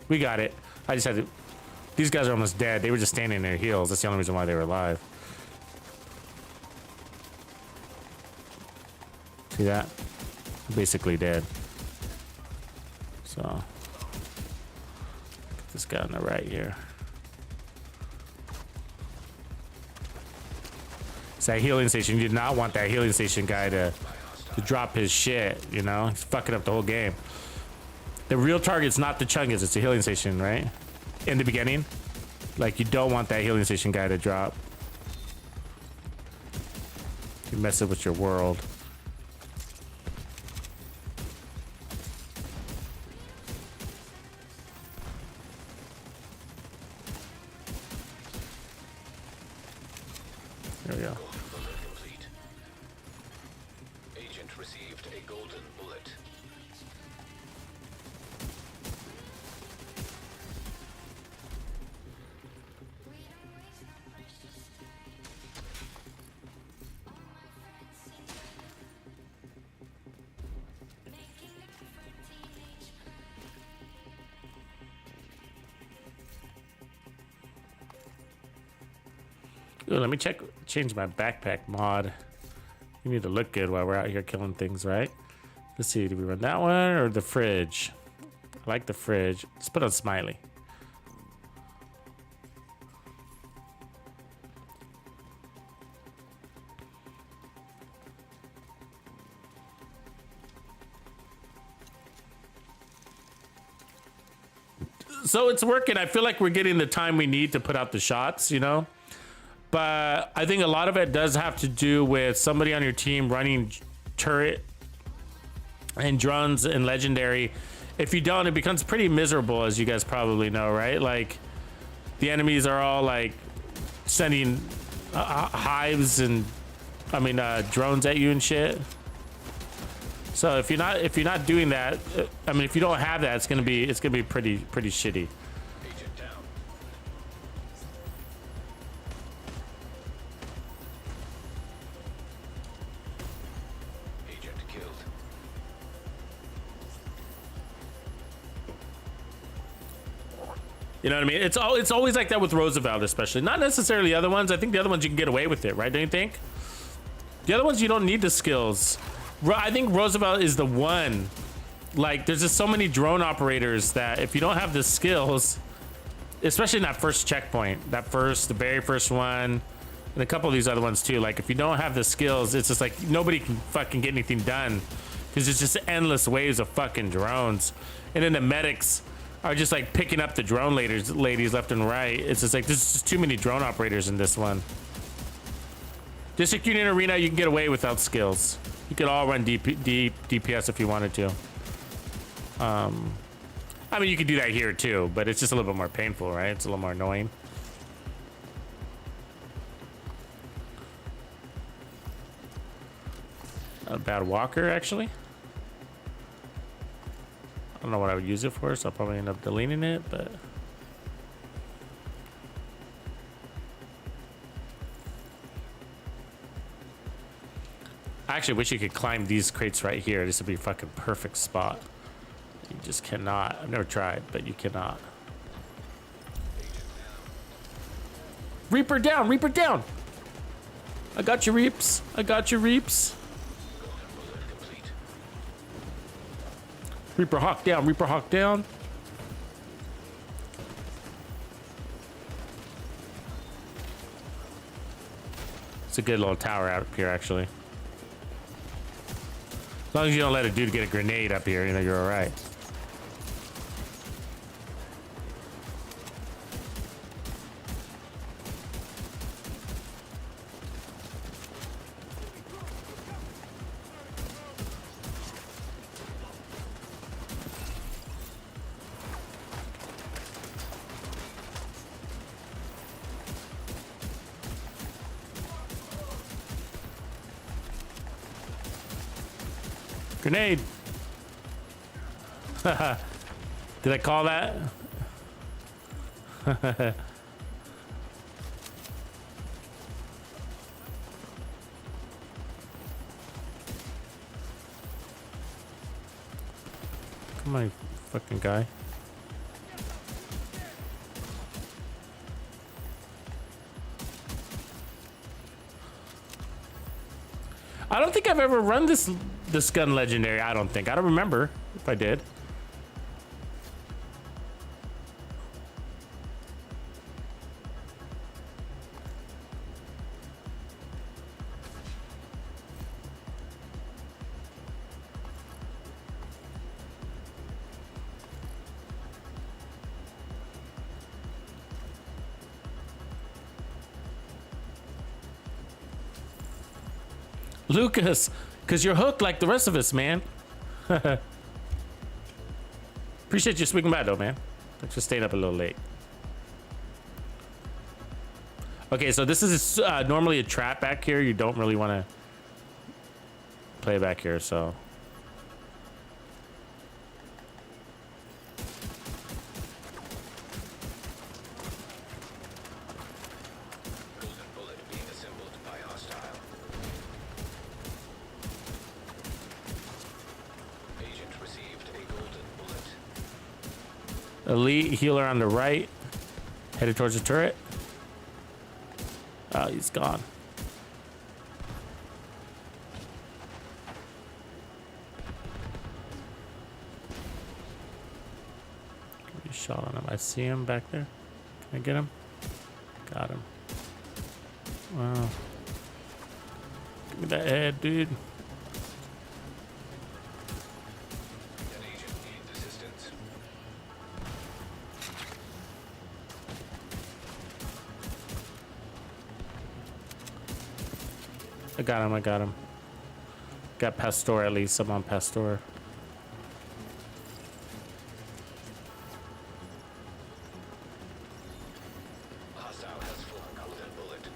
We got it. I just had to. These guys are almost dead. They were just standing in their heels. That's the only reason why they were alive. See that? Basically dead. So get this guy on the right here. It's that healing station. You did not want that healing station guy to drop his shit, you know? He's fucking up the whole game. The real target's not the chungus, it's the healing station, right? In the beginning. Like, you don't want that healing station guy to drop. You mess up with your world. There we go. Golden bullet complete. Agent received a golden bullet. Ooh, let me change my backpack mod. We need to look good while we're out here killing things, right? Let's see, do we run that one or the fridge? I like the fridge. Let's put on Smiley. So it's working. I feel like we're getting the time we need to put out the shots, you know? But I think a lot of it does have to do with somebody on your team running turret and drones and legendary. If you don't, it becomes pretty miserable, as you guys probably know, right? Like, the enemies are all like sending hives and drones at you and shit. So if you're not doing that, I mean, if you don't have that, it's gonna be pretty shitty. Agent down. Agent killed. You know what I mean? It's always like that with Roosevelt, especially. Not necessarily the other ones. I think the other ones you can get away with it, right? Don't you think? The other ones you don't need the skills. I think Roosevelt is the one. Like, there's just so many drone operators that if you don't have the skills, especially in that first checkpoint, the very first one, and a couple of these other ones too. Like, if you don't have the skills, it's just like nobody can fucking get anything done because it's just endless waves of fucking drones, and then the medics are just like picking up the drone ladies left and right. It's just like there's just too many drone operators in this one. District Union Arena, you can get away without skills. You could all run DPS if you wanted to. I mean, you could do that here too, but it's just a little bit more painful, right? It's a little more annoying. Not a bad walker, actually. I don't know what I would use it for, so I'll probably end up deleting it, but... I actually wish you could climb these crates right here. This would be a fucking perfect spot. You just cannot. I've never tried, but you cannot. Reaper down! Reaper down! I got you, Reaps. I got you, Reaps. Reaper Hawk down. Reaper Hawk down. It's a good little tower out here, actually. As long as you don't let a dude get a grenade up here, you know, you're all right. Grenade. Did I call that? Come on, you fucking guy. I don't think I've ever run this gun legendary. I don't remember if I did. Lucas, because you're hooked like the rest of us, man. Appreciate you swinging by, though, man. Thanks for staying up a little late. Okay, so this is normally a trap back here. You don't really want to play back here, so... Elite healer on the right, headed towards the turret. Oh, he's gone. Give me a shot on him. I see him back there. Can I get him? Got him. Wow. Give me that head, dude. I got him. Got Pastor at least. I'm on Pastor. Hostile has flung a golden bullet.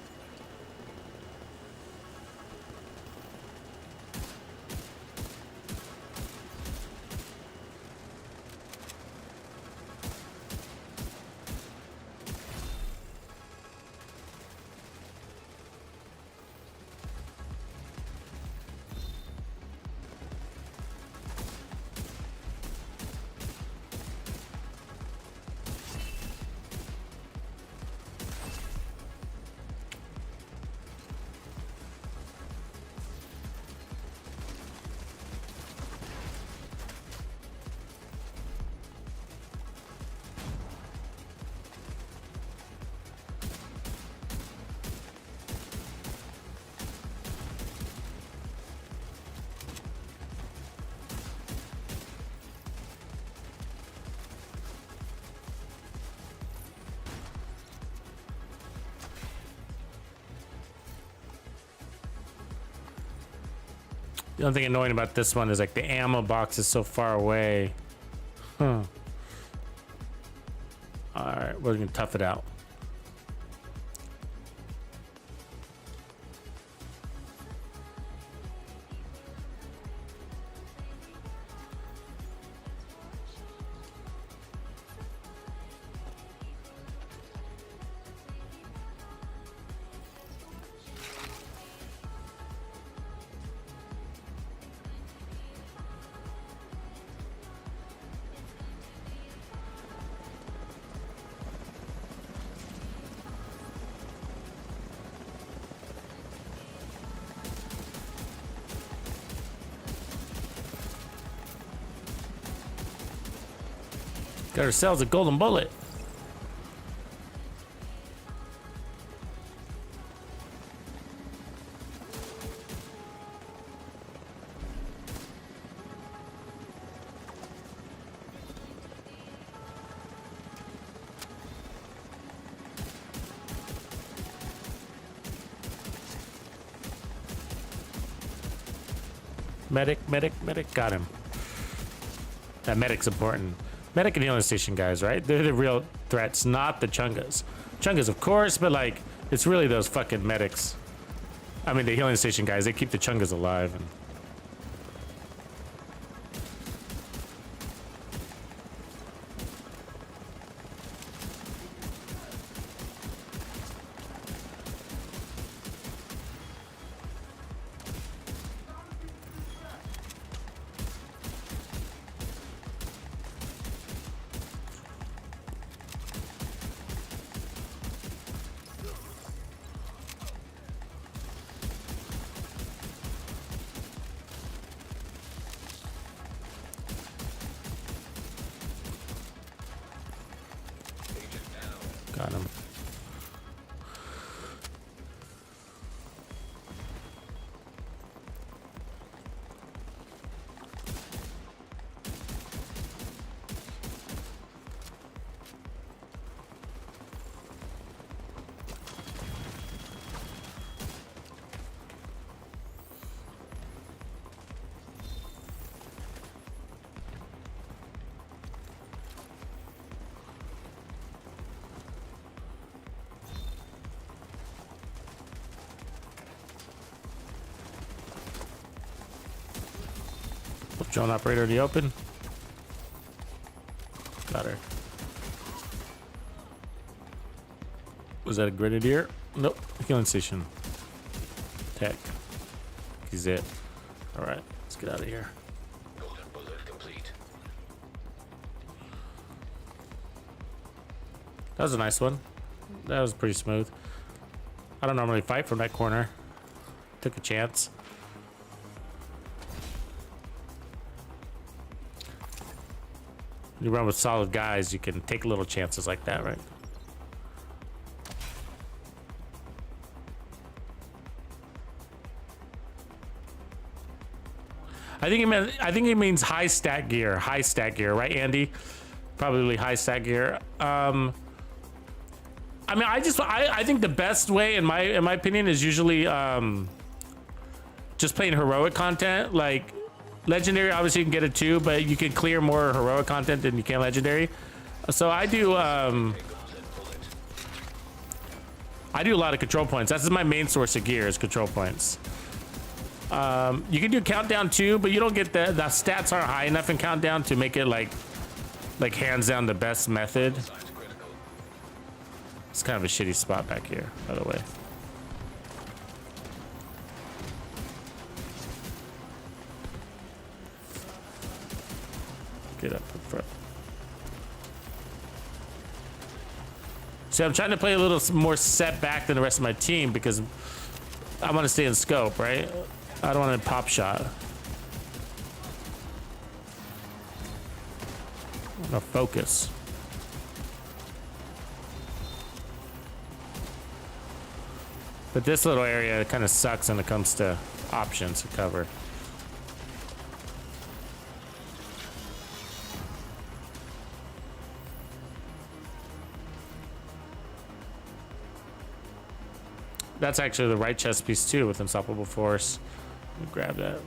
The only thing annoying about this one is like the ammo box is so far away. Huh. All right, we're gonna tough it out. Got ourselves a golden bullet. Medic, got him. That medic's important. Medic and healing station guys, right? They're the real threats, not the chungas. Chungas, of course, but like, it's really those fucking medics. I mean, the healing station guys, they keep the chungas alive. And got him. Drone operator in the open. Got her. Was that a grenadier? Nope. Healing station. Tech. He's it. All right, let's get out of here. Golden bullet complete. That was a nice one. That was pretty smooth. I don't normally fight from that corner. Took a chance. You run with solid guys, you can take little chances like that, right? I think it means high stat gear, right, Andy? Probably high stat gear. I mean, I think the best way, in my opinion, is usually just playing heroic content. Like legendary, obviously you can get it too, but you can clear more heroic content than you can legendary. So I do a lot of control points. That's my main source of gear is control points. You can do countdown too, but you don't get the stats aren't high enough in countdown to make it like hands down the best method. It's kind of a shitty spot back here, by the way. Get up in front. See, I'm trying to play a little more set back than the rest of my team because I want to stay in scope, right? I don't want to pop shot. I want to focus. But this little area kind of sucks when it comes to options to cover. That's actually the right chest piece too with Unstoppable Force. Let me grab that.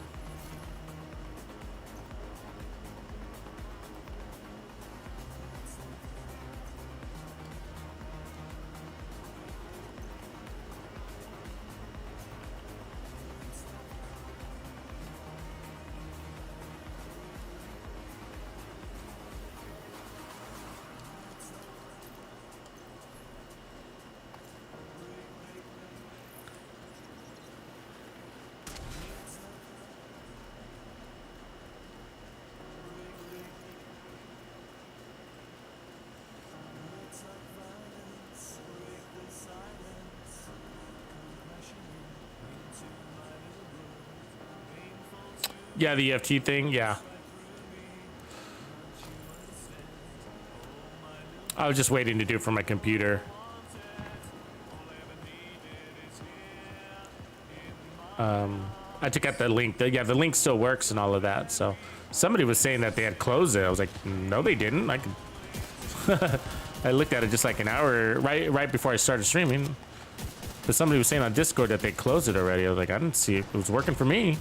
Yeah, the EFT thing, yeah. I was just waiting to do it for my computer. I took out the link. Yeah, the link still works and all of that. So somebody was saying that they had closed it. I was like, no, they didn't. I could. I looked at it just like an hour right before I started streaming. But somebody was saying on Discord that they closed it already. I was like, I didn't see it. It was working for me.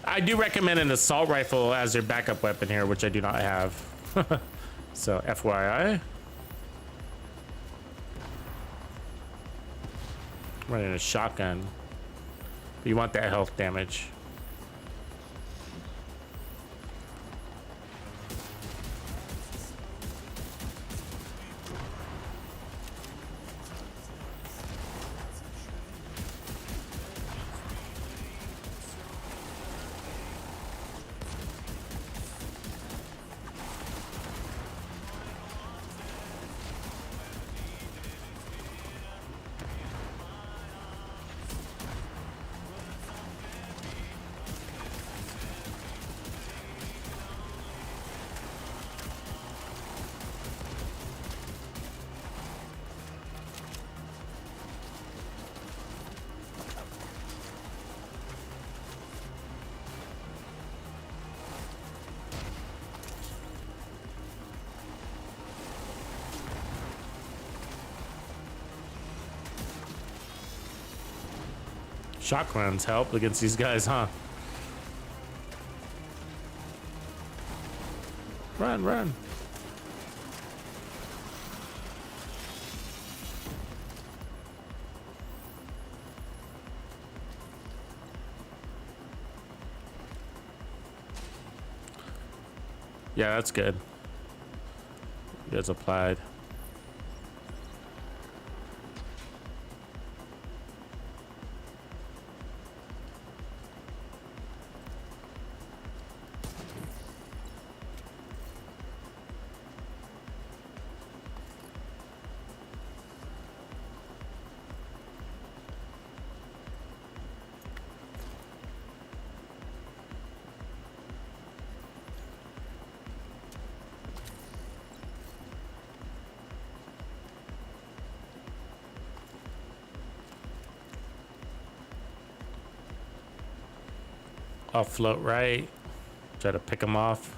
I do recommend an assault rifle as your backup weapon here, which I do not have. So FYI. Running a shotgun. But you want that health damage. Shotguns help against these guys, huh? Run, run. Yeah, that's good. You guys applied. I'll float right. Try to pick them off.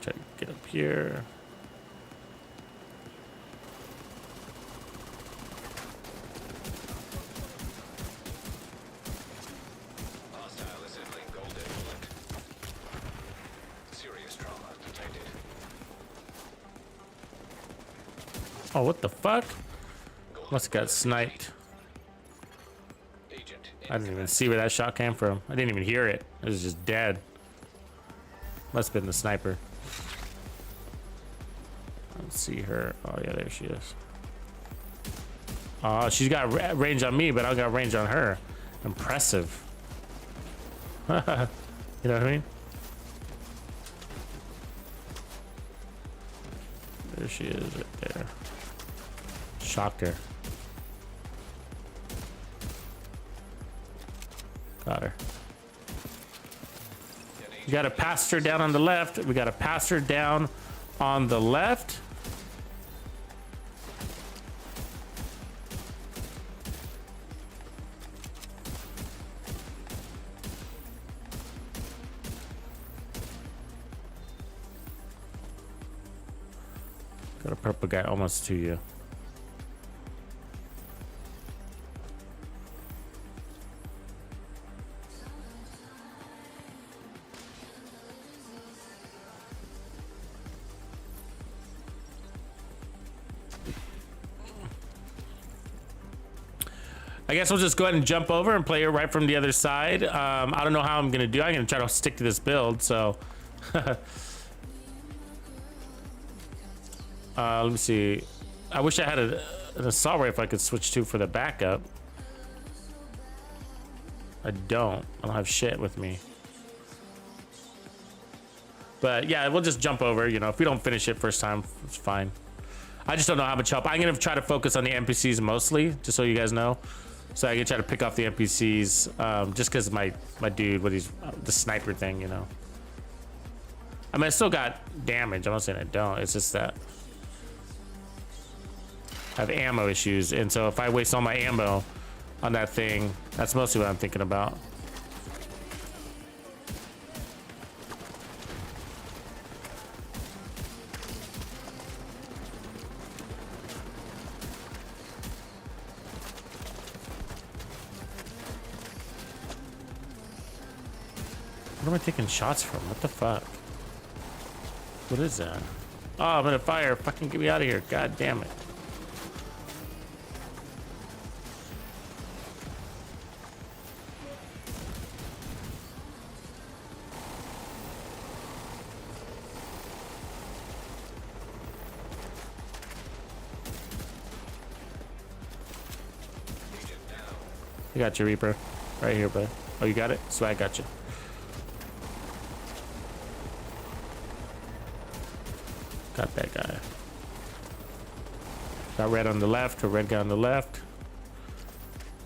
Try to get up here. Hostile assembling golden bullet. Serious trauma detected. Oh, what the fuck? Must have got sniped. Agent. I didn't even see where that shot came from. I didn't even hear it. It was just dead. Must have been the sniper. Let's see her. Oh, yeah, there she is. Oh, she's got range on me, but I got range on her. Impressive. You know what I mean? There she is right there. Shocked her. Got her. We got a pastor down on the left. We got a pastor down on the left. Got a purple guy almost to you. I guess we'll just go ahead and jump over and play it right from the other side. I don't know how I'm gonna do. I'm gonna try to stick to this build. So, let me see. I wish I had an assault rifle I could switch to for the backup. I don't have shit with me. But yeah, we'll just jump over. You know, if we don't finish it first time, it's fine. I just don't know how much help. I'm gonna try to focus on the NPCs mostly, just so you guys know. So I can try to pick off the NPCs, just because my dude with the sniper thing, you know. I mean, I still got damage. I'm not saying I don't. It's just that I have ammo issues, and so if I waste all my ammo on that thing, that's mostly what I'm thinking about. What am I taking shots from? What the fuck? What is that? Oh, I'm gonna fire. Fucking get me out of here. God damn it. I got you, Reaper. Right here, bud. Oh, you got it? So I got you. Got that guy. Got red on the left, or red guy on the left.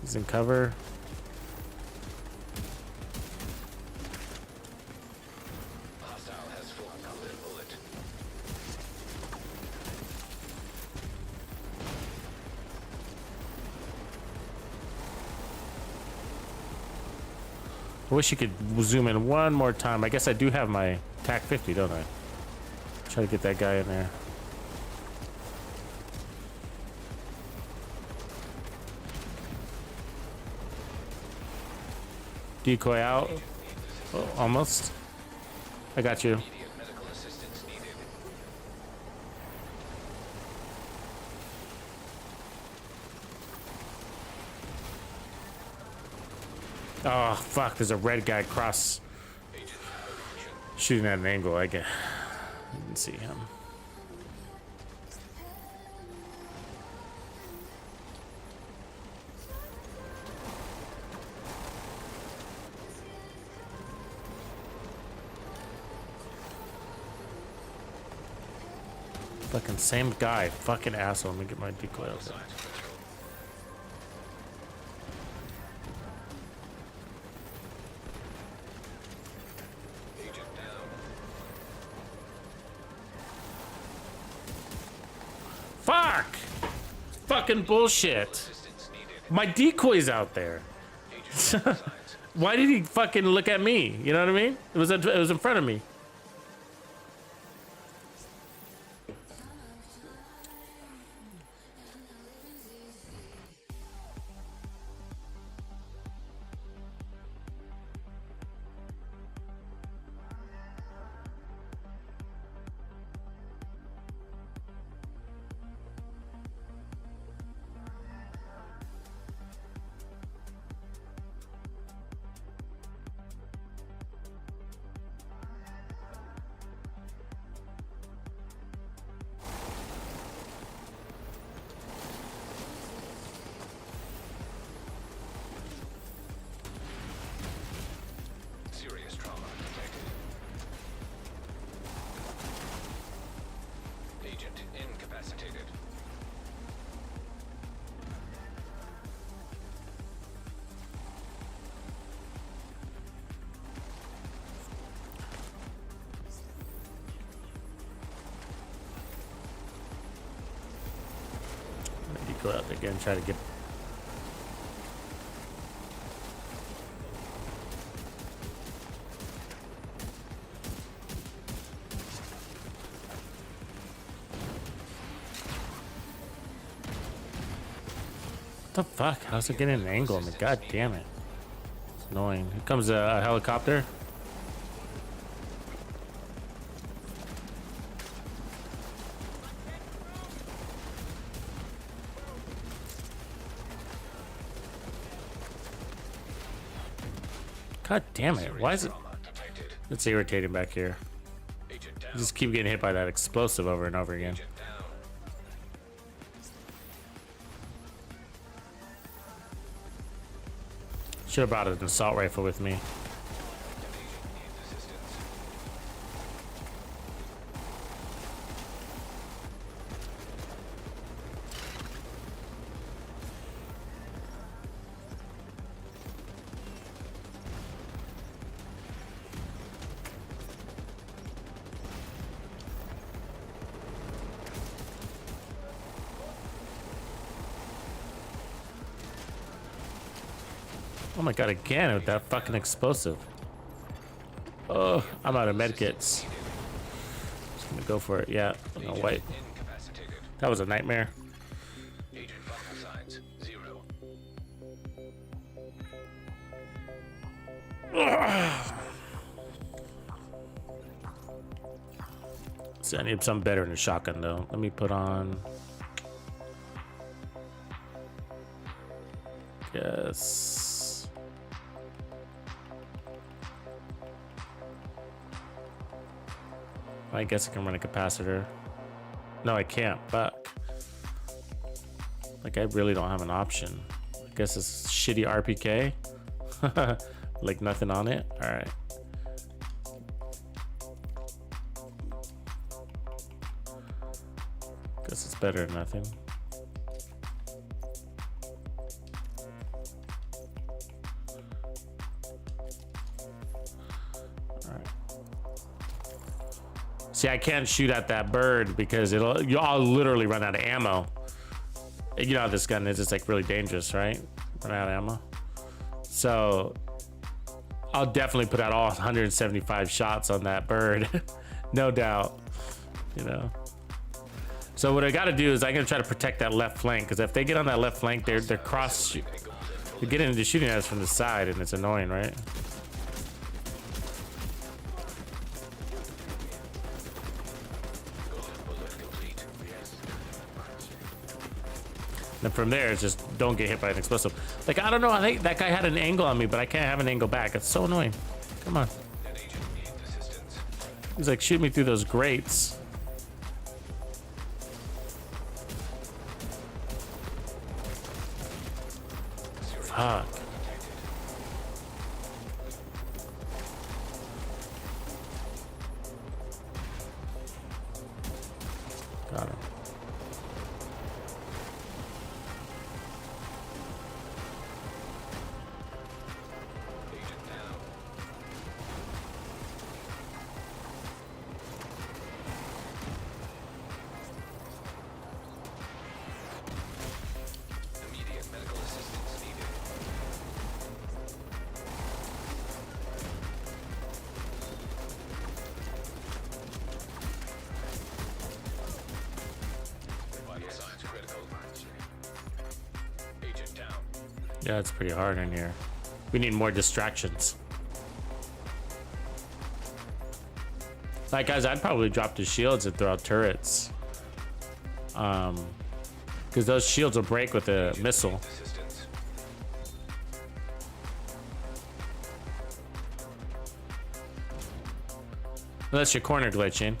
He's in cover. Hostile has full combat bullet. I wish you could zoom in one more time. I guess I do have my TAC 50, don't I? Try to get that guy in there. Decoy out. Oh, almost. I got you. Immediate medical assistance needed. Oh, fuck. There's a red guy cross shooting at an angle. I didn't see him. Fucking same guy. Fucking asshole. Let me get my decoy out there. Agent down. Fuck! Fucking bullshit. Assistance needed. My decoy's out there. Agent on signs. Why did he fucking look at me? You know what I mean? It was in front of me. Serious trauma detected. Agent incapacitated. Decoy out there again. Try to get. What the fuck? How's it getting an angle on me? God damn it. It's annoying. Here comes a helicopter. God damn it. Why is it? It's irritating back here. You just keep getting hit by that explosive over and over again. Should have brought an assault rifle with me. Oh my god, again with that fucking explosive. Oh, I'm out of medkits. Just gonna go for it. Yeah, no, wait. That was a nightmare. Agent vital signs 0. See, I need something better than a shotgun though. Let me put on. Yes. I guess I can run a capacitor. No, I can't. Fuck. Like, I really don't have an option. I guess it's shitty RPK. Like, nothing on it. All right. Guess it's better than nothing. See, I can't shoot at that bird because I'll literally run out of ammo. You know how this gun is, it's like really dangerous, right? Run out of ammo. So I'll definitely put out all 175 shots on that bird. No doubt, you know. So what I gotta do is I'm gonna try to protect that left flank, because if they get on that left flank, they're getting into shooting at us from the side, and it's annoying, right? And from there, it's just don't get hit by an explosive. Like, I don't know, I think that guy had an angle on me, but I can't have an angle back. It's so annoying. Come on. He's like, shoot me through those grates. Fuck. Got him. Yeah, it's pretty hard in here. We need more distractions. Like, guys, I'd probably drop the shields and throw out turrets. Because those shields will break with a missile. Unless you're corner glitching.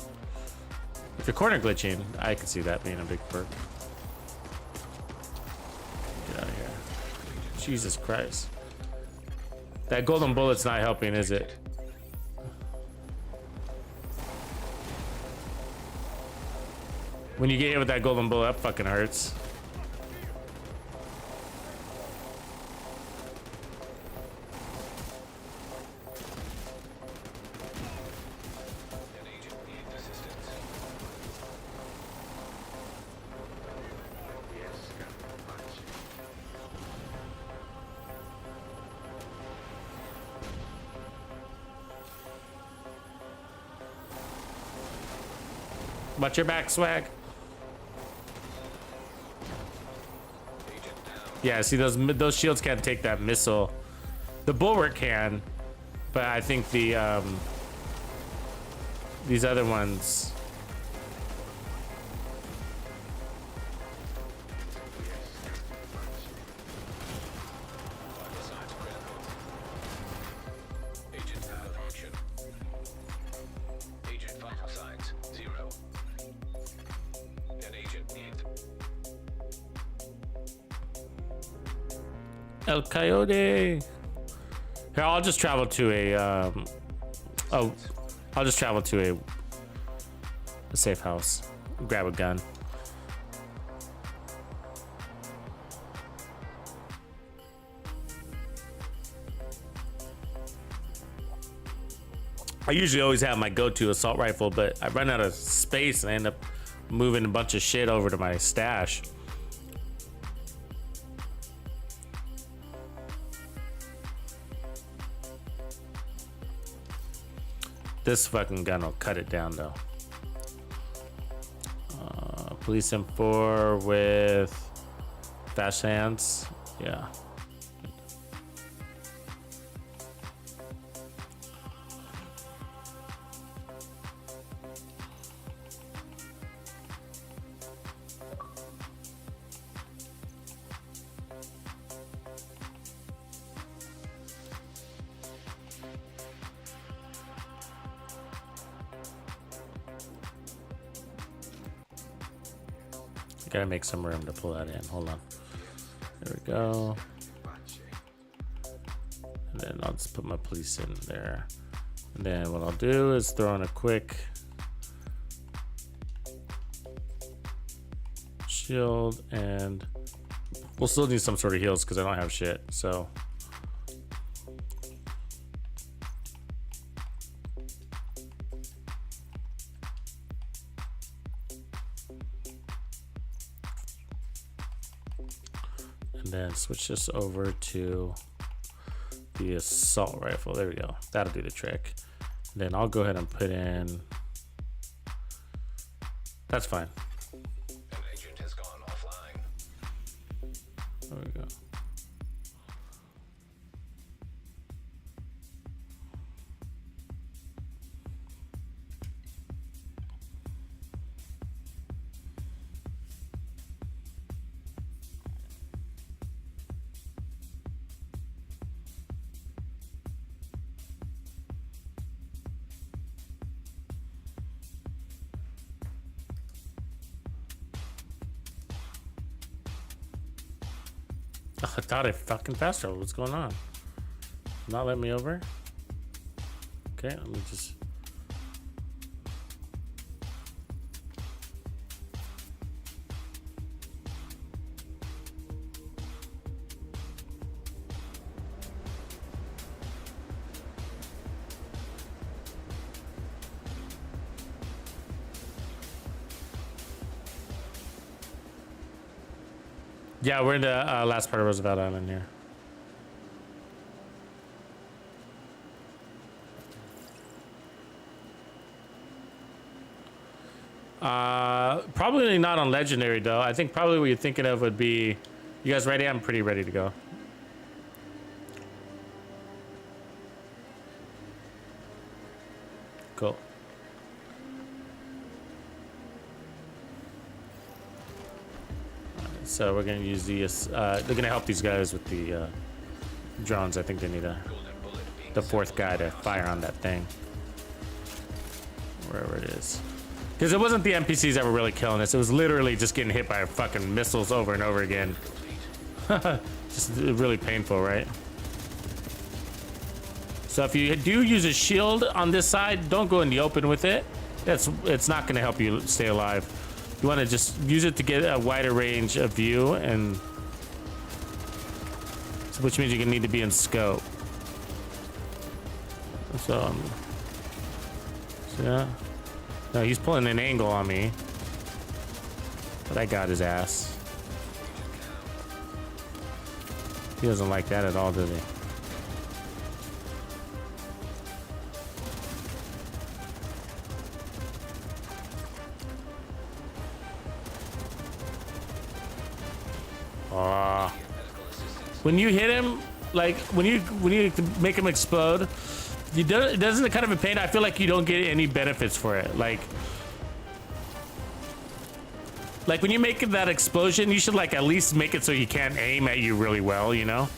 If you're corner glitching, I could see that being a big perk. Get out of here. Jesus Christ. That golden bullet's not helping, is it? When you get hit with that golden bullet, that fucking hurts. Watch your back, swag. Yeah, see, those shields can't take that missile. The bulwark can, but I think the these other ones. El Coyote. Here, I'll just travel to a oh, I'll just travel to a safe house. Grab a gun. I usually always have my go-to assault rifle, but I run out of space and I end up moving a bunch of shit over to my stash. This fucking gun will cut it down though. Police M4 with fast hands. Yeah. Gotta make some room to pull that in. Hold on. There we go. And then I'll just put my police in there. And then what I'll do is throw in a quick shield, and we'll still need some sort of heals because I don't have shit. So and then switch this over to the assault rifle. There we go. That'll do the trick. And then I'll go ahead and put in. That's fine. An agent has gone offline. There we go. Oh, I thought I fucking fast traveled. What's going on? Not letting me over? Okay, let me just. Yeah, we're in the last part of Roosevelt Island here. Probably not on Legendary though. I think probably what you're thinking of would be, you guys ready? I'm pretty ready to go. Cool. So we're gonna use these. They're gonna help these guys with the drones. I think they need the fourth guy to fire on that thing, wherever it is. Because it wasn't the NPCs that were really killing us. It was literally just getting hit by fucking missiles over and over again. Just really painful, right? So if you do use a shield on this side, don't go in the open with it. It's not gonna help you stay alive. You want to just use it to get a wider range of view, and so which means you're gonna need to be in scope. So yeah, no, he's pulling an angle on me, but I got his ass. He doesn't like that at all, does he? When you hit him, like when you make him explode, it doesn't kind of a pain. I feel like you don't get any benefits for it. Like when you make that explosion, you should like at least make it so he can't aim at you really well, you know?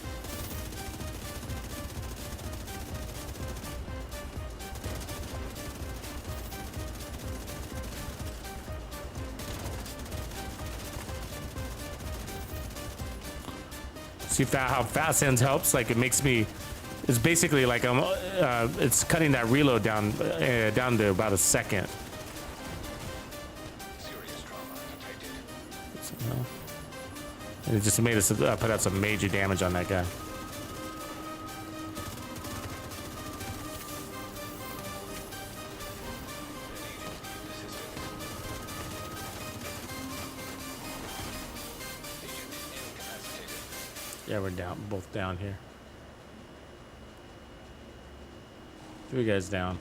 See how fast hands helps? Like it makes me. It's basically like it's cutting that reload down down to about a second. Serious trauma detected. And it just made us put out some major damage on that guy. Yeah, we're down, both down here. 3 guys down.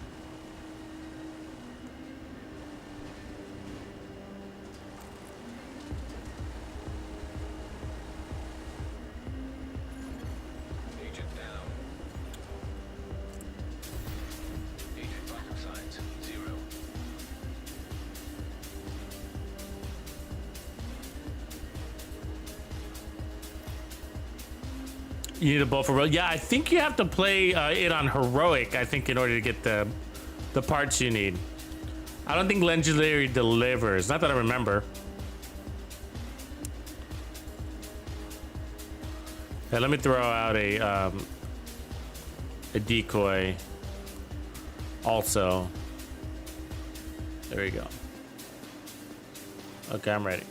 Agent down. Agent vital signs 0. You need a bow for real? Yeah, I think you have to play it on heroic, I think, in order to get the parts you need. I don't think legendary delivers. Not that I remember. Hey, let me throw out a decoy. Also, there you go. Okay, I'm ready.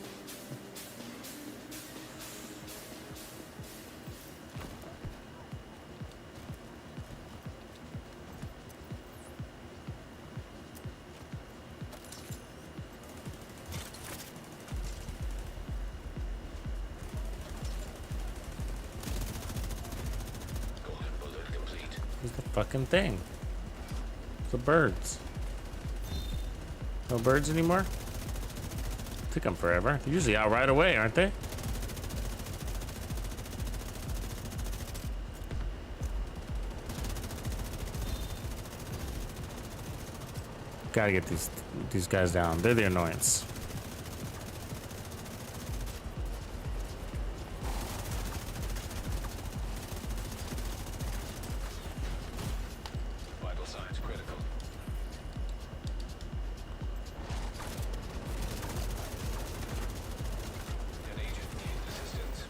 Golden bullet complete. Where's the fucking thing? The birds. No birds anymore? Took them forever. They're usually out right away, aren't they? Gotta get these guys down. They're the annoyance. Vital signs critical. An agent needs assistance.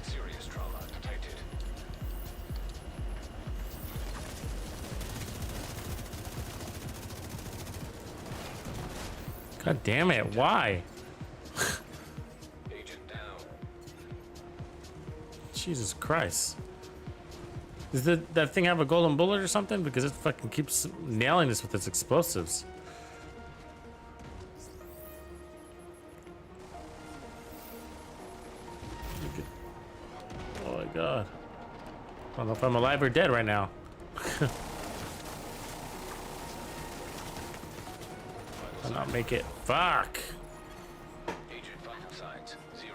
Serious trauma detected. God damn it, why? Agent down. Jesus Christ. Does that thing have a golden bullet or something? Because it fucking keeps nailing us with its explosives. Oh my god. I don't know if I'm alive or dead right now. I'll not make it. Fuck. Agent vital signs 0.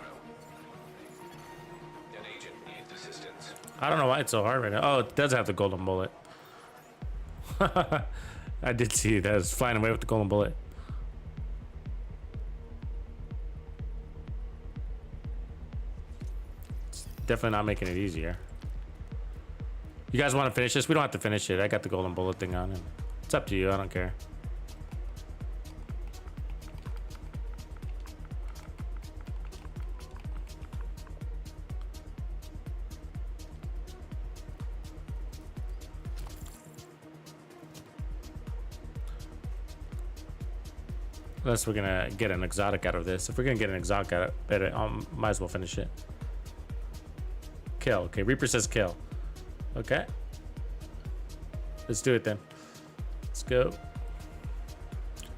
An agent needs assistance. I don't know why it's so hard right now. Oh, it does have the golden bullet. I did see that. It's flying away with the golden bullet. It's definitely not making it easier. You guys want to finish this? We don't have to finish it. I got the golden bullet thing on. And it's up to you. I don't care. Unless we're gonna get an exotic out of this. If we're gonna get an exotic out of it, might as well finish it. Kill. Okay, Reaper says kill. Okay. Let's do it then. Let's go.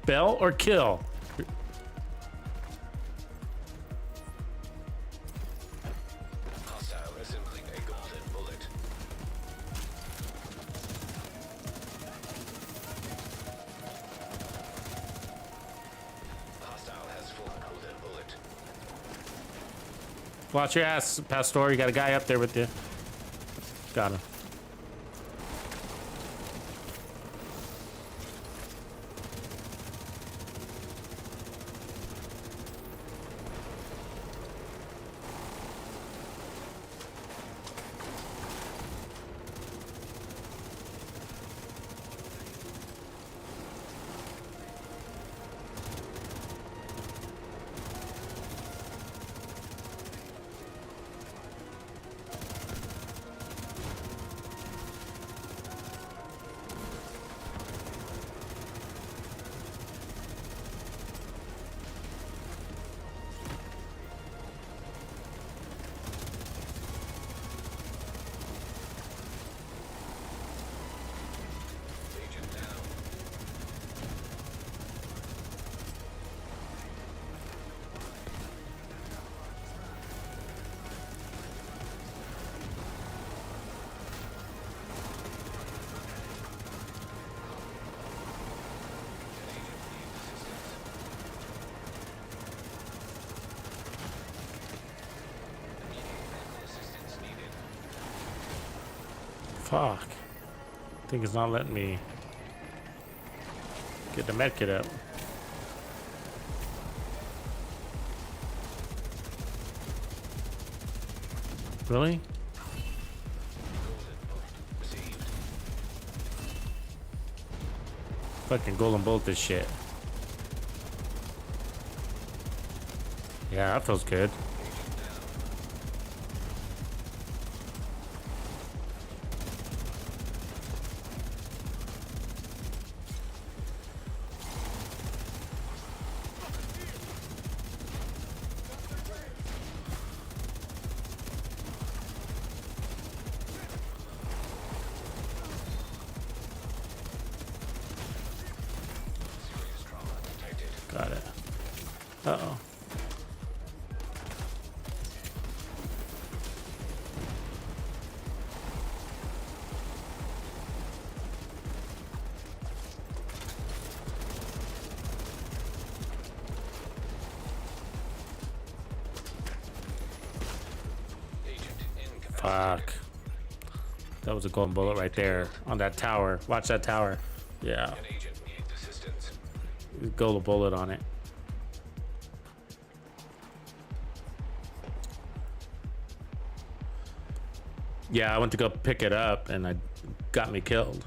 Bell or kill? Hostile assembling a golden bullet. Hostile has full golden bullet. Watch your ass, Pastor. You got a guy up there with you. Got him. Fuck. Thing is not letting me get the med kit up. Really? Fucking golden bolt this shit. Yeah, that feels good. Got it. Uh-oh. Fuck. That was a golden bullet right there on that tower. Watch that tower. Yeah. Golden bullet on it. Yeah, I went to go pick it up and it got me killed.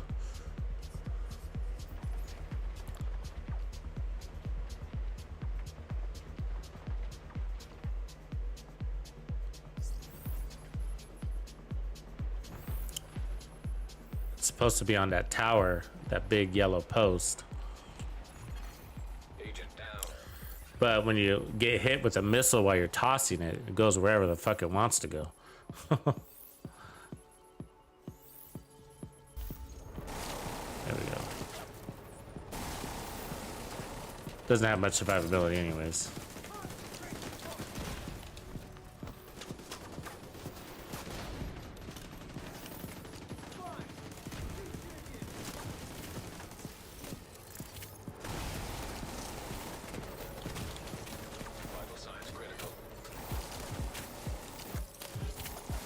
It's supposed to be on that tower, that big yellow post. But when you get hit with a missile while you're tossing it, it goes wherever the fuck it wants to go. There we go. Doesn't have much survivability anyways.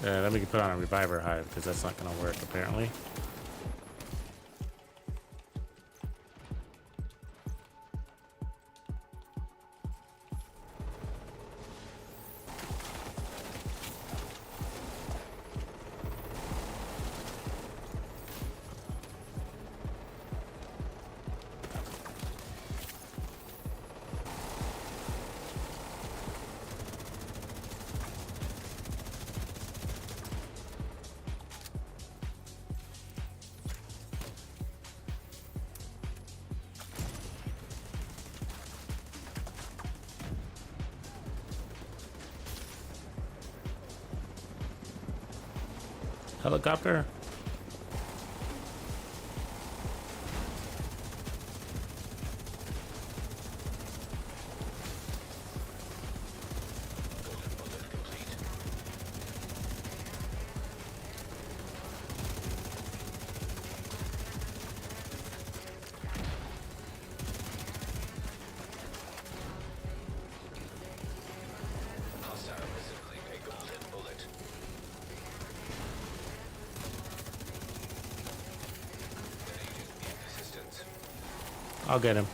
Then we can put on a reviver hive because that's not going to work apparently. Helicopter? I'll get him.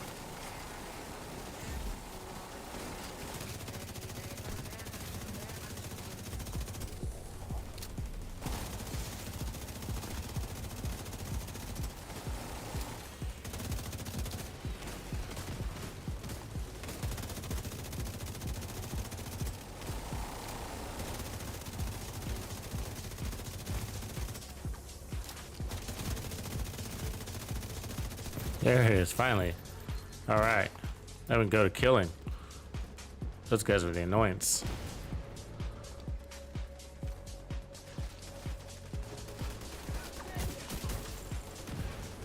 There it is, finally. All right, now we can go to killing. Those guys are the annoyance.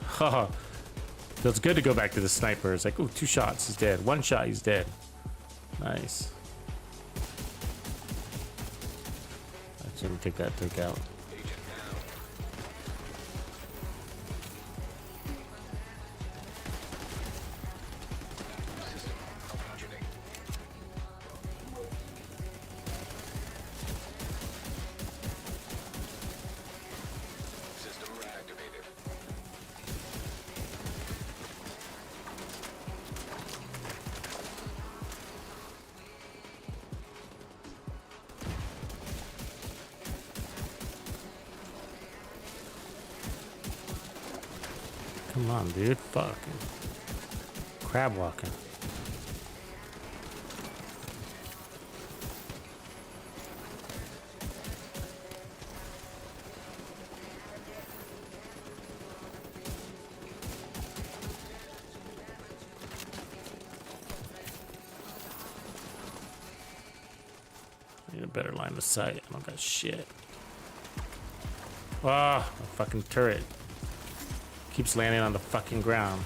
Haha. Feels good to go back to the sniper. It's like, ooh, 2 shots, he's dead. 1 shot, he's dead. Nice. Actually, we take that took out. Come on, dude. Fucking crab walking. Need a better line of sight. I don't got shit. Ah, oh, fucking turret keeps landing on the fucking ground.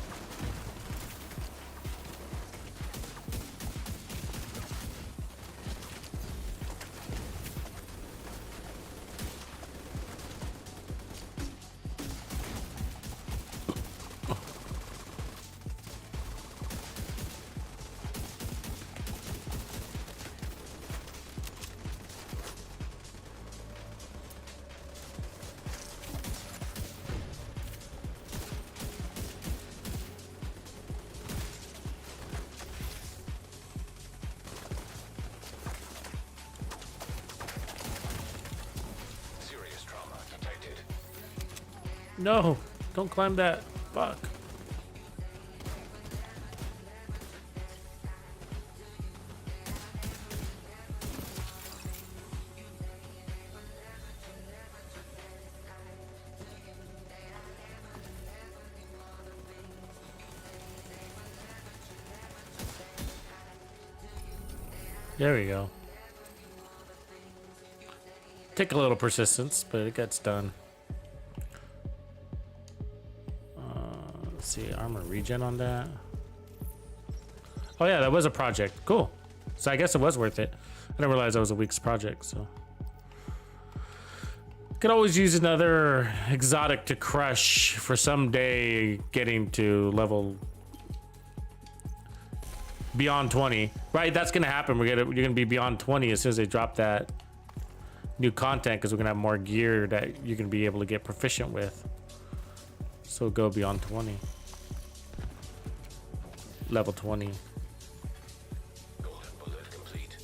Serious trauma detected. No, don't climb that. Fuck. There we go. Take a little persistence, but it gets done. Let's see, armor regen on that. Oh yeah, that was a project. Cool. So I guess it was worth it. I didn't realize that was a week's project, so. Could always use another exotic to crush for someday getting to level beyond 20. Right, that's gonna happen. You're gonna be beyond 20 as soon as they drop that new content, because we're gonna have more gear that you're gonna be able to get proficient with. So go beyond 20. Level 20. Golden bullet complete.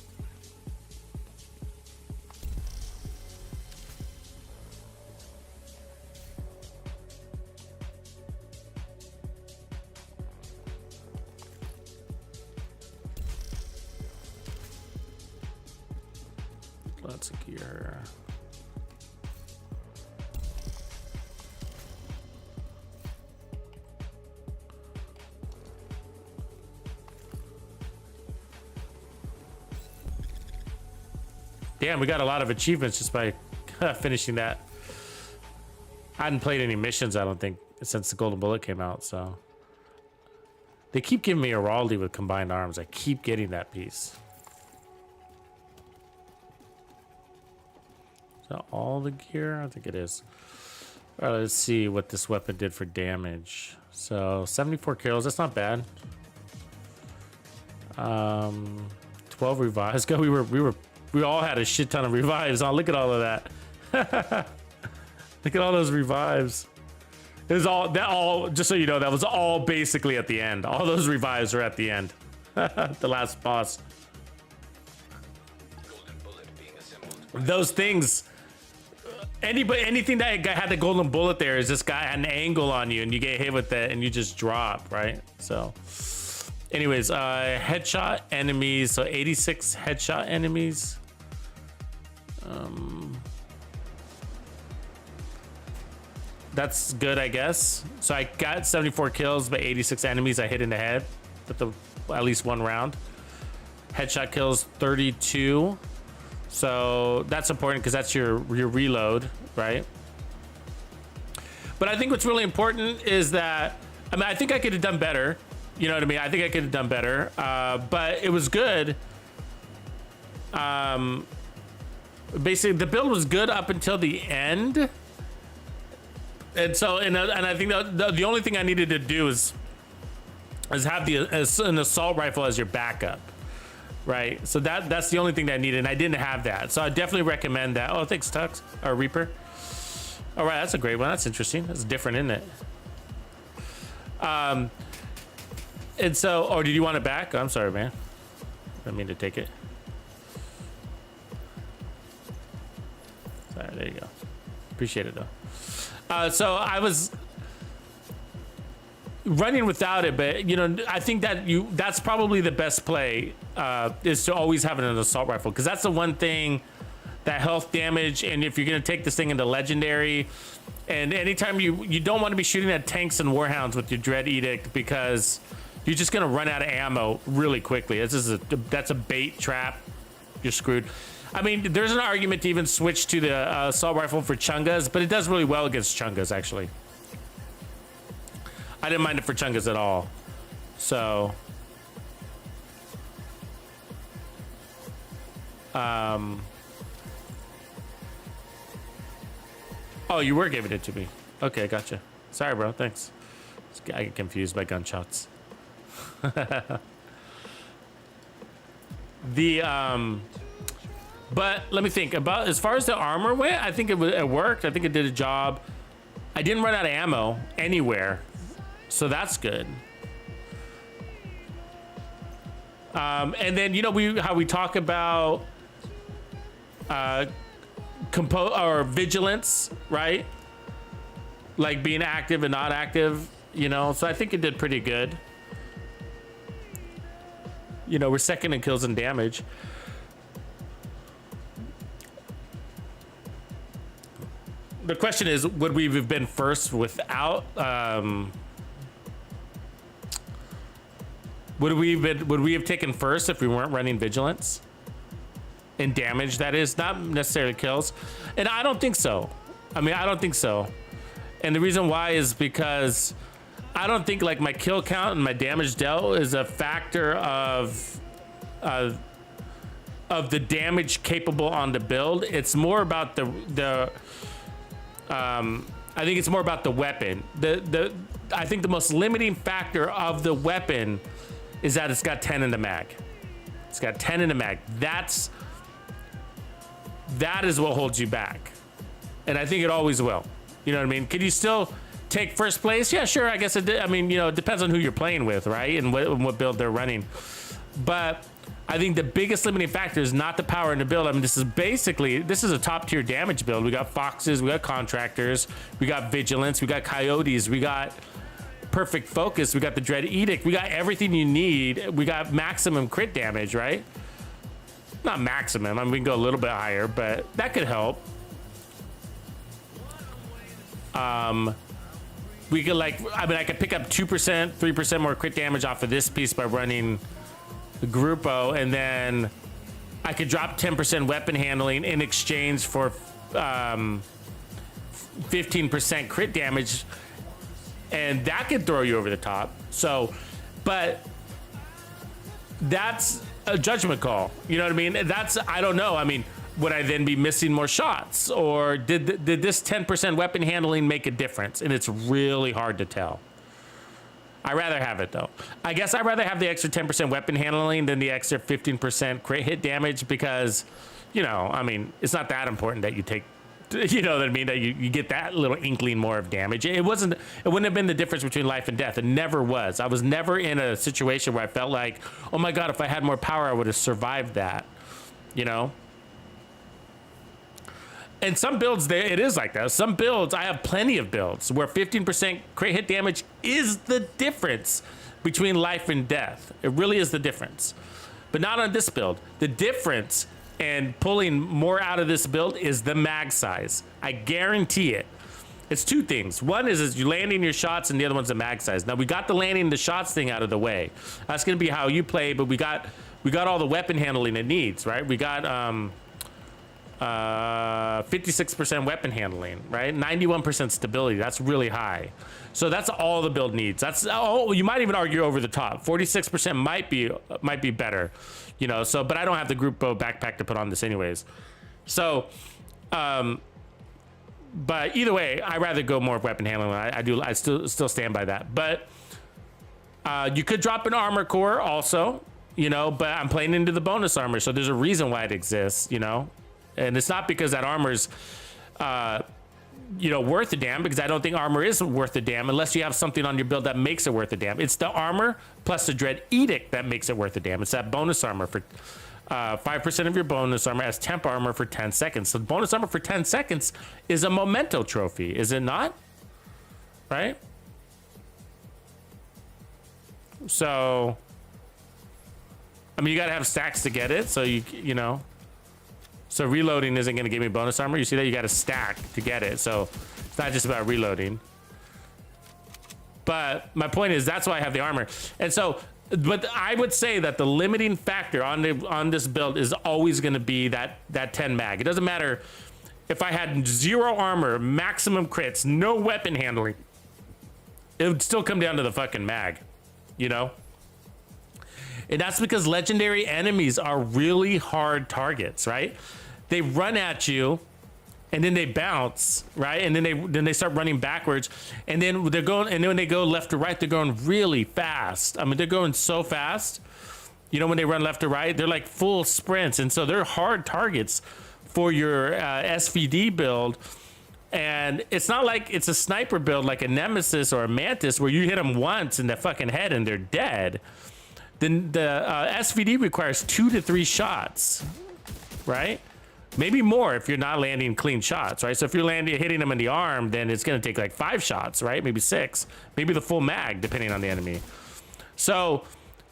Lots of gear. Damn, we got a lot of achievements just by finishing that. I hadn't played any missions, I don't think, since the Golden Bullet came out, so. They keep giving me a Raldi with combined arms. I keep getting that piece. Is that all the gear? I think it is. All right, let's see what this weapon did for damage. So 74 kills, that's not bad. 12 revives. Go, we all had a shit ton of revives. Oh, look at all of that. Look at all those revives. It was all, just so you know, that was all basically at the end. All those revives are at the end. The last boss. Golden bullet being assembled. Those things, anything that had the golden bullet there is this guy had an angle on you and you get hit with that and you just drop, right? So anyways, headshot enemies. So 86 headshot enemies. That's good, I guess. So I got 74 kills, but 86 enemies I hit in the head with at least one round. Headshot kills 32. So that's important because that's your reload, right? But I think what's really important is that, I mean, I think I could have done better. You know what I mean? I think I could have done better, but it was good. Basically, the build was good up until the end. And so, and I think the only thing I needed to do is have an assault rifle as your backup, right? So that's the only thing that I needed, and I didn't have that. So I definitely recommend that. Oh, thanks, Tux or Reaper. All right, that's a great one. That's interesting. That's different, isn't it? And so, oh, did you want it back? I'm sorry, man. I didn't mean to take it. Sorry, there you go. Appreciate it though. So I was running without it, but you know, I think that's probably the best play, is to always have an assault rifle, because that's the one thing that health damage, and if you're gonna take this thing into legendary, and anytime you don't want to be shooting at tanks and warhounds with your Dread Edict, because you're just gonna run out of ammo really quickly. That's a bait trap. You're screwed. I mean, there's an argument to even switch to the assault rifle for Chungas, but it does really well against Chungas, actually. I didn't mind it for Chungas at all. So, oh, you were giving it to me. Okay, gotcha. Sorry, bro. Thanks. I get confused by gunshots. But let me think about, as far as the armor went, I think it worked. I think it did a job. I didn't run out of ammo anywhere, so that's good. And then, you know, how we talk about vigilance, right? Like being active and not active, you know. So I think it did pretty good. You know, we're second in kills and damage. The question is, would we have been first without? Would we have taken first if we weren't running vigilance? In damage, that is, not necessarily kills. And I don't think so. I mean, I don't think so. And the reason why is because I don't think like my kill count and my damage dealt is a factor of the damage capable on the build. It's more about I think it's more about the weapon. I think the most limiting factor of the weapon is that it's got 10 in the mag. It's got 10 in the mag. That is what holds you back. And I think it always will. You know what I mean? Can you still take first place? Yeah, sure. I guess it did. I mean, you know, it depends on who you're playing with, right? And what build they're running. But I think the biggest limiting factor is not the power in the build. I mean, this is a top tier damage build. We got Foxes, we got Contractors, we got Vigilance, we got Coyotes, we got Perfect Focus, we got the Dread Edict, we got everything you need. We got maximum crit damage, right? Not maximum. I mean, we can go a little bit higher, but that could help. We could I could pick up 2%, 3% more crit damage off of this piece by running the Grupo, and then I could drop 10% weapon handling in exchange for 15% crit damage, and that could throw you over the top. So, but that's a judgment call. You know what I mean? I don't know. I mean, would I then be missing more shots, or did this 10% weapon handling make a difference? And it's really hard to tell. I'd rather have it though. I guess I'd rather have the extra 10% weapon handling than the extra 15% crit hit damage, because, you know, I mean, it's not that important that you take, you know what I mean, that you get that little inkling more of damage. It wouldn't have been the difference between life and death. It never was. I was never in a situation where I felt like, oh my God, if I had more power, I would have survived that, you know? And some builds, it is like that. Some builds, I have plenty of builds where 15% crit hit damage is the difference between life and death. It really is the difference. But not on this build. The difference and pulling more out of this build is the mag size. I guarantee it. It's two things. One is you landing your shots, and the other one's the mag size. Now, we got the landing the shots thing out of the way. That's going to be how you play, but we got all the weapon handling it needs, right? We got 56% weapon handling, right? 91% stability. That's really high. So that's all the build needs. You might even argue over the top. 46% might be better, you know. So, but I don't have the Grupo backpack to put on this anyways. So, but either way, I'd rather go more weapon handling. I still stand by that. But you could drop an armor core also, you know. But I'm playing into the bonus armor, so there's a reason why it exists, you know. And it's not because that armor's, you know, worth a damn, because I don't think armor is worth a damn unless you have something on your build that makes it worth a damn. It's the armor plus the Dread Edict that makes it worth a damn. It's that bonus armor for 5% of your bonus armor as temp armor for 10 seconds. So bonus armor for 10 seconds is a memento trophy, is it not? Right? So, I mean, you gotta have stacks to get it. So you know, so reloading isn't gonna give me bonus armor. You see that you gotta stack to get it. So it's not just about reloading. But my point is that's why I have the armor. And so, but I would say that the limiting factor on this build is always gonna be that 10 mag. It doesn't matter if I had 0 armor, maximum crits, no weapon handling. It would still come down to the fucking mag, you know? And that's because legendary enemies are really hard targets, right? They run at you and then they bounce, right? And then they start running backwards, and then they're going, and then when they go left to right, they're going really fast. I mean, they're going so fast. You know, when they run left to right, they're like full sprints, and so they're hard targets for your SVD build. And it's not like it's a sniper build like a Nemesis or a Mantis where you hit them once in the fucking head and they're dead. Then the SVD requires 2 to 3 shots, right? Maybe more if you're not landing clean shots, right? So if you're hitting them in the arm, then it's gonna take like 5 shots, right? Maybe 6, maybe the full mag, depending on the enemy. So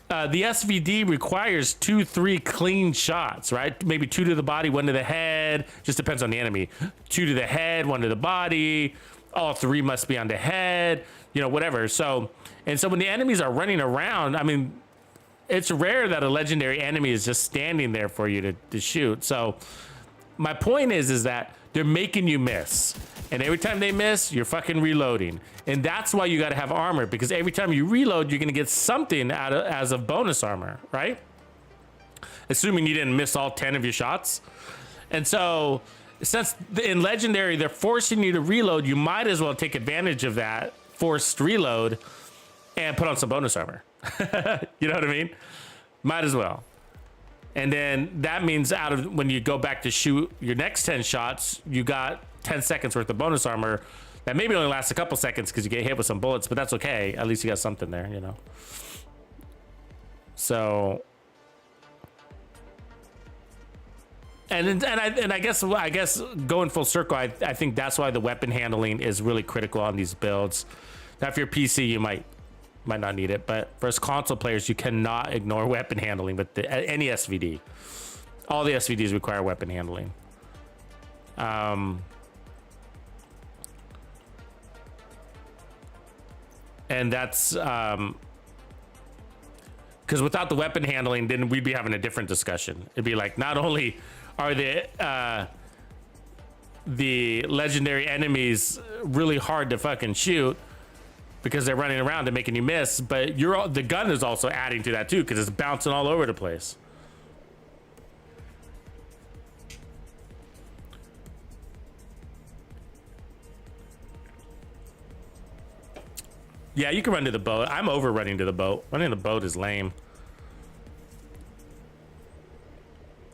the SVD requires 2, 3 clean shots, right? Maybe 2 to the body, 1 to the head. Just depends on the enemy. 2 to the head, 1 to the body. All 3 must be on the head. You know, whatever. So, and so when the enemies are running around, I mean, it's rare that a legendary enemy is just standing there for you to shoot. So my point is that they're making you miss. And every time they miss, you're fucking reloading. And that's why you got to have armor, because every time you reload, you're going to get something as a bonus armor, right? Assuming you didn't miss all 10 of your shots. And so since in legendary, they're forcing you to reload, you might as well take advantage of that forced reload and put on some bonus armor. You know what I mean? Might as well. And then that means when you go back to shoot your next 10 shots, you got 10 seconds worth of bonus armor that maybe only lasts a couple seconds because you get hit with some bullets, but that's okay. At least you got something there, you know? So, and I guess going full circle, I think that's why the weapon handling is really critical on these builds. Now, if you're PC, you might not need it, but for us console players, you cannot ignore weapon handling with any SVD. All the SVDs require weapon handling. And that's because without the weapon handling, then we'd be having a different discussion. It'd be like, not only are the legendary enemies really hard to fucking shoot because they're running around and making you miss, but the gun is also adding to that too, because it's bouncing all over the place. Yeah, you can run to the boat. I'm over running to the boat. Running to the boat is lame.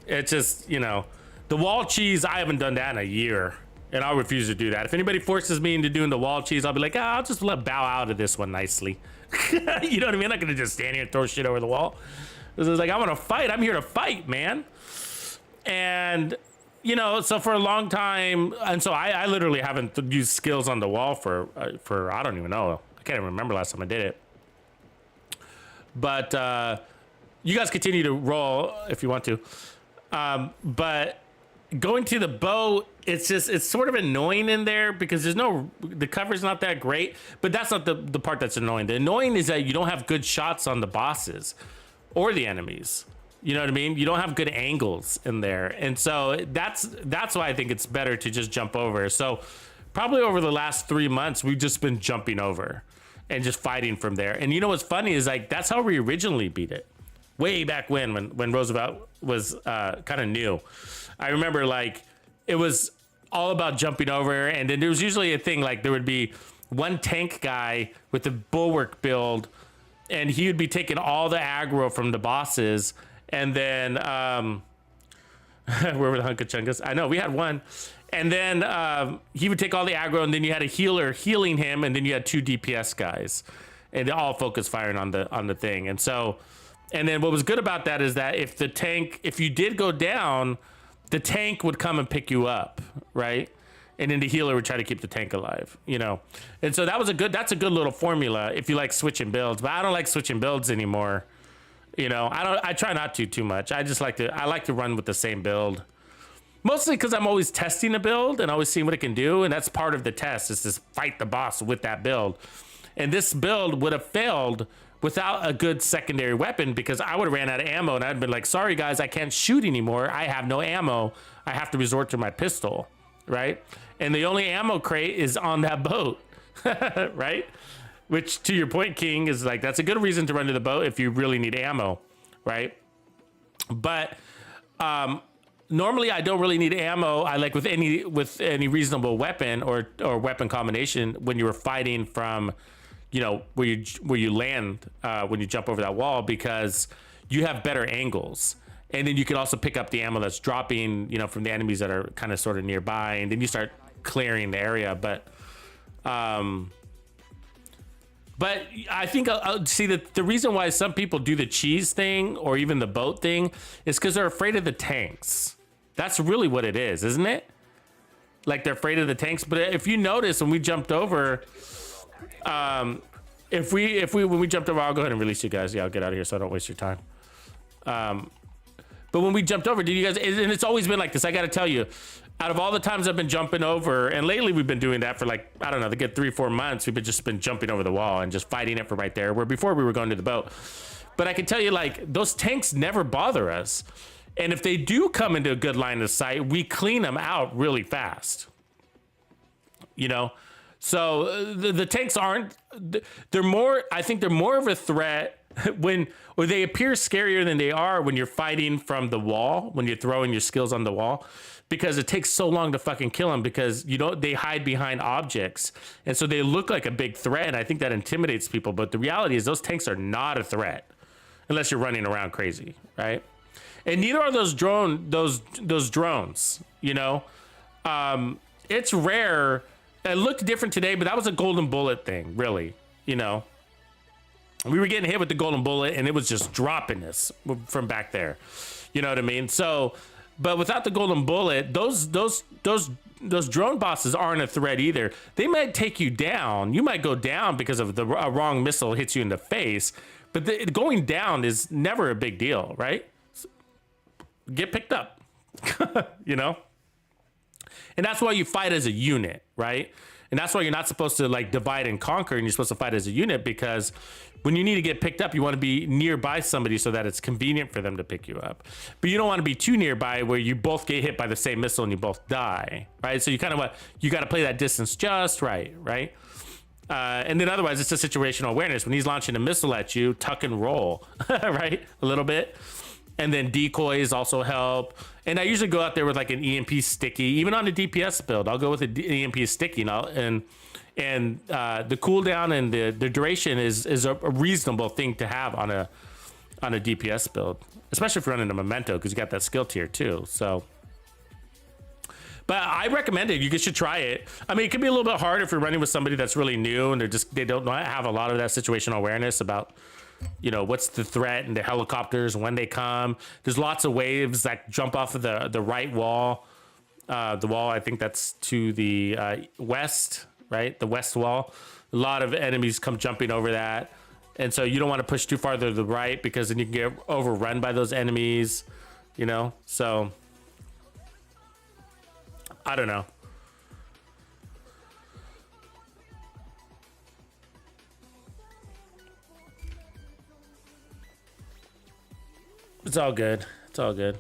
It's just, you know, the wall cheese, I haven't done that in a year, and I'll refuse to do that. If anybody forces me into doing the wall cheese, I'll be like, I'll just bow out of this one nicely. You know what I mean? I'm not gonna just stand here and throw shit over the wall. It's like, I want to fight. I'm here to fight, man. And, you know, so for a long time, and so I literally haven't used skills on the wall for I don't even know. I can't even remember last time I did it. But you guys continue to roll if you want to. But going to the boat, it's sort of annoying in there because the cover's not that great, but that's not the part that's annoying. The annoying is that you don't have good shots on the bosses or the enemies. You know what I mean? You don't have good angles in there. And so that's why I think it's better to just jump over. So probably over the last 3 months, we've just been jumping over and just fighting from there. And you know what's funny is, like, that's how we originally beat it. Way back when Roosevelt was kind of new. I remember, like, it was all about jumping over, and then there was usually a thing, like, there would be one tank guy with the bulwark build, and he would be taking all the aggro from the bosses, and then where were the Hunka Chunkas? I know, we had one. And then he would take all the aggro, and then you had a healer healing him, and then you had 2 DPS guys, and they all focus firing on the thing. And so, and then what was good about that is that if you did go down, the tank would come and pick you up, right? and then the healer would try to keep the tank alive, you know. And so that's a good little formula if you like switching builds. But I don't like switching builds anymore. You know, I try not to too much. I like to run with the same build. Mostly because I'm always testing a build and always seeing what it can do, and that's part of the test, is to fight the boss with that build. And this build would have failed without a good secondary weapon, because I would have ran out of ammo and I'd been like, sorry guys, I can't shoot anymore. I have no ammo. I have to resort to my pistol, right? And the only ammo crate is on that boat, right? Which, to your point, King, is like, that's a good reason to run to the boat if you really need ammo, right? But normally I don't really need ammo. I like with any reasonable weapon or weapon combination when you were fighting from, you know, where you land when you jump over that wall, because you have better angles. And then you can also pick up the ammo that's dropping, you know, from the enemies that are kind of sort of nearby, and then you start clearing the area. But I think I'll see that the reason why some people do the cheese thing or even the boat thing is because they're afraid of the tanks. That's really what it is, isn't it? Like, they're afraid of the tanks. But if you notice, when we jumped over, when we jumped over, I'll go ahead and release you guys. Yeah, I'll get out of here so I don't waste your time. But when we jumped over, did you guys? And it's always been like this. I got to tell you, out of all the times I've been jumping over, and lately we've been doing that for like, I don't know, to get 3-4 months, we've just been jumping over the wall and just fighting it from right there, where before we were going to the boat. But I can tell you, like, those tanks never bother us. And if they do come into a good line of sight, we clean them out really fast. You know? So the tanks aren't, I think they're more of a threat or they appear scarier than they are when you're fighting from the wall, when you're throwing your skills on the wall, because it takes so long to fucking kill them, because, you know, they hide behind objects. And so they look like a big threat. And I think that intimidates people. But the reality is those tanks are not a threat unless you're running around crazy, right? And neither are those drones, you know. It's rare. It looked different today, but that was a golden bullet thing, really, you know. We were getting hit with the golden bullet and it was just dropping us from back there. You know what I mean? So, but without the golden bullet, those drone bosses aren't a threat either. They might take you down. You might go down because of a wrong missile hits you in the face, but going down is never a big deal, right? Get picked up, you know? And that's why you fight as a unit, right? And that's why you're not supposed to like divide and conquer, and you're supposed to fight as a unit, because when you need to get picked up, you want to be nearby somebody so that it's convenient for them to pick you up. But you don't want to be too nearby where you both get hit by the same missile and you both die, right? So you kind of you got to play that distance just right? And then otherwise it's a situational awareness. When he's launching a missile at you, tuck and roll, right? A little bit. And then decoys also help. And I usually go out there with like an EMP sticky, even on a DPS build. I'll go with an EMP sticky, and the cooldown and the duration is a reasonable thing to have on a DPS build, especially if you're running a memento, because you got that skill tier too. So, but I recommend it. You guys should try it. I mean, it can be a little bit hard if you're running with somebody that's really new and they don't have a lot of that situational awareness about, you know, what's the threat and the helicopters when they come. There's lots of waves that jump off of the right wall. The wall, I think that's to the west, right? The west wall. A lot of enemies come jumping over that. And so you don't want to push too far to the right, because then you can get overrun by those enemies, you know? So, I don't know. It's all good. It's all good.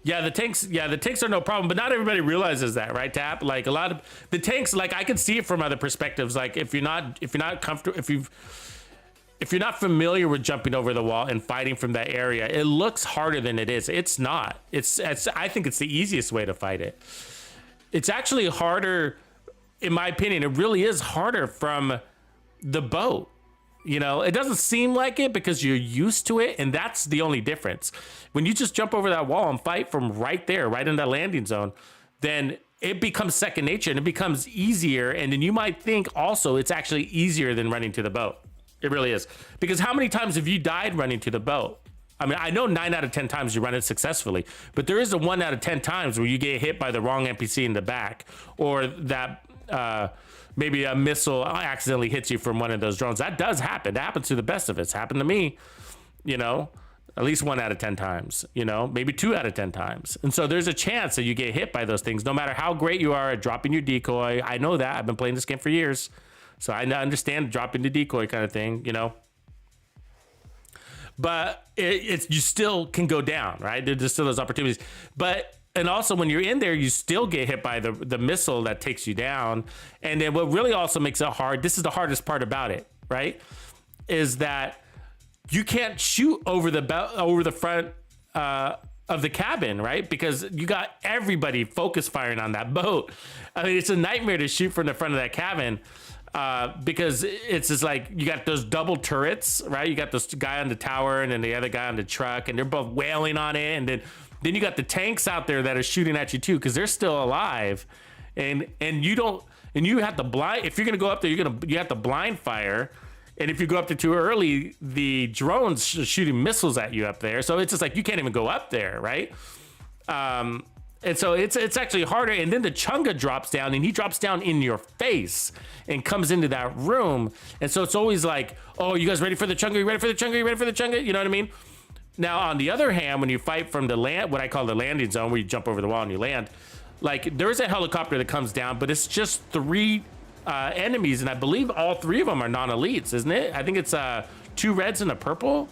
Yeah, the tanks are no problem, but not everybody realizes that, right, Tap? Like, a lot of the tanks, like, I can see it from other perspectives. Like, if you're not comfortable, if you're not familiar with jumping over the wall and fighting from that area, it looks harder than it is. It's not. I think it's the easiest way to fight it. It's actually harder, in my opinion. It really is harder from the boat. You know, it doesn't seem like it because you're used to it, and that's the only difference. When you just jump over that wall and fight from right there, right in that landing zone, then it becomes second nature and it becomes easier. And then you might think also it's actually easier than running to the boat. It really is. Because how many times have you died running to the boat? I mean, I know 9 out of 10 times you run it successfully, but there is a 1 out of 10 times where you get hit by the wrong NPC in the back, or that maybe a missile accidentally hits you from one of those drones. That does happen. That happens to the best of us. It's happened to me, you know, at least 1 out of 10 times, you know, maybe 2 out of 10 times. And so there's a chance that you get hit by those things, no matter how great you are at dropping your decoy. I know that. I've been playing this game for years, so I understand dropping the decoy kind of thing, you know. But it's you still can go down, right? There's still those opportunities. But and also when you're in there, you still get hit by the missile that takes you down. And then what really also makes it hard, this is the hardest part about it, right? Is that you can't shoot over the front of the cabin, right? Because you got everybody focus firing on that boat. I mean, it's a nightmare to shoot from the front of that cabin. Because it's just like you got those double turrets, right? You got this guy on the tower and then the other guy on the truck, and they're both wailing on it. And then you got the tanks out there that are shooting at you too, because they're still alive. And you have to blind. If you're gonna go up there, you have to blind fire. And if you go up there too early, the drones shooting missiles at you up there. So it's just like you can't even go up there, right? And so it's actually harder. And then the Chunga drops down, and he drops down in your face and comes into that room. And so it's always like, oh, you guys ready for the Chunga? You ready for the Chunga? You ready for the Chunga? You know what I mean? Now, on the other hand, when you fight from the land, what I call the landing zone, where you jump over the wall and you land, like there is a helicopter that comes down, but it's just 3 enemies. And I believe all 3 of them are non-elites, isn't it? I think it's 2 reds and a purple,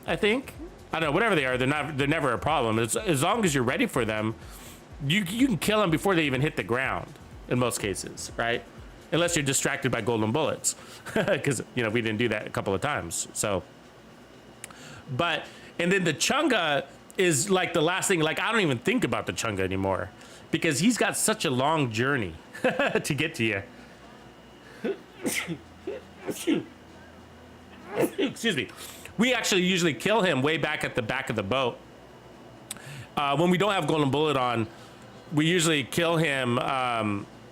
I think. I don't know, whatever they are, they're never a problem. As long as you're ready for them, you can kill them before they even hit the ground in most cases, right? Unless you're distracted by golden bullets, because you know we didn't do that a couple of times. So, and then the Chunga is like the last thing. Like I don't even think about the Chunga anymore because he's got such a long journey to get to you. Excuse me. We actually usually kill him way back at the back of the boat. When we don't have golden bullet on, we usually kill him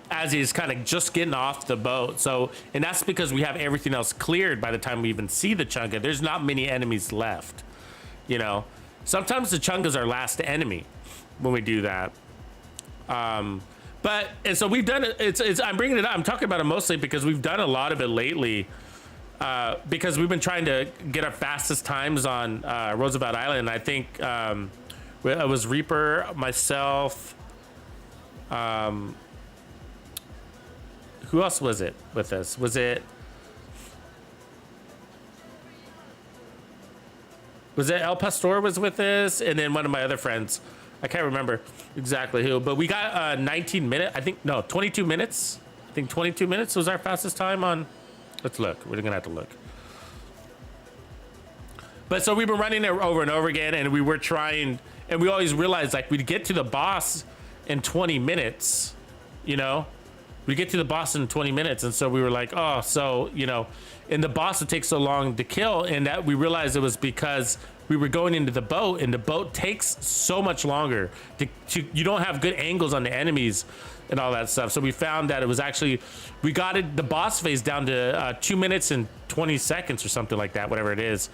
as he's kind of just getting off the boat. So, and that's because we have everything else cleared by the time we even see the Chunga. There's not many enemies left, you know. Sometimes the Chunga's our last enemy when we do that. But and so we've done it. It's I'm bringing it up. I'm talking about it mostly because we've done a lot of it lately. Because we've been trying to get our fastest times on Roosevelt Island. I think it was Reaper, myself. Who else was it with us? Was it El Pastor was with us, and then one of my other friends. I can't remember exactly who, but we got 19 minutes. I think no, 22 minutes. I think 22 minutes was our fastest time on. Let's look. We're gonna have to look. But so we've been running it over and over again, and we were trying, and we always realized like we'd get to the boss in 20 minutes, you know, we get to the boss in 20 minutes. And so we were like, oh, so, you know, and the boss would take so long to kill. And that we realized it was because we were going into the boat, and the boat takes so much longer to you don't have good angles on the enemies and all that stuff. So we found that it was actually, we got the boss phase down to 2 minutes and 20 seconds or something like that, whatever it is,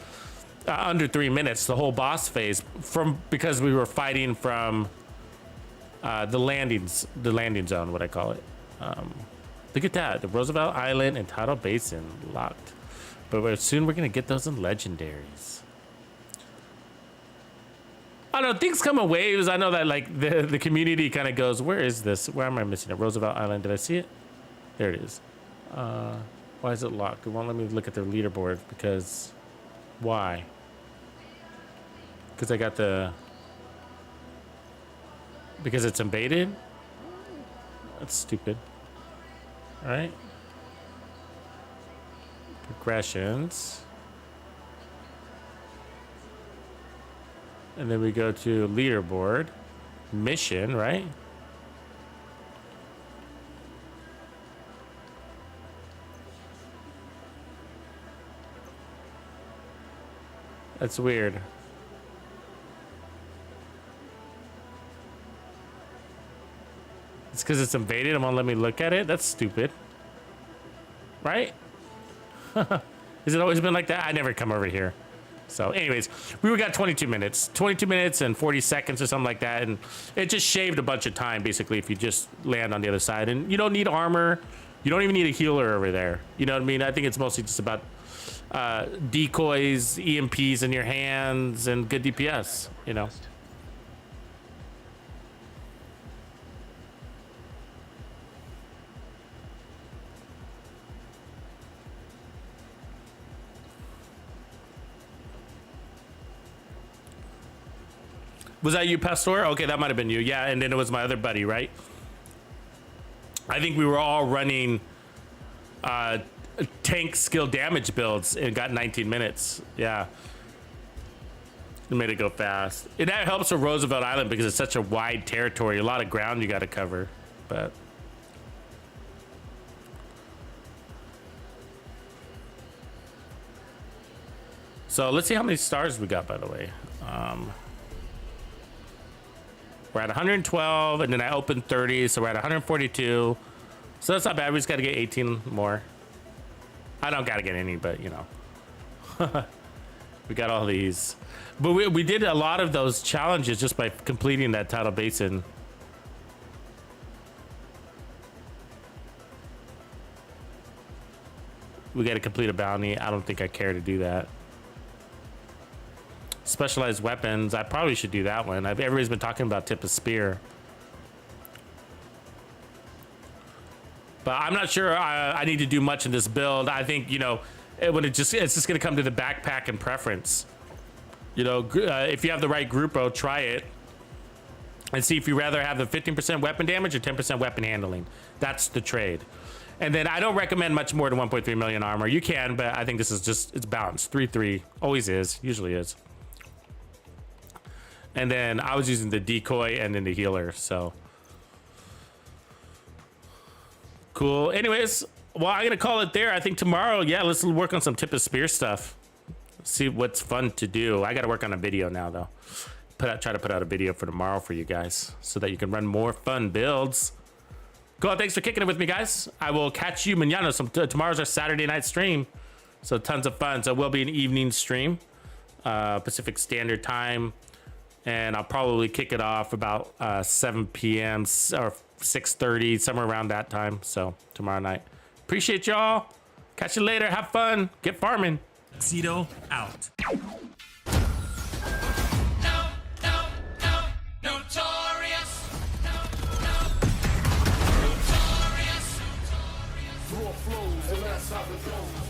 under 3 minutes, the whole boss phase, because we were fighting from the landing zone, what I call it. Look at that, the Roosevelt Island and Tidal Basin locked, but soon we're gonna get those in legendaries. I don't know, things come in waves. I know that like the community kind of goes, where is this? Where am I missing it? Roosevelt Island, did I see it? There it is. Why is it locked? It won't let me look at the leaderboard because, why? Because I got because it's invaded? That's stupid. All right. Progressions. And then we go to leaderboard, mission, right? That's weird. It's because it's invaded and won't let me look at it? That's stupid. Right? Has it always been like that? I never come over here. So anyways, we got 22 minutes and 40 seconds or something like that. And it just shaved a bunch of time, basically, if you just land on the other side. And you don't need armor. You don't even need a healer over there. You know what I mean? I think it's mostly just about decoys, EMPs in your hands, and good DPS, you know? Was that you, Pastor? Okay, that might have been you. Yeah, and then it was my other buddy, right? I think we were all running tank skill damage builds and got 19 minutes. Yeah. It made it go fast. And that helps with Roosevelt Island because it's such a wide territory. A lot of ground you got to cover. But so let's see how many stars we got, by the way. We're at 112, and then I opened 30, so we're at 142. So that's not bad. We just got to get 18 more. I don't got to get any, but you know. We got all these. But we did a lot of those challenges just by completing that tidal basin. We got to complete a bounty. I don't think I care to do that. Specialized weapons. I probably should do that one. Everybody's been talking about tip of spear. But I'm not sure I need to do much in this build. I think, you know, it's just going to come to the backpack and preference. You know, if you have the right groupo, try it. And see if you rather have the 15% weapon damage or 10% weapon handling. That's the trade. And then I don't recommend much more than 1.3 million armor. You can, but I think this is just, it's balanced. 3-3. Always is. Usually is. And then I was using the decoy and then the healer, so. Cool. Anyways, well, I'm gonna call it there. I think tomorrow, yeah, let's work on some tip of spear stuff. See what's fun to do. I gotta work on a video now, though. Try to put out a video for tomorrow for you guys so that you can run more fun builds. Cool, thanks for kicking it with me, guys. I will catch you mañana. Tomorrow's our Saturday night stream, so tons of fun. So it will be an evening stream, Pacific Standard Time. And I'll probably kick it off about 7 p.m. or 6:30, somewhere around that time. So tomorrow night. Appreciate y'all. Catch you later. Have fun. Get farming. Tuxedo out. Notorious. Raw flows, and that's how it goes.